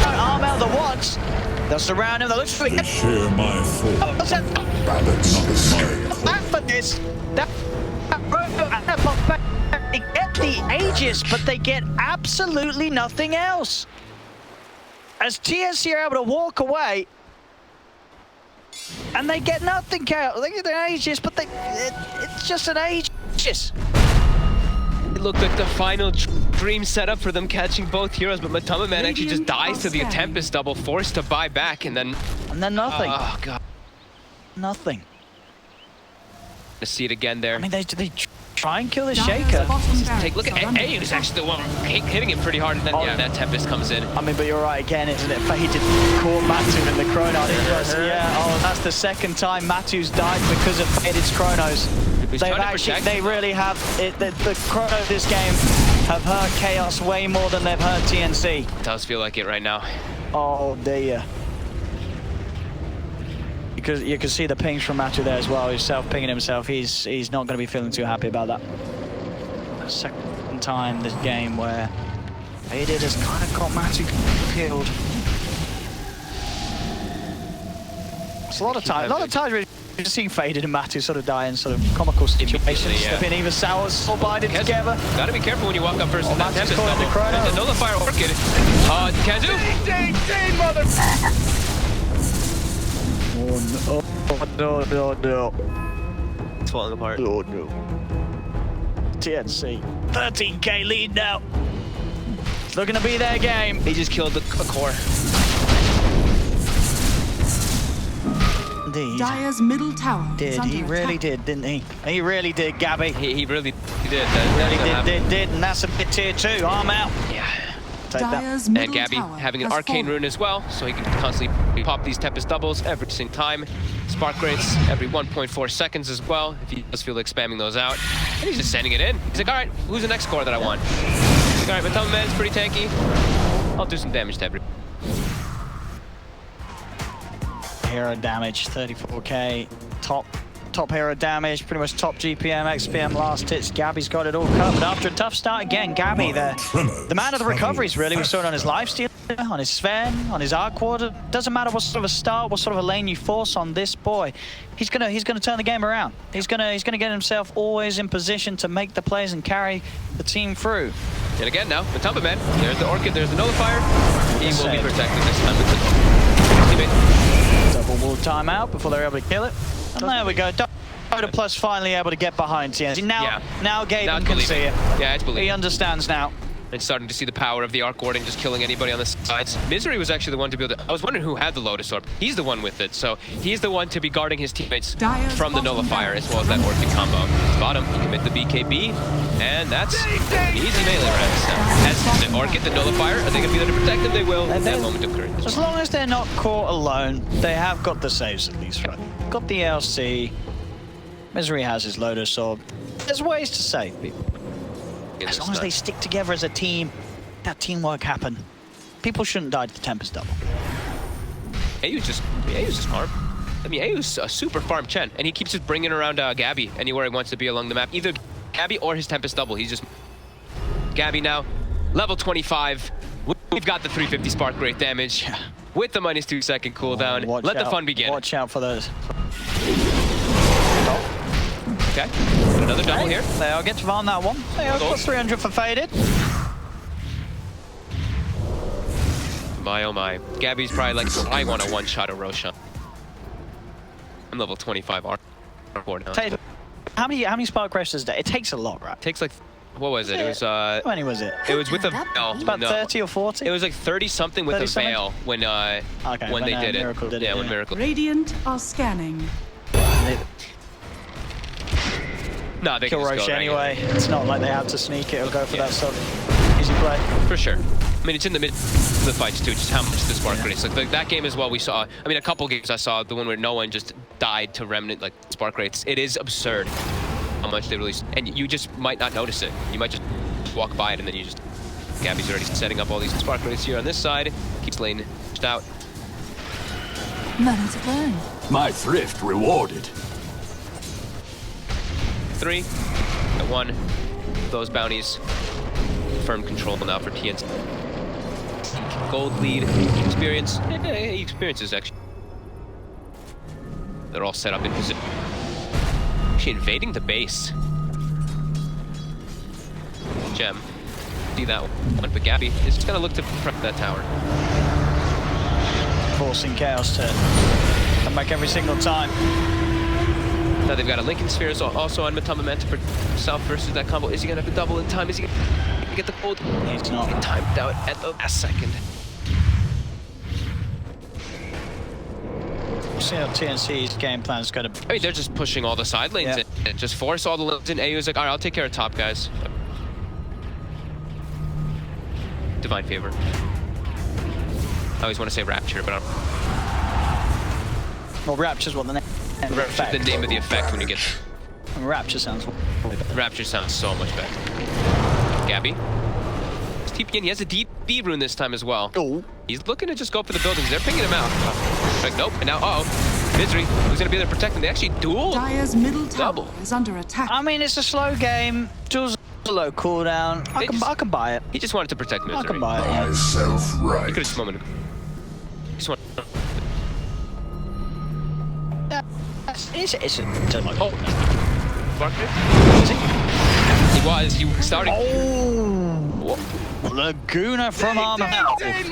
Armel the once. They'll surround him. They'll look for him. Share my fault. Back for this. They get the Aegis, but they get absolutely nothing else. As TNC are able to walk away, and they get nothing, Chaos. They get an Aegis, but it's just an Aegis. It looked like the final dream setup for them catching both heroes, but Matama Man actually just dies to the Tempest double, forced to buy back, and then nothing. Oh god, nothing. To see it again there. I mean, they try and kill the Shaker. Take a look at A who's actually the one hitting him pretty hard, and then that Tempest comes in. I mean, but you're right again, isn't it? Faded caught Matu in the Chrono. That's the second time Matu's died because of Faded's Chronos. They really have it. The Chrono this game have hurt Chaos way more than they've hurt TNC. It does feel like it right now. Oh dear. Because you can see the pings from Matu there as well. He's self-pinging himself. He's not going to be feeling too happy about that. Second time this game where Faded has kind of got Matu killed. It's a lot of times we're just seeing Faded and Matu sort of die in sort of comical situations. Yeah. They've been either sours or bided together. Gotta be careful when you walk up first. Oh, Matu's calling the chrono. And the nullifier orchid. Kazu? Mother. Oh no. It's falling apart. Oh no. TNC. 13k lead now. It's looking to be their game. He just killed a core. Indeed. Dire's middle tower is under He really attack. did, didn't he? He really did, Gabby. He really did. Did, and that's a bit tier 2. Arm out. Yeah. Take that. Dire's middle And Gabby tower having an has arcane fallen. rune as well, so he can constantly pop these Tempest doubles every single time. Spark rates every 1.4 seconds as well, if he does feel like spamming those out. And he's just sending it in. He's like, all right, who's the next core that I want? He's like, all right, my Thumb Man's pretty tanky. I'll do some damage to every. Hero damage, 34k. Top hero damage, pretty much top GPM, XPM, last hits. Gabby's got it all covered. After a tough start again, Gabby, the man of the recoveries, really. We saw it on his lifesteal, on his Sven, on his Arc Quarter. Doesn't matter what sort of a start, what sort of a lane you force on this boy. He's gonna turn the game around. He's gonna get himself always in position to make the plays and carry the team through. And again now, Matumba Man. There's the Orchid, there's the Nullifier. He will be protected this time with the teammate. Double wall timeout before they're able to kill it. And there we go. DotA Plus finally able to get behind TNC. Now Gaben can see it. Yeah, it's believable. He understands now. And starting to see the power of the Arc Warding, just killing anybody on the sides. Misery was actually the one to be able to... I was wondering who had the Lotus Orb. He's the one with it, so he's the one to be guarding his teammates Dire's from the bottom Nullifier, tower as well as that Orchid combo. Bottom, you commit the BKB, and that's easy melee rounds. As the Orchid, the Nullifier, are they going to be there to protect them? They will at that moment of courage. As long as they're not caught alone, they have got the saves at least, right? Got the LC. Misery has his Lotus Orb. There's ways to save people. As long as they stick together as a team, that teamwork happen. People shouldn't die to the Tempest double. Ayu's just farm. I mean, Ayu's a super farm Chen, and he keeps just bringing around Gabby anywhere he wants to be along the map. Either Gabby or his Tempest double. He's just... Gabby now, level 25. We've got the 350 spark rate damage with the -2 second cooldown. Let the fun begin. Watch out for those. Okay, another double here. They'll get to farm that one. They'll got 300 for Faded. My oh my. Gabby's probably like, I want a one-shot of Roshan. I'm level 25 R4 now. How many spark rates does that? It takes a lot, right? It takes like, what was it? It was How many was it? It was with a It's about 30 or 40. It was like 30 something with a veil when when they did it. Miracle did it. Yeah, when Miracle. Radiant are scanning. No, they Kill can just Roche go anyway. It's not like they have to sneak it or go for that sort of easy play. For sure. I mean, it's in the mid of the fights too, just how much the spark rates. Like that game as well, we saw, I mean, a couple games I saw, the one where no one just died to Remnant, like, spark rates. It is absurd how much they release. And you just might not notice it. You might just walk by it and then you just... Gabby's already setting up all these spark rates here on this side. Keeps lane pushed out. Learning to burn. My thrift rewarded. 3 at 1. Those bounties. Firm control now for TNC. Gold lead, experience. Experience is actually. They're all set up in position. Actually invading the base. Gem. See that one, but Gabby is just gonna look to prep that tower. Forcing Chaos to come back every single time. Now they've got a Lincoln Sphere also on Matumba Man to protect himself versus that combo. Is he gonna have to double in time? Is he gonna get the gold? He's not. Get timed out at the last second. We'll see how TNC's game plan's going to be. I mean, they're just pushing all the side lanes in and just force all the lanes in. AU's like, all right, I'll take care of top, guys. Divine Favor. I always want to say Rapture, but I don't. Well, Rapture's what the name. Rapture's the name of the effect when you get. Rapture sounds. Rapture sounds so much better. Gabby. He's TPing. He has a DD rune this time as well. Oh. He's looking to just go for the buildings. They're pinging him out. Like, nope. And now, Misery, who's going to be there to protect him? They actually duel. Dire's middle tower Double. is under attack. I mean, it's a slow game. Jules a low cooldown. I can buy it. He just wanted to protect Misery. I can buy it. Yeah. Myself He right. could have just momented. Just want. It's a Oh. He was. He was starting. Oh. Laguna from Armor. Dude,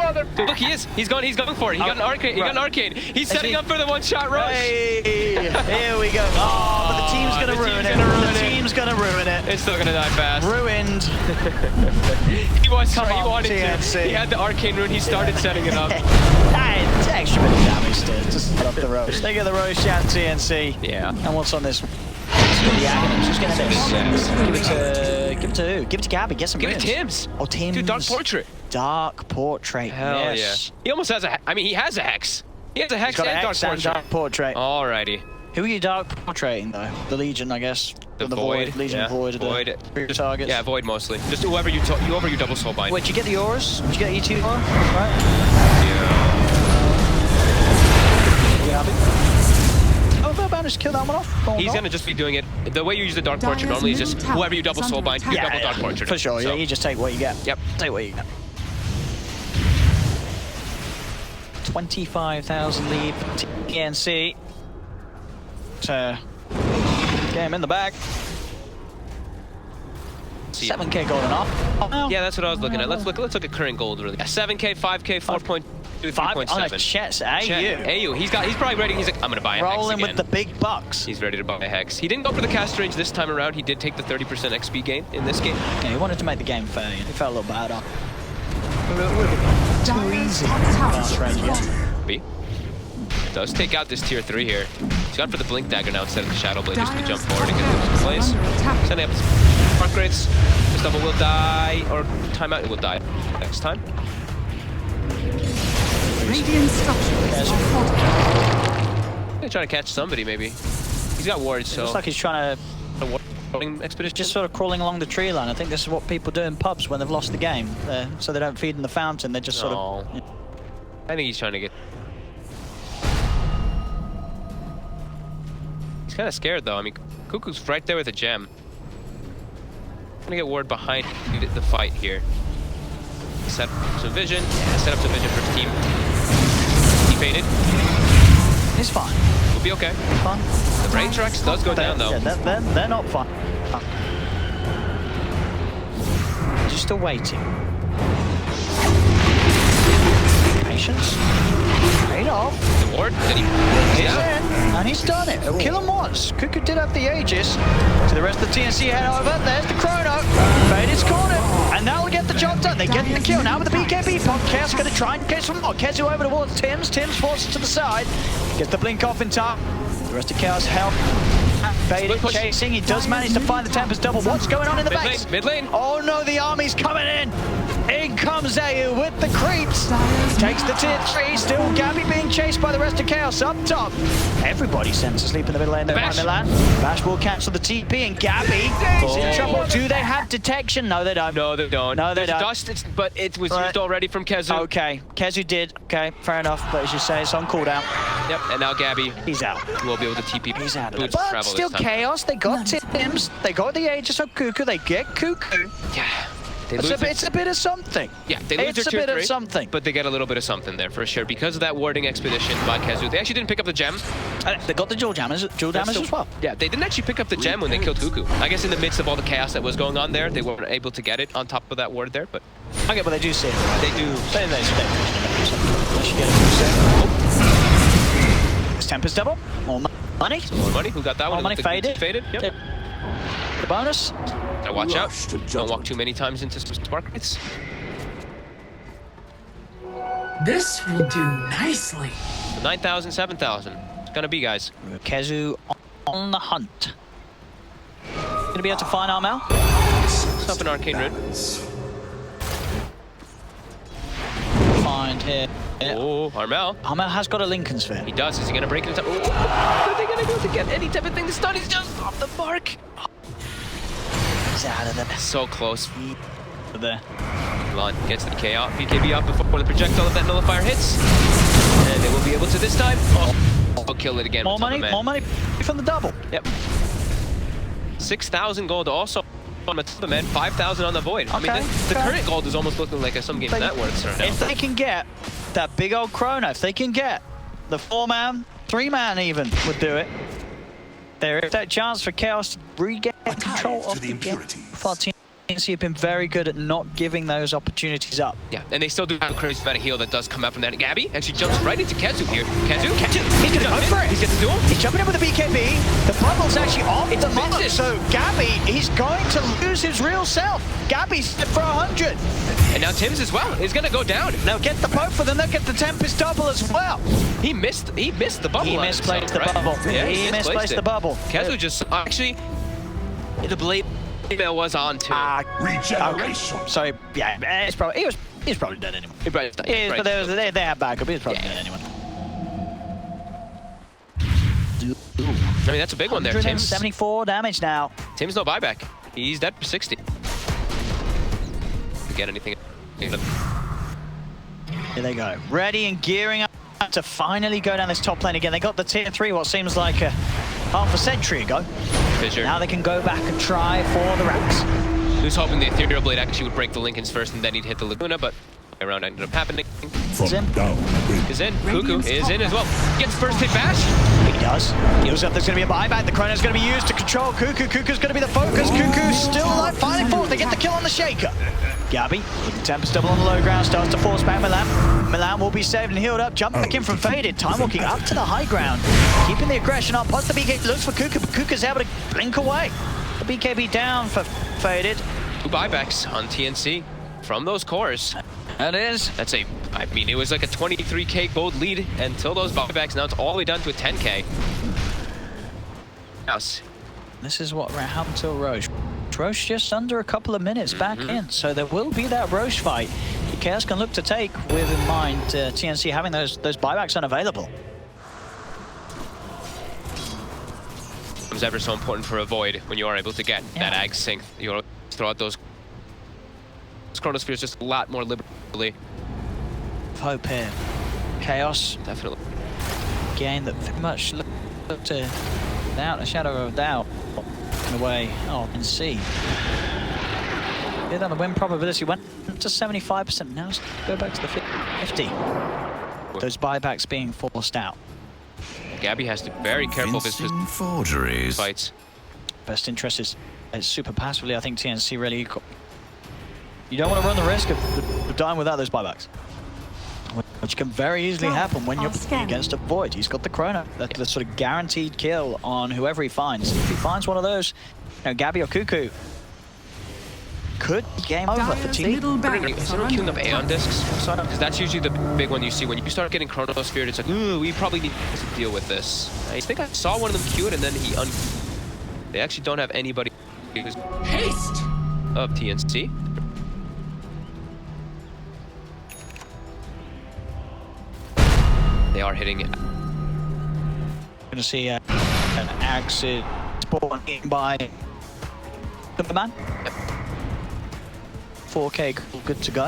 look, he is. He's going for it. He got an arcane. He got an arcane. He's setting up for the one-shot rush. Hey, here we go. Oh, but the team's gonna ruin it. The team's gonna ruin it. It's still gonna die fast. Ruined. He was. Come He on, wanted TNC. to. He had the arcane rune. He started setting it up. It's extra bit of damage still. Just set up the roast. They get the roast shot TNC. Yeah. And what's on this one? It's gonna be Aghanim. She's gonna miss. Give it to who? Give it to Gabby. Get some Give it wins. to Tim's. Oh, Tim's. Dude, Dark Portrait. Dark Portrait. Hell yes. yeah. He almost has a. I mean, he has a hex. He has a hex He's got and a Dark Hex and Portrait. Dark Portrait. Alrighty. Who are you Dark Portraiting though? The Legion, I guess. The Or Void. Legion Yeah. Void. Void. The targets. Yeah, Void mostly. Just whoever you double soul bind. Wait, did you get the auras? Did you get E2 aura? Right. Yeah. You happy? Oh, go about just kill that one off. He's gonna just be doing it. The way you use the Dark Portrait Dyer's normally is just middle tower whoever you double is soul under bind, you attack. double Dark Portrait. For sure, So, yeah, you just take what you get. Yep. Take what you get. 25,000 lead for TNC. To get him in the bag. 7k gold and off. Yeah, that's what I was looking at. Let's look at current gold really. 7k, 5k, 4.2, 3.7. On a chest, AU. He's probably ready. He's like, I'm gonna buy a hex Rolling again. with the big bucks. He's ready to buy a hex. He didn't go for the cast range this time around. He did take the 30% XP gain in this game. Yeah, he wanted to make the game fair. He felt a little bad on. Too Dyer's easy. top tower Fast is range again. fortified. B. Does take out this tier 3 here. He's gone for the Blink Dagger now instead of the Shadow Blade just to jump forward and get those plays. Setting up Spark Rates. This double will die, or timeout, it will die next time. Radiant structures are fortified. Gonna try to catch somebody maybe. He's got wards, so. Looks like he's trying to Warding expedition. just sort of crawling along the tree line. I think this is what people do in pubs when they've lost the game. So they don't feed in the fountain, they just sort of... No. I think he's trying to get. He's kind of scared though. I mean, Cuckoo's right there with a gem. Gonna get ward behind the fight here. Set up some vision. Yeah, set up some vision for his team. He faded. It's fine. We'll be okay. It's fine. The rain tracks does go down though. Yeah, they're not fine. Just still waiting. Patience. Paid off. The ward? Did he? He's Yeah. in, and he's done it. He'll kill him once. Cuckoo did have the Aegis. To the rest of the TNC head over. There's the Chrono. Faded's corner. And now we'll get the job done. They get the kill now with the BKB pump. Chaos going to try and catch some more. Kezu over towards Tim's. Tim's forces to the side. Gets the blink off in time. The rest of Chaos help. Faded chasing. He does manage to find the Tempest double. What's going on in the base? Mid lane. Oh no, the army's coming in. In comes AU with the creeps. Takes the tier 3. Still Gabby being chased by the rest of Chaos up top. Everybody sends to sleep in the middle lane there by Milan. Bash will cancel the TP and Gabby is in trouble. Do they have detection? No, they don't. No, they don't. No, they There's don't. dust, but it was used already from Kezu. Okay, Kezu did. Okay, fair enough. But as you say, it's on cooldown. Yep, and now Gabby He's out. will be able to TP. He's out of it. boots But travel still this time. Chaos. They got Tims. They got the Aegis of Cuckoo. They get Cuckoo. Yeah. They It's lose a bit of something. Yeah, they lose It's their a tier bit 3, of something. but they get a little bit of something there for sure because of that warding expedition by Kezu. They actually didn't pick up the gem. They got the dual damage as well. Yeah, they didn't actually pick up the gem when they killed Cuckoo. I guess in the midst of all the chaos that was going on there, they weren't able to get it on top of that ward there, but I get what they do see. they do. Say they should get it. It's Tempest double. More money. More money. Who got that More one? money The- faded. Faded. Yep. The bonus. Now watch out. Rush to Don't walk judgment. too many times into some spark rates. This will do nicely. 9,000, 7,000. It's gonna be, guys. Kezu on the hunt. Gonna be able to find Armel. It's up an arcane rune. Find here. Oh, Armel. Armel has got a Lincoln Sphere. He does. Is he gonna break into? Oh, are they gonna go to get any type of thing to stun? He's just off the mark. He's out of there. So close. There. Milan gets the BKB up before the projectile of that nullifier hits. And they will be able to this time. Oh, I'll kill it again. More with Top of money. Man. More money from the double. Yep. 6,000 gold also on the man. 5,000 on the Void. I mean, Okay, the current gold is almost looking like some game that works right now. If they can get that big old chrono, if they can get the 4-man, 3-man even would do it. There is that chance for Chaos to regain control of the game. For TNC have been very good at not giving those opportunities up. Yeah, and they still do have a crazy amount of heal that does come out from that. Gabby actually jumps right into Kezu here. Kezu, He's gonna go for it. He's gonna do him. He's jumping in with the BKB. The bubble's actually off It's the mark. business. So Gabby, he's going to lose his real self. Gabby's set for 100. And now Tim's as well is gonna go down. They'll get the poke for them. They'll get the Tempest double as well. He missed the bubble. He on misplaced himself, the right? bubble. Yeah, He misplaced the bubble. Kezu just actually the blade email was on too. Regeneration. Sorry, yeah, he was probably dead anyway. He probably- Yeah, right. but they had backup. He was probably dead anyway. I mean, that's a big one there. Tim's 174 damage now. no buyback. He's dead for 60. To get anything. Here they go. Ready and gearing up to finally go down this top lane again. They got the tier 3, what seems like half a century ago. Fissure. Now they can go back and try for the racks. He was hoping the Ethereal Blade actually would break the Lincolns first and then he'd hit the Laguna, but around ended up happening. He's in. Is in. Cuckoo is in as well. Gets first hit bash. He does. Heals up. There's going to be a buyback. The chrono's going to be used to control Cuckoo. Cuckoo's going to be the focus. Cuckoo's still like fighting forward. They get the kill on the Shaker. Gabby with the Tempest double on the low ground starts to force back Milan. Milan will be saved and healed up. Jump back in from Faded. Time walking up to the high ground. Keeping the aggression up. Plus the BKB looks for Cuckoo, but Cuckoo's able to blink away. The BKB down for Faded. 2 buybacks on TNC from those cores. That is. That's I mean, it was like a 23k gold lead until those buybacks. Now it's all the way down to a 10k. Yes. This is what happened to Roche. Roche just under a couple of minutes back in, so there will be that Roche fight. Chaos can look to take with in mind TNC having those buybacks unavailable. It was ever so important for a Void when you are able to get that Ag Sync. You know, throw out those Chronospheres just a lot more liberally. Hope here. Chaos, Definitely. game that very much looked to, without a shadow of a doubt, in a way, and see. Yeah, then the win probability went to 75%. Now let's go back to the 50. Those buybacks being forced out. Gabby has to be very careful of his forgeries. fights. Best interest is super passively. I think TNC really. You don't want to run the risk of dying without those buybacks, which can very easily happen when you're against a Void. He's got the chrono. That's the sort of guaranteed kill on whoever he finds. If he finds one of those, Gabby or Cuckoo, could be game over for Dire's TNC. middle barracks Is are there a under queuing up Aeon discs? Because that's usually the big one you see. When you start getting Chronosphere, it's like, ooh, we probably need to deal with this. I think I saw one of them queue it and then they actually don't have anybody who's Haste! of TNC. They are hitting it. Gonna see an Axid spawn in by the man. 4K good to go.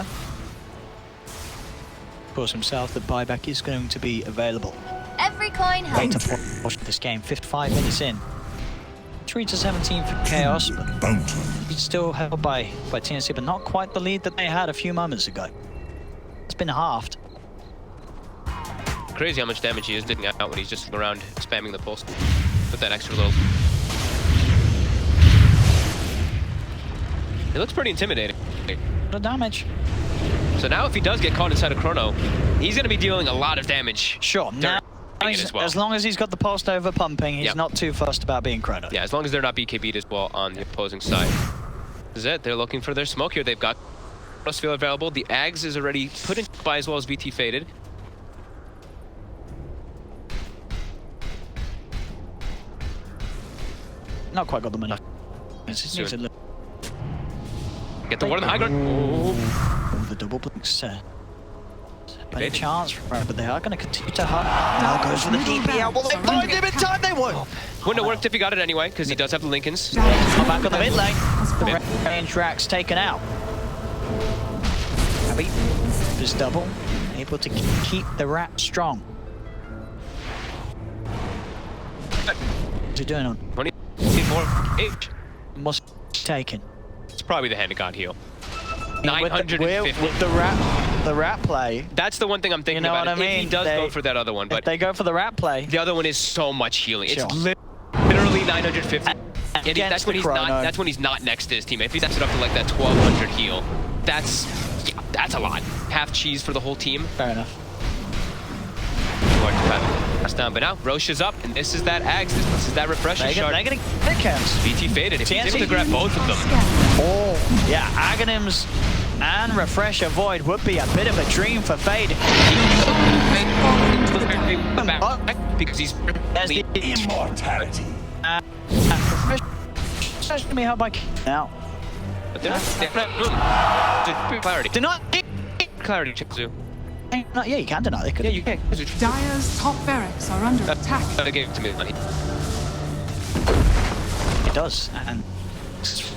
Of course himself, the buyback is going to be available. Every coin Later helps. portion of this game, 55 minutes in. 3 to 17 for Chaos, but he's still held by TNC, but not quite the lead that they had a few moments ago. It's been halved. Crazy how much damage he is digging out when he's just around spamming the pulse with that extra little. It looks pretty intimidating. The damage. So now if he does get caught inside a Chrono, he's going to be dealing a lot of damage. Sure, now, it as well. as long as he's got the pulse over pumping, he's Yep. not too fussed about being chrono. Yeah, as long as they're not BKB'd as well on the opposing side. This is it. They're looking for their smoke here. They've got Chronosphere available. The Ags is already put in by as well as VT Faded. Not quite got the money. It's Soon. a little. Get the ward on the high ground. Oh, the double blinks. Any Maybe. chance for it, but they are going to continue to hunt. Now goes for the DPL. Will they find him in time? They won't. Wouldn't have worked if he got it anyway, because he does have the Lincolns. Come back on the mid lane. Range racks taken out. Abby, this double, able to keep the rat strong. What's he doing on? 24 H. Must be taken. It's probably the hand of God heal. With 950. with the rat play. That's the one thing I'm thinking You know about. what I If he mean? does They- go for that other one, If but they go for the rat play, the other one is so much healing. Sure. It's literally 950. And Against that's when the he's not. chrono. That's when he's not next to his teammate. If he steps it up to like that 1200 heal, that's a lot. Half cheese for the whole team. fair enough. That's down, but now Roche is up, and this is that Ags. This is that refresher shard. They're gonna get camps. BT faded. If he's TNC. able to grab both of them, Oh, yeah, Aghanims and Refresher Void would be a bit of a dream for Fade. because he's There's the Immortality. Refresher's gonna be held by now. But they're clarity. Do not. Clarity, Chizu. Yeah, you can deny. They could. Yeah, you can. Dire's top barracks are under attack. That gave it to me. It does, and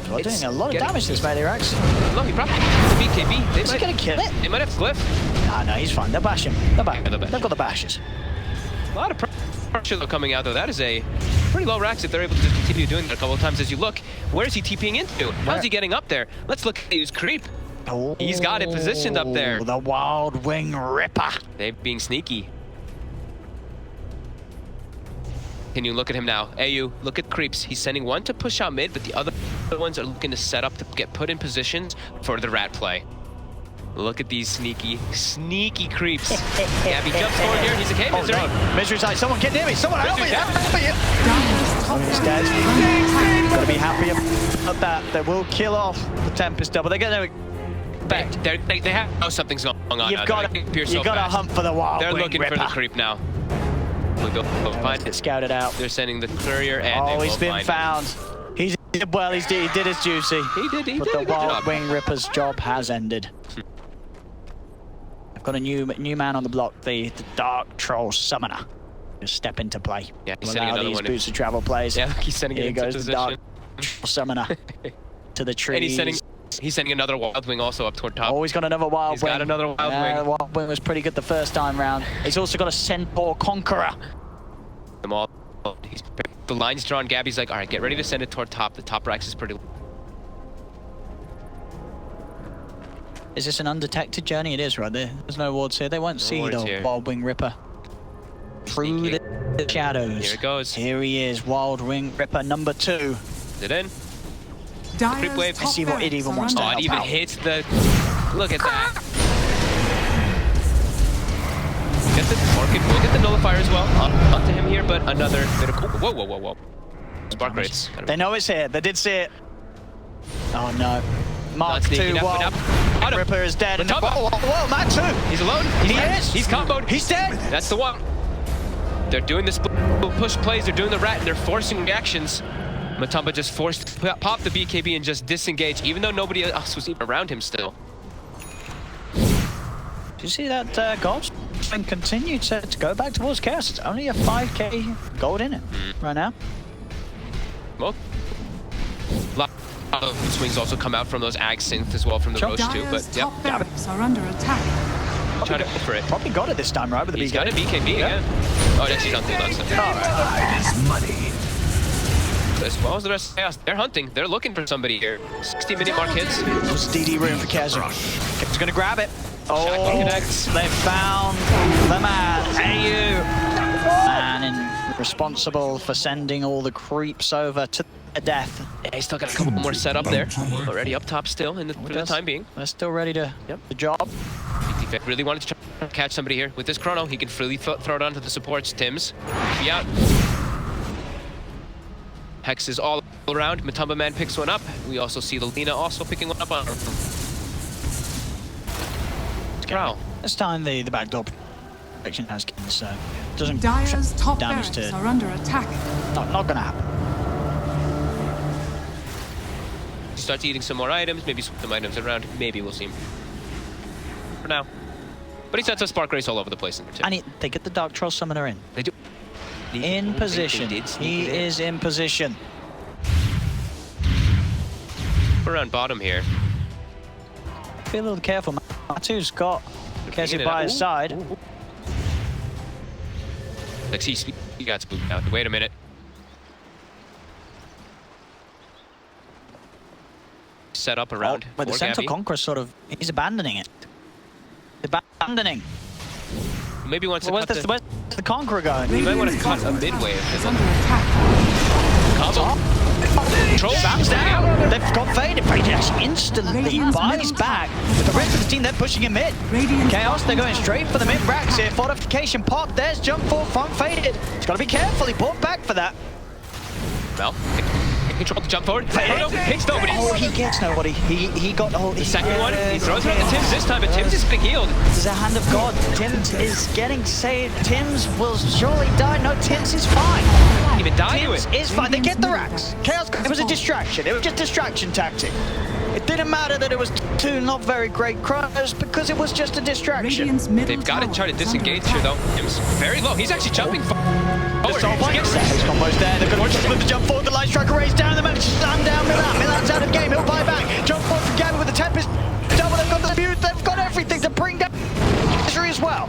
we're doing a lot of damage to this melee Rex. No, he probably BKB. Is he gonna kill it? They might have Glyph. No, he's fine. They'll bash him. They'll bash. Yeah, they'll bash. They've got the bashes. A lot of pressure though coming out though. That is a pretty low racks if they're able to just continue doing that a couple of times. As you look, where is he TPing into? How's he getting up there? Let's look at his creep. Oh, He's got it positioned up there. The Wild Wing Ripper. They're being sneaky. Can you look at him now? AU, look at creeps. He's sending one to push out mid, but the other ones are looking to set up to get put in positions for the rat play. Look at these sneaky creeps. Gabby jumps forward here. He's a K misery. No. Misery's like, someone get near me. Someone help me. Help me. Dire's top He's barracks dead. are under attack. Gotta be happy about that. They will kill off the Tempest double. They're gonna expect. They have to know something's going on. You've now. got They're to appear so fast. hunt for the Wild They're Wing looking Ripper. for the creep now. We'll go find Get it. scouted out. They're sending the courier and they Oh, will he's been find found. He did his duty. He did But a the good Wild job. Wing Ripper's job has ended. I've got a new man on the block, the Dark Troll Summoner. Just step into play. Yeah, he's Will sending allow another these one in. boots to travel plays. Yeah, he's sending Here it into goes the position. Dark Troll Summoner to the trees. He's sending another Wild Wing also up toward top. Oh, he's got another Wild He's Wing. got another Wild Wing. The Wild Wing was pretty good the first time round. He's also got a Centaur Conqueror. Them all. The line's drawn. Gabby's like, all right, get ready to send it toward top. The top racks is pretty. Is this an undetected journey? It is, right there. There's no wards here. They won't see wards the here. Wild Wing Ripper. Through Sneaky. the shadows. Here it goes. Here he is, Wild Wing Ripper number 2. Is it in? Dire's wave. top See what it barracks even are wants to under Oh, it help even out. hits the. Look at that. Get the Orchid. We'll get the Nullifier as well. Onto him here, but another bit of. Whoa. Spark rates. They know it's here. They did see it. Oh no. Mark Not sneaky 2 enough, Wild but now- got him. Ripper is dead. And Matamba. whoa, Mark 2. He's alone. He is. He's comboed. He's dead. That's the one. They're doing this push plays. They're doing the rat, and they're forcing reactions. Matamba just forced to pop the BKB and just disengage, even though nobody else was even around him still. Did you see that gold and continue to go back towards Chaos? It's only a 5k gold in it right now. Well, a lot of swings also come out from those Ag synths as well from the Sure. Roche too, Dire's but yeah, top barracks are under attack. try to go for it. Probably got it this time, right? With the He's BKB. got a BKB again. Oh, that's he's on cooldown. So. It is money. As well as the rest of Chaos, they're hunting. They're looking for somebody here. 60-minute mark hits. Was DD room for Kaz. He's gonna grab it. Shotgun connects. They found the man, AU. Man responsible for sending all the creeps over to death. Yeah, he's still got a couple more set up there. Already up top still for the time being. They're still ready to the job. BT really wanted to try to catch somebody here. With this chrono, he can freely throw it onto the supports. Tims, be out. Hex is all around. Matumba Man picks one up. We also see the Lina also picking one up on her. Wow. This time the backdoor protection has given, so it doesn't Dire's top damage barracks to are under attack. not gonna happen. He starts eating some more items, maybe swap some items around. Maybe we'll see him. For now. But he sets a Spark Race all over the place in there too. And they get the Dark Troll Summoner in. They do. In position. They did sneak He it in. is in position. We're on bottom here. Be a little careful. Matu's got picking Kezi it by up. his side. Like, see, he got spooked out. Wait a minute. set up around. But the for Centaur Gabby. Conqueror sort of, he's abandoning it. Abandoning. Maybe wants to Where's cut where's the Conqueror going? You might want to Radiant's cut a bottom midway tower if is they under look. attack. Combo. Control. Sam's down. They've got Faded. Faded actually instantly Radiant's buys middle back. tower. With the rest of the team, they're pushing him mid. Radiant's Chaos, they're bottom going tower. straight for the mid racks here. Fortification pop. There's jump forward from Faded. He's got to be careful. He bought back for that. Mel. Control to jump forward. No, hits nobody. Oh, he gets nobody. He got The second one, he throws it on the Tims this time, but Tims is getting healed. This is a hand of God. Tims is getting saved. Tims will surely die. No, Tims is fine. Didn't even die to Tims it. is fine. They get the racks. Chaos, it was a distraction. It was just distraction tactic. It didn't matter that it was two not very great chronos because it was just a distraction. Radiant's middle They've got to tower try to is under disengage here, attack. though. Tims very low. He's actually jumping forward. Soul Point gets there. His combo's there. They're going to flip the jump forward. The Light Striker raised down. The manage to stand down Milan. Milan's out of game. He'll buy back. Jump forward from Gabby with the Tempest. Double. They've got the Mute. They've got everything to bring down Misery as well.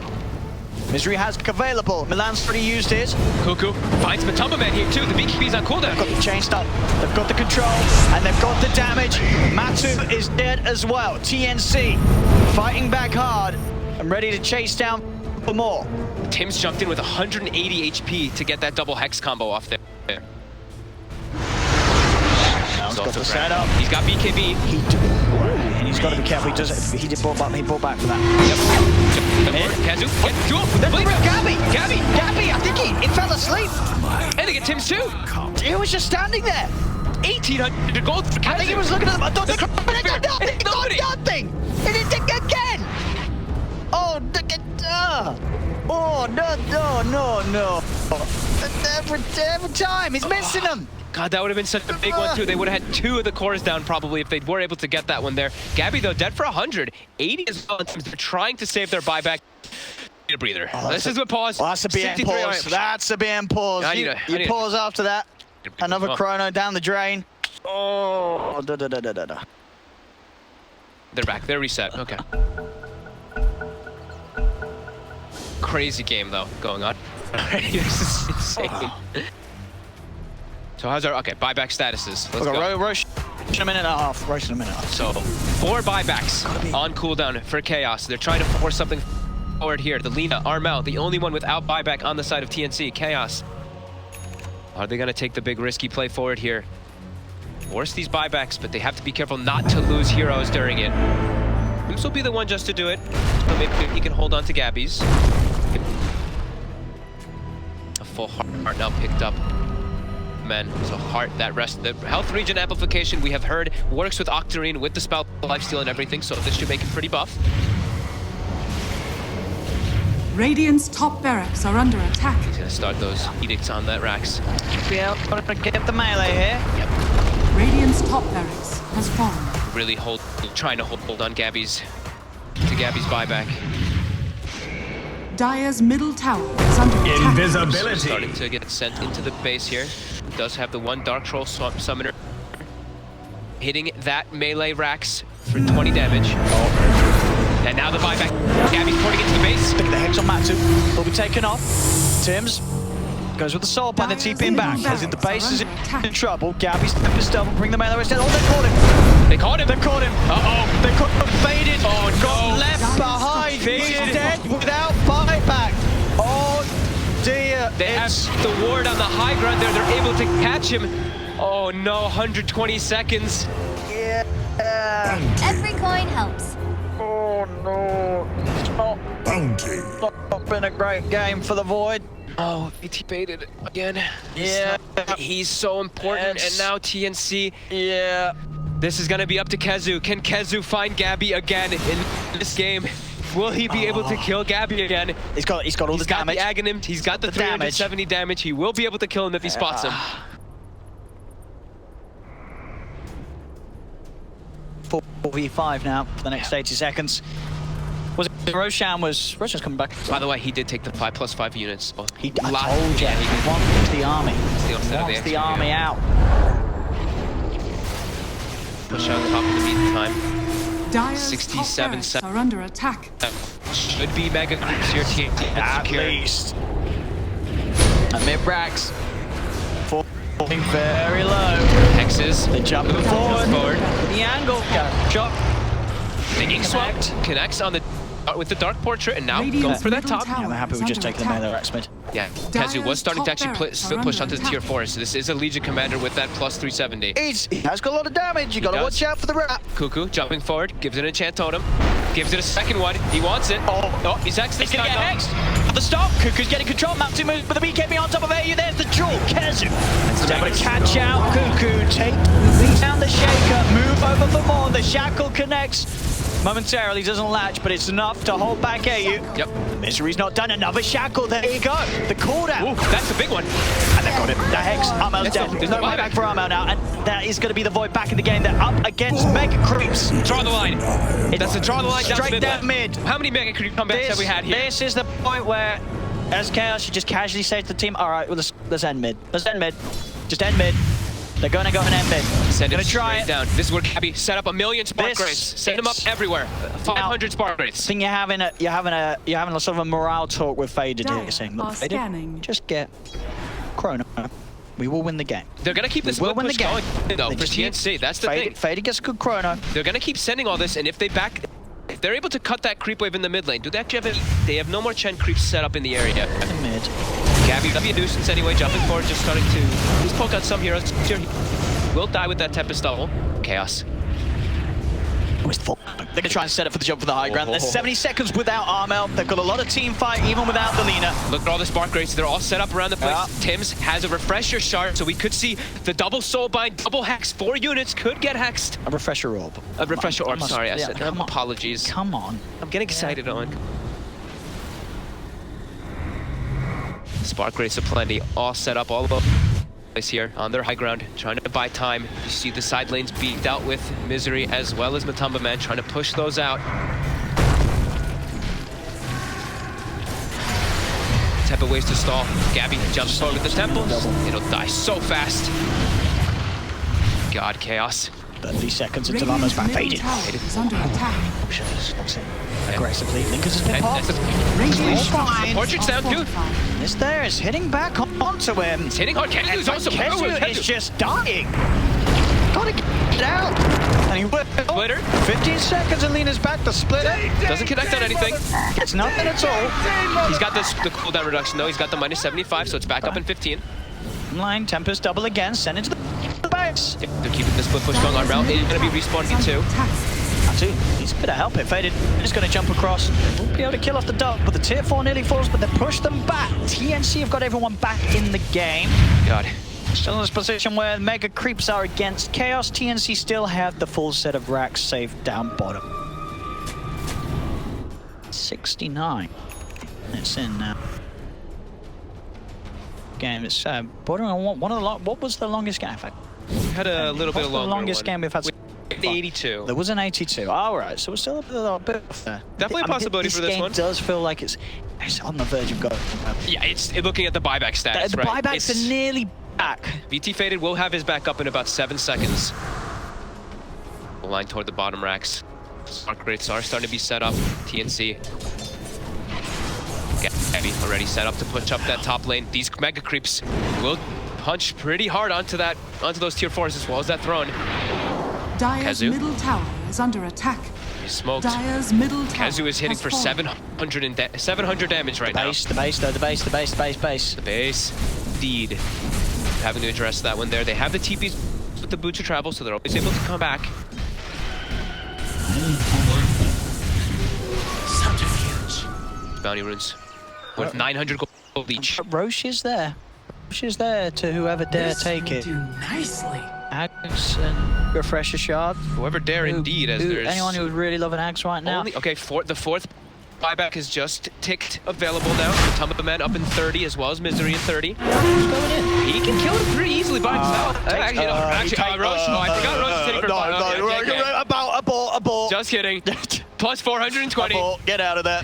Misery has available. Milan's already used his. Cuckoo finds Matumba Man here, too. The BKB's on cooldown. They've got the chain stop. They've got the control. And they've got the damage. Matu is dead as well. TNC fighting back hard and ready to chase down for more. Tims jumped in with 180 HP to get that double hex combo off there. Now he's got the setup. He's got BKB. And he's got to be careful. He did ball back. He bought back for that. Yep. Kazu, get to him. They're bringing Gabby. Gabby. Gabby, I think he fell asleep. And they get Tims too. He was just standing there. 1,800 gold for Kazu. I think he was looking at them. I thought they got nothing. They got Nobody. nothing. He did it again. Oh, no. Every time he's missing them. God, that would have been such a big one too. They would have had two of the cores down probably if they were able to get that one there. Gabby though dead for 100. 80 as well. They're trying to save their buyback. Need a breather. This is a pause. Oh, that's a BM 63 pause. That's a BM pause. I You need pause after that. Another Oh. chrono down the drain. Oh, They're back. They're reset. Okay. Crazy game though going on. This is insane. So how's our buyback statuses? Let's go. Roche in a minute and a half. Roche in a minute and a half. So 4 buybacks on cooldown for Chaos. They're trying to force something forward here. The Lina, Armel, the only one without buyback on the side of TNC. Chaos. Are they going to take the big risky play forward here? Force these buybacks, but they have to be careful not to lose heroes during it. This will be the one just to do it. So maybe he can hold on to Gabby's. A full heart now picked up. Men, so heart, that rest, the health regen amplification we have heard works with Octarine with the spell lifesteal and everything, so this should make him pretty buff. Radiant's top barracks are under attack. He's gonna start those edicts on that Rax. Be able to get the melee here. Yep. Radiant's top barracks has fallen. Really trying to hold on Gabby's buyback. Dire's middle tower is under attack. Invisibility. Starting to get sent into the base here. Does have the one Dark Troll Summoner hitting that melee Rax for 20 damage. And now the buyback. Gabby's porting into the base. Look at the hex on Matsu. Will be taken off. Tims goes with the soul point, then TPing back. As in the base is in trouble. Gabby's Tempest double, bring the melee instead. Oh, they caught him. They caught him. They've caught him. Uh-oh. They caught him. Faded. Oh, Got no. left behind. He's dead without buyback. Oh, dear. They have the ward on the high ground there. They're able to catch him. Oh, no. 120 seconds. Yeah. Every coin helps. Oh, no. It's not been a great game for the Void. Oh, he baited it again. Yeah. He's so important. And now TNC. Yeah. This is going to be up to Kezu. Can Kezu find Gabby again in this game? Will he be able to kill Gabby again? He's got all the damage. He's got the Aghanim. He's got the 370 damage. He will be able to kill him if he spots him. 4v5 now for the next 80 seconds. Roshan's coming back. By the way, he did take the 5+5 units. Oh, I told you, he wants the army. He wants the army out. Push out top in the meantime. Dire's 67 top barracks are under attack. Should be mega groups here. TNT At least. And mid-racks. falling very low. Hexes. They're jumping forward. The angle. Shot. Thinking swap. Connects on the with the Dark Portrait, and now going for that top. Yeah, I'm happy we just taking the melee Rex mid. Yeah, Kazu was starting to actually push onto the tier 4, so this is a Legion commander with that plus 370. He has got a lot of damage. You gotta watch out for the rat. Cuckoo jumping forward, gives it an enchant totem, gives it a second one. He wants it. Oh, he's hexed this time. He's gonna get hexed. At the stop, Cuckoo's getting control. Mountain moves, but the BKB on top of AU. There's the jewel. Kazu. He's able to catch out Cuckoo, take down the shaker, move over for more. The shackle connects. Momentarily doesn't latch, but it's enough to hold back AU. Yep. Misery's not done. Another shackle. There you go. The cooldown. Ooh, that's a big one. And they've got him. The Hex. Armel's dead. There's no way back for Armel now. And that is going to be the Void back in the game. They're up against Mega Creeps. Draw the line. That's a draw the line straight down mid. How many Mega Creep comebacks have we had here? This is the point where, as Chaos, you just casually say to the team, all right, well, let's end mid. Let's end mid. Just end mid. They're going to go and end mid. Send him try it down. This is where Gabby set up 1,000,000 Spark Wraiths. Send him up everywhere. 500 Spark Wraiths. I think you're having a sort of a morale talk with Faded here. You're saying, look, Scanning. just get Chrono. We will win the game. They're going to keep this push going, though, for TNC. That's the thing. Faded gets a good Chrono. They're going to keep sending all this, and if they're able to cut that creep wave in the mid lane, do they actually have they have no more Chen creeps set up in the area. Mid. Gabby will be a nuisance anyway, jumping forward, just starting to just poke out some heroes. He will die with that Tempest double. Chaos. They're going to try and set up for the jump for the high ground. There's 70 seconds without Armel. They've got a lot of team fight, even without the Lina. Look at all the Spark Wraiths. They're all set up around the place. Tim's has a Refresher Shard, so we could see the double Soulbind, double Hex. 4 units could get hexed. A Refresher Orb. A Refresher Orb, sorry. I said apologies. Come on. I'm getting excited on. Spark Wraiths aplenty, all set up all over place here on their high ground, trying to buy time. You see the side lanes being dealt with, Misery as well as Matumba Man trying to push those out. Type of ways to stall. Gabby jumps forward with the temples. It'll die so fast. God, Chaos. 30 seconds until Armel's back. Faded. Under attack. Aggressively. Linkers has been popped. Portrait's down too. It's there. It's hitting back onto him. It's hitting hard. Kazu's also. Kazu is just dying. Gotta get out. And he will. Splitter. 15 seconds and Lena's back. The splitter. Doesn't connect on anything. It's nothing at all. He's got the cooldown reduction though. He's got the minus 75, so it's back up in 15. Line. Tempest double again. Send into the base. They're keeping this split push going on route. It's going to be respawning in 2. He's going to help it. Faded. Just going to jump across. Won't be able to kill off the dog, but the tier 4 nearly falls, but they push them back. TNC have got everyone back in the game. God. Still in this position where Mega Creeps are against Chaos. TNC still have the full set of racks safe down bottom. 69. It's in now. Game. It's bordering on one of the what was the longest game? In fact, we had a little bit longer. The longest game we've had. 82. There was an 82. All right, so we're still a bit off there. Definitely a possibility for this one. This game does feel like it's on the verge of going. Yeah, it's looking at the buyback stats. The buybacks are nearly back. VT Faded will have his back up in about 7 seconds. The line toward the bottom racks. Spark Wraiths are starting to be set up. TNC. Gabby already set up to push up that top lane. These Mega Creeps will punch pretty hard onto those tier 4s as well as that throne. Dire's Kazu. middle tower is under attack. He's smoked. Dire's middle tower. Kazu is hitting for 700 damage right now. The base. The base, indeed. Having to address that one there. They have the TPs with the boots of travel, so they're always able to come back. Bounty runes worth 900 gold each. Roche is there. Roche is there to whoever dare take it. Do nicely. Ags and Refresher Shard. Whoever dare indeed, as there's... Anyone who's really loving Ags right now. Okay, the fourth buyback is just ticked available now. Matumba Man up in 30 as well as Misery in 30. Who's going in? He can kill it pretty easily by himself. Roche. No, I forgot Roche is hitting for Abort. Just kidding. Plus 420. Abort. Get out of there.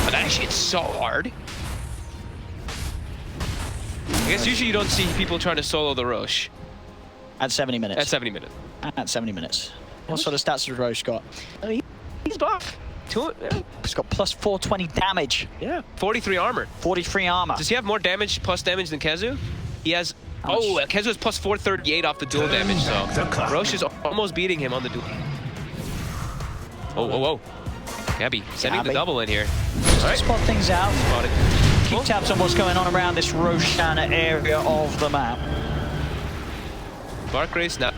But actually, it's so hard. I guess usually you don't see people trying to solo the Roche. At 70 minutes. At 70 minutes. At 70 minutes. What sort of stats has Roche got? He's buff. He's got plus 420 damage. Yeah. 43 armor. 43 armor. Does he have more damage, plus damage than Kezu? He has. Oh, Kezu has plus 438 off the dual damage, so Roche is almost beating him on the dual. Oh, whoa, whoa. Gabby sending the double in here. All right. Spot things out. Spotted. Keep tabs on what's going on around this Roshana area of the map. Bark race now.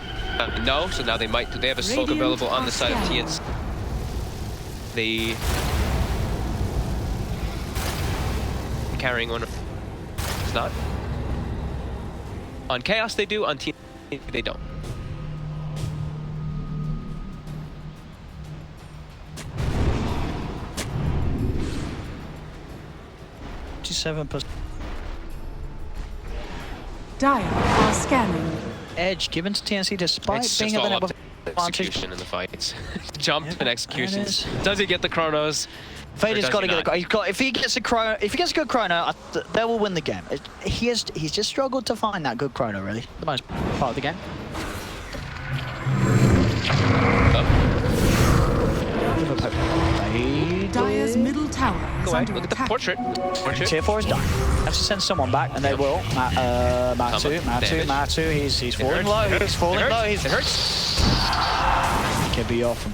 No, so now they might. Do they have a smoke available on the side of TNC? They carrying one. It's not. On Chaos they do. On TNC they don't. Dire are scanning. Edge given to TNC despite It's being just a all little up bit to execution in the fights. Jump and executions. Does he get the chronos? Vader's got to get a. He's got. If he gets a chrono, if he gets a good chrono, they will win the game. He's just struggled to find that good chrono, really, the most part of the game. Dire's middle tower is under Look at the attack. portrait. Tier 4 is done. Have to send someone back, and they will. Matu, he's falling low. He's falling low. It hurts. Can be off.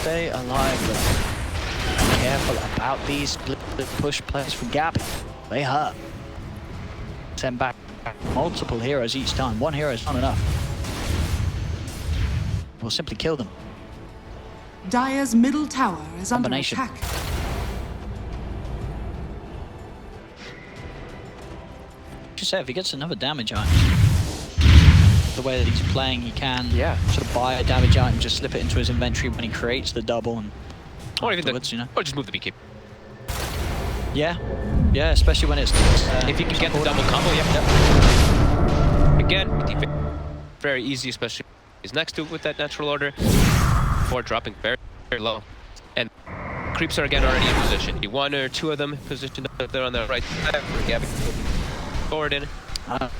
Stay alive. But be careful about these split push plays from Gabby. They hurt. Send back multiple heroes each time. One hero is not enough. We'll simply kill them. Dire's middle tower is under Combination. attack. Just say if he gets another damage item, the way that he's playing, he can sort of buy a damage item, just slip it into his inventory when he creates the double, and Or even you know. or just move the beekeeper. Yeah, especially when it's If you can get the double combo, Again, very easy, especially he's next to it with that natural order. Before dropping very, very low. And creeps are again already in position. One or two of them positioned up there on the right side for Gabby forward in.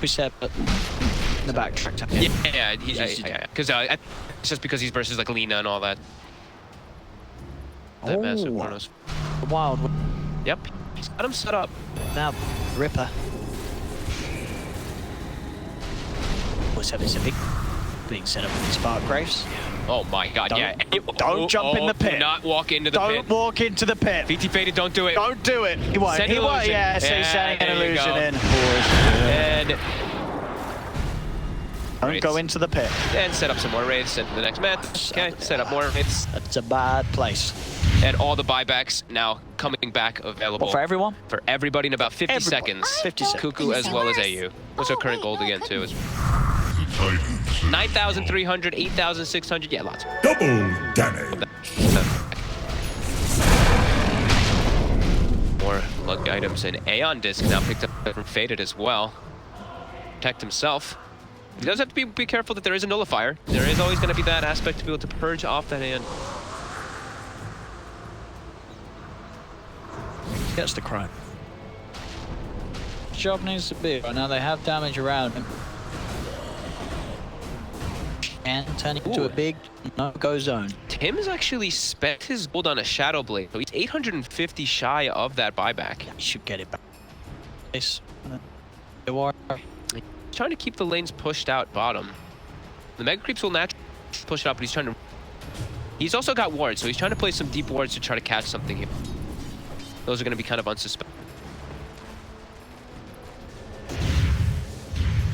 We said, but in the back track. Yeah. Because it's just because he's versus like Lina and all that. That massive chronos. The wild. Yep, he's got him set up. Now, Ripper. What's up? It's a big being set up with Spark Graves. Oh my god, Don't jump in the pit. Do not walk into the pit. Don't walk into the pit. VT Faded, don't do it. Don't do it. He won't. Send He won't. illusion. Yeah, so he's sending an there you illusion go. in. And Don't go into the pit. and set up some more raids into the next match. Okay, set up more raids. That's a bad place. And all the buybacks now coming back available. What, for everyone? For everybody in about 50 seconds. 50 seconds. Cuckoo as well as AU. What's our current gold again too? 9,300, 8,600, yeah, lots. Double damage. More luck items, and Aeon Disc now picked up from Faded as well. Protect himself. He does have to be careful that there is a nullifier. There is always going to be that aspect to be able to purge off that Aeon. Gets the crime. Job needs to be. Right now they have damage around him. And turning into a big no-go zone. Tim has actually spent his gold on a Shadow Blade, so he's 850 shy of that buyback. He should get it back. He's trying to keep the lanes pushed out bottom. The Mega Creeps will naturally push it up, but he's trying to... He's also got wards, so he's trying to play some deep wards to try to catch something here. Those are going to be kind of unsuspected.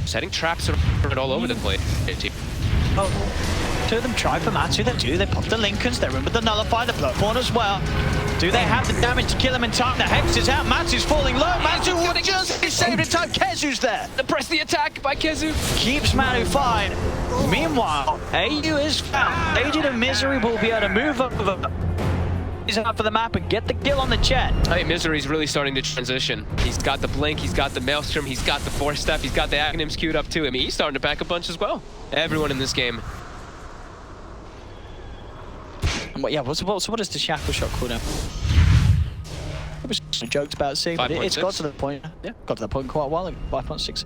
Setting traps around all over the place. Oh, two of them try for Matsu, they do. They pop the Lincolns, they remember the Nullify, the Bloodborne as well. Do they have the damage to kill him in time? The Hex is out, Matsu's falling low. Matsu will just be saved in time. Kezu's there. Press the attack by Kezu. Keeps Manu fine. Meanwhile, AU is found. Agent of Misery will be able to move over. He's out for the map and get the kill on the jet. Hey, Misery's really starting to transition. He's got the Blink, he's got the Maelstrom, he's got the Force Step, he's got the Aghanims queued up too. I mean, he's starting to pack a bunch as well. Everyone in this game. And what is the Shackle Shot cooldown? It was joked about seeing, but it's got to the point. Yeah, got to that point quite a while ago. 5.6.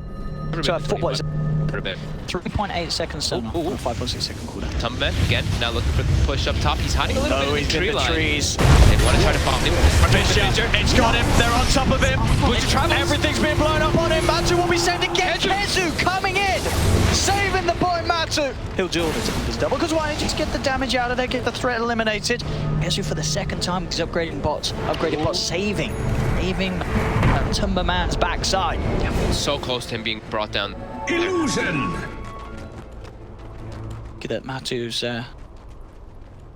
So what is it? for a bit. 3.8 seconds down. 5.6 second cooldown. Tumbleman, again, now looking for the push up top. He's hiding a little bit in the tree line. trees. They want to try to bomb him. It's got him. They're on top of him. Everything's being blown up on him. Matu will be sent again. Kezu coming in. Saving the boy Matu. He'll duel his double because why don't you just get the damage out of there, get the threat eliminated. Kezu for the second time, he's upgrading bots. Saving Timberman's backside. Yeah, so close to him being brought down. Illusion! Look at that Matu's, well,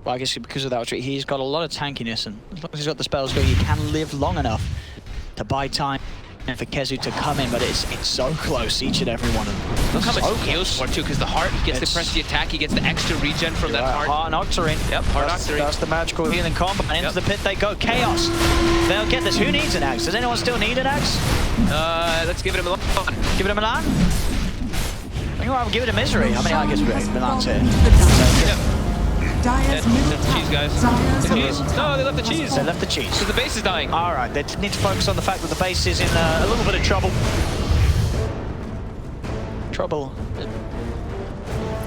I guess because of that retreat, he's got a lot of tankiness, and as long as he's got the spells going, he can live long enough to buy time and for Kezu to come in, but it's so close, each and every one of them. Look how much he heals for too, because the heart, he gets to press the attack, he gets the extra regen from that heart. Heart and Octarine. Yep, heart Octarine. That's the magical healing combo, and into the pit they go. Chaos. They'll get this. Who needs an axe? Does anyone still need an axe? Let's give it a Milan. Give it a Milan? I think I'll give it a Misery. I mean, I guess Milan's here. Dire's middle Cheese, tower. guys. Dire's The middle cheese. tower No, they left the cheese. They left the cheese. Because the base is dying. All right, they need to focus on the fact that the base is in a little bit of trouble.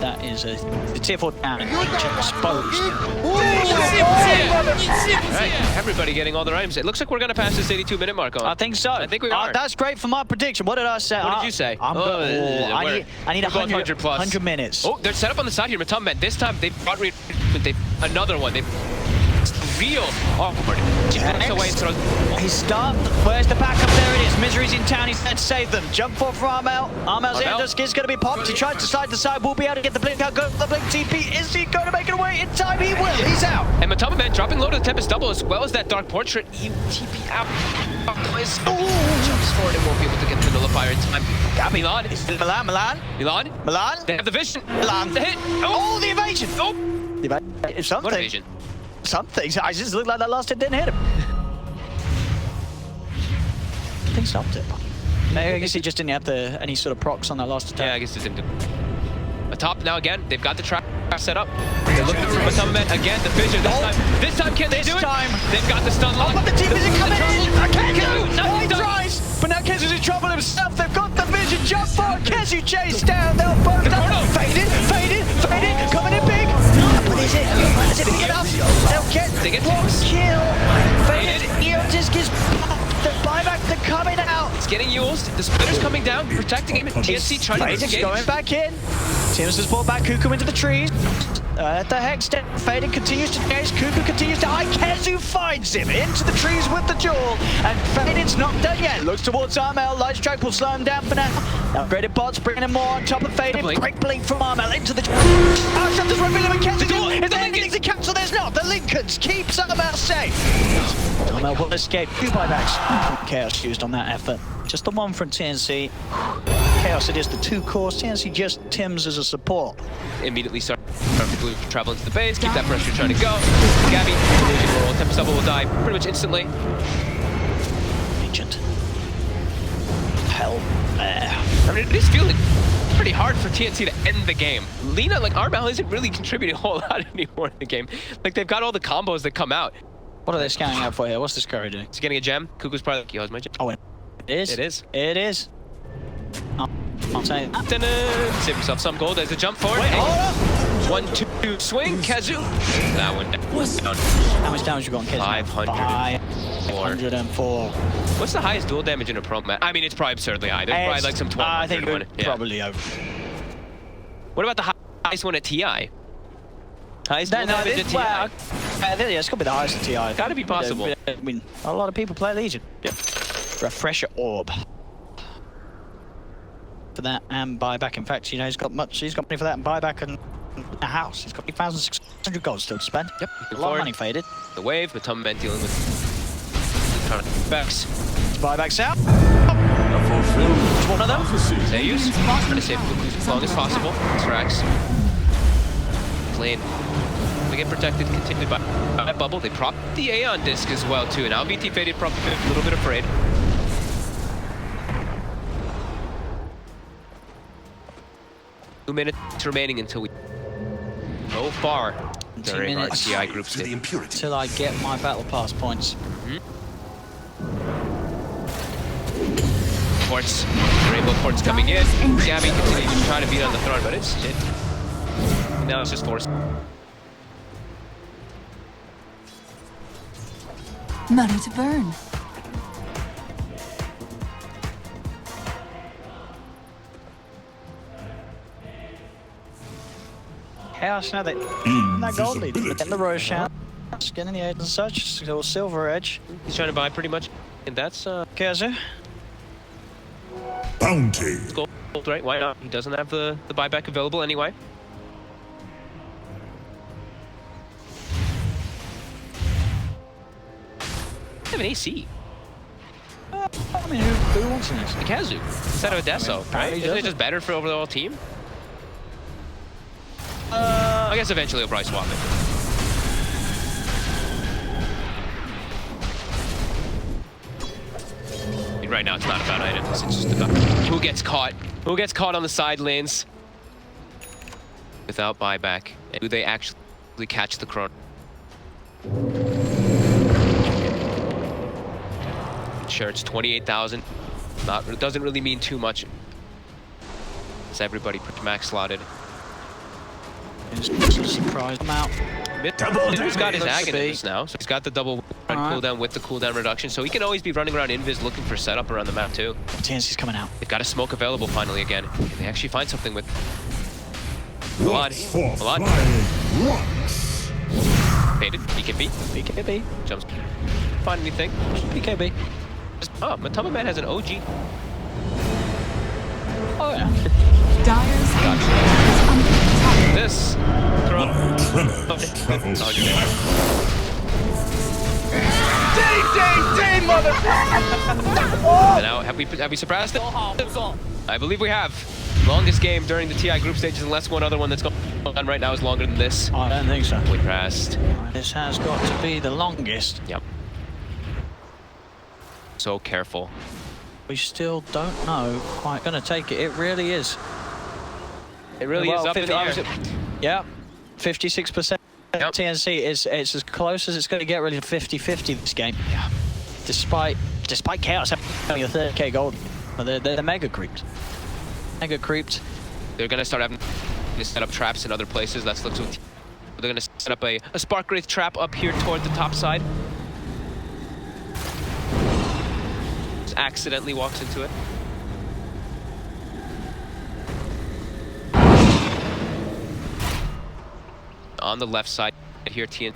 That is a tier 4 down and exposed. Right, everybody getting all their items. It looks like we're going to pass this 82-minute mark on. I think so. I think we are. That's great for my prediction. What did I say? What did you say? I need 100 plus. 100 minutes. Oh, they're set up on the side here. Matumban, this time they've brought another one. They've real awkward. He backs away and throws. He's stunned. Where's the backup? There it is. Misery's in town. He's there to save them. Jump for Armel. Armel's in. The skin's going to be popped. He tries to side to side. Will be able to get the blink out. Go for the blink TP. Is he going to make it away in time? He will. He's out. And Matumban dropping low to the Tempest double as well as that Dark Portrait. You TP out. Jumps forward and won't be able to get the nullifier in time. Milan. Milan. They have the vision. Milan. The hit. Oh, the evasion. Oh. Something. What evasion? Something. I just looked like that last hit didn't hit him. I think stopped it. Maybe I guess he just didn't have any sort of procs on that last attack. Yeah, I guess it didn't. Atop now again. They've got the trap set up. They're looking for Matumban again. The vision. This time can they do it? They've got the stun lock. But the team isn't coming in. Kezu! No, he tries. But now Kezu's in trouble himself. They've got the vision. Jump forward. Kezu chased down. They'll both faded. Coming in big. But is it big enough? They'll get one kill. Faded. Eotisk is the buyback. They're coming out. It's getting used. The splitter's coming down, protecting him. TNC trying to engage. Going back in. Tims has brought back Kuku into the trees. At the hex step, Faded continues to chase. Kuku continues to hide. Kezu finds him into the trees with the duel. And Faded's not done yet. Looks towards Armel. Light Strike will slow him down for now. Upgraded bots bringing him more on top of Faded. Great blink from Armel into the... Oh, shot this reveal him and Kezu. Is there anything to cancel? There's not. The Lincolns keeps Armel safe. Armel will escape. 2 buybacks. Chaos used on that effort. Just the one from TNC. Chaos it is the 2 cores. TNC just Tims as a support. Immediately start to travel into the base, keep that pressure trying to go. Gabby, illusion roll. Tempest double will die pretty much instantly. Agent. Hell there. I mean, it is feeling pretty hard for TNC to end the game. Lina, like, Armel isn't really contributing a whole lot anymore in the game. Like, they've got all the combos that come out. What are they scanning out for here? What's this Curry doing? He's getting a gem. Kuku's probably like, yo, it's my gem. Oh, it is? It is. It is. I'll say it. Save himself some gold as a jump forward. Wait, hold up! 1, 2, swing, Kezu. That one down. How much damage you got on Kezu? 504. What's the highest dual damage in a pro match? I mean, it's probably absurdly high. There's probably like some 12. I think one. probably over. What about the highest one at TI? Highest dual damage at TI? Yeah, it's got to be the highest at TI. Gotta be possible. I mean, a lot of people play Legion. Yeah. Refresher Orb. For that and buyback. In fact, you know, he's got money for that and buyback and a house. He's got 8,600 gold still to spend. Yep. A lot of money Faded. The wave, but Tumbleman dealing with backs. Buybacks out. One of them. They use. Trying to save Kuku as long as possible. Tracks. Lane. They get protected, continued by that bubble. They prop the Aeon disc as well too. Now VT Faded probably a little bit afraid. Two minutes remaining until we go far. 2 minutes TI group stage. till I get my battle pass points. ports. Rainbow ports coming in. Gabby continues to try to beat on the throne, but it's shit. Now it's just forced. Money to burn. Chaos now that gold lead. Getting the Roshan, getting the edge and such, still silver edge. He's trying to buy pretty much, and that's Kazu. Bounty. gold, right? Why not? He doesn't have the buyback available anyway. I have an AC. I mean, who wants an AC? Kazu instead of a Deso, right? Isn't it just better for over the whole team? I guess eventually he'll probably swap it. I mean, right now it's not about items, it's just about who gets caught. Who gets caught on the side lanes without buyback? And do they actually catch the chrono? Sure, it's 28,000. It doesn't really mean too much. It's everybody pretty max slotted. Surprise him out. He's got his Ag in this now, so he's got the double cooldown with the cooldown reduction, so he can always be running around invis looking for setup around the map too. TNC's coming out. They've got a smoke available finally again. And they actually find something with Blood. Faded. BKB. BKB. Jumps. Find anything. BKB. Oh, Matama Man has an OG. Oh yeah. Dyer's ancient is under attack. This. Throw up. Oh, you're there. Now, have we surpassed it? I believe we have. Longest game during the TI group stages, unless one other one that's going on right now is longer than this. I don't think so. We passed. This has got to be the longest. Yep. So careful. We still don't know quite gonna take it. It really is. It really is up in the air. Yeah, 56%. Yep. TNC is as close as it's going to get really to 50-50 this game. Yeah. Despite Chaos having a 30k gold, but they're mega creeped. Mega creeped. They're gonna start having to set up traps in other places. That's looks. They're gonna set up a Spark Wraith trap up here toward the top side. Just accidentally walks into it. On the left side here, TNC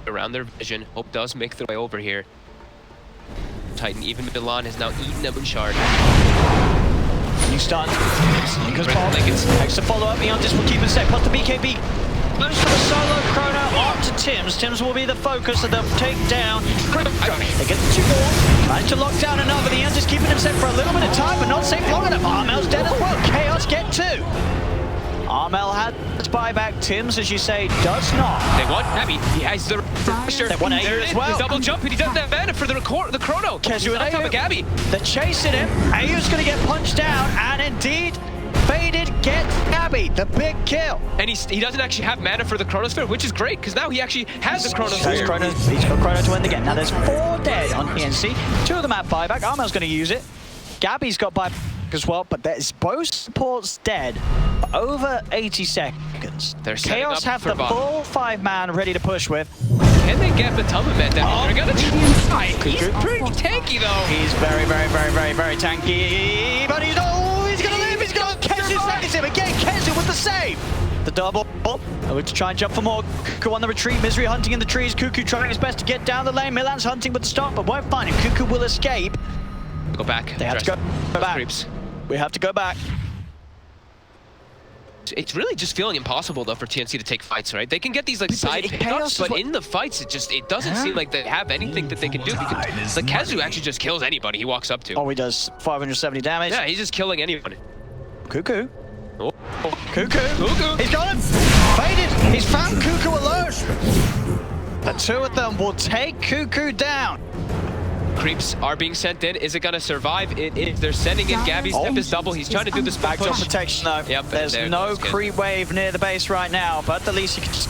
around their vision. Hope does make their way over here. Titan, even Milan has now eaten a Shard. New stun. Extra follow-up. Eondis will keep it safe. Plus the BKB. Close to the solo chrono on to Tims. Tims will be the focus that they'll take down. They get the 2 more. Manage to lock down another. The Eondis keeping him safe for a little bit of time, but not safe long enough. Armel's dead as well. Chaos get 2. Armel had his buyback. Tims, as you say, does not. They want Abby. He has the pressure. They want AU as well. The double jump, and he doesn't have mana for the chrono. Kezu and on top of Gabby. They're chasing him. AU's going to get punched down, and indeed, Faded gets Gabby, the big kill. And he doesn't actually have mana for the Chronosphere, which is great, because now he actually has the Chronosphere. He's got Chrono to win the game. Now there's 4 dead on TNC. 2 of them have buyback. Armel's going to use it. Gabby's got buyback as well, but there's both supports dead for over 80 seconds. Chaos have the full 5-man ready to push with. Can they get Matama down? They're gonna try. He's pretty tanky though. He's very tanky, but he's gonna live. He's gonna Kezu saves him again. Kezu with the save. The double. Look to try and jump for more. Cuckoo on the retreat. Misery hunting in the trees. Cuckoo trying his best to get down the lane. Milan's hunting with the stop, but won't find him. Cuckoo will escape. Go back. They have to go back. Creeps. We have to go back. It's really just feeling impossible though for TNC to take fights, right? They can get these like side pickups, but in the fights, it doesn't seem like they have anything that they can do because the Kezu actually just kills anybody he walks up to. Oh, he does 570 damage. Yeah, he's just killing anyone. Cuckoo. Oh. Cuckoo. He's got him. Faded. He's found Cuckoo alone. The 2 of them will take Cuckoo down. Creeps are being sent in. Is it gonna survive? It is. They're sending in Gabby's Tempest double. He's trying to do the spike Backdrop push. protection though. Yep, There's no creep wave near the base right now, but at least you can just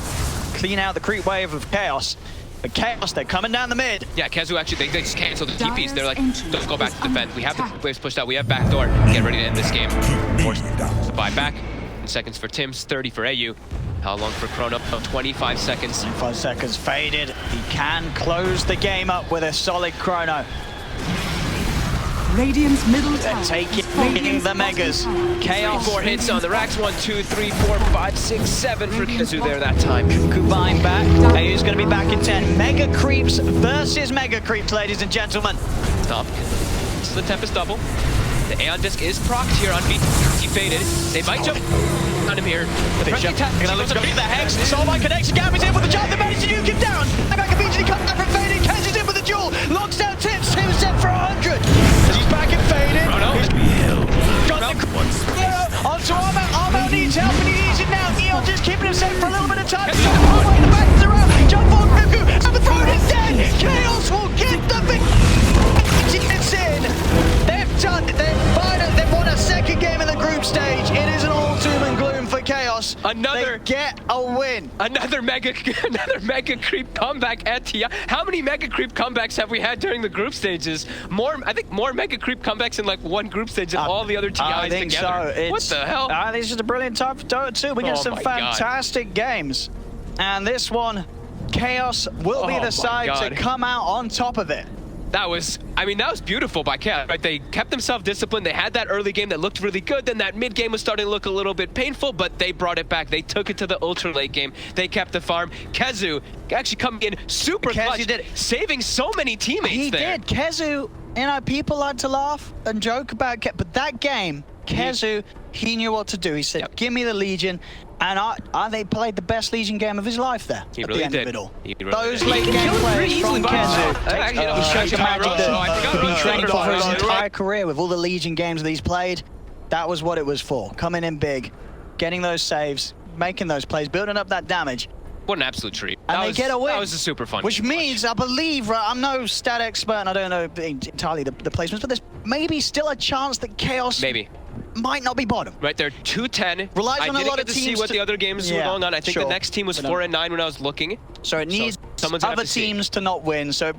clean out the creep wave of Chaos. But Chaos, they're coming down the mid. Yeah, Kezu actually, they just canceled the TPs. They're like, Dyer's don't go back to ancient defend. We have the attack. waves pushed out. We have backdoor. Get ready to end this game. Force the buy back. Seconds for Tims, 30 for AU. How long for Chrono? 25 seconds. 5 seconds faded. He can close the game up with a solid Chrono. Radiant's middle tower. They're taking is falling. the Megas. Chaos. 4 hits on the racks. 1, 2, 3, 4, 5, 6, 7 for Kezu there that time. Kubine back. AU's going to be back in 10. Mega Creeps versus Mega Creeps, ladies and gentlemen. Stop. This is the Tempest double. The Aeon Disc is procced here on BT. He faded. They might jump on him here. They jump. Gonna look to beat the Hex. Soulbind connects. Gabby's in with the jump. They managed to nuke him down. Back immediately comes back from fading. Kenzie's in with the duel. Locks down Tips. Tims set for 100. As he's back and faded. Got the onto Armo. Armo needs help and he needs it now. Eon just keeping him safe for a little bit of time. Armo in the back is around. Jump on Cuckoo. And the throne is dead. Chaos will get the victory. It's in. They've done it. They've won a second game in the group stage. It isn't all doom and gloom for Chaos. Another they get a win. Another mega creep comeback at TI. How many mega creep comebacks have we had during the group stages? I think more mega creep comebacks in like one group stage than all the other TIs I think together. so. What the hell? I think it's just a brilliant time for Dota 2. We get Oh some my God. fantastic games. And this one, Chaos will be Oh my the side God. to come out on top of it. That was beautiful by Chaos, right? They kept themselves disciplined. They had that early game that looked really good. Then that mid game was starting to look a little bit painful, but they brought it back. They took it to the ultra late game. They kept the farm. Kezu actually coming in super clutch, saving so many teammates He there. did. Kezu, you know, people like to laugh and joke about but that game, Kezu, he knew what to do. He said, give me the Legion. And they played the best Legion game of his life there at the end of it all. Those late game plays from Kezu. He showed the magic that he's been training for his entire career with all the Legion games that he's played. That was what it was for. Coming in big, getting those saves, making those plays, building up that damage. What an absolute treat. And they get a win. That was a super fun Which means, I believe, right, I'm no stat expert and I don't know entirely the placements, but there's maybe still a chance that Chaos might not be bottom. Right, they're 2-10. Relies on a lot of to teams see what the other games were going on. I think the next team was 4-9 when I was looking. So it needs other teams to not win. So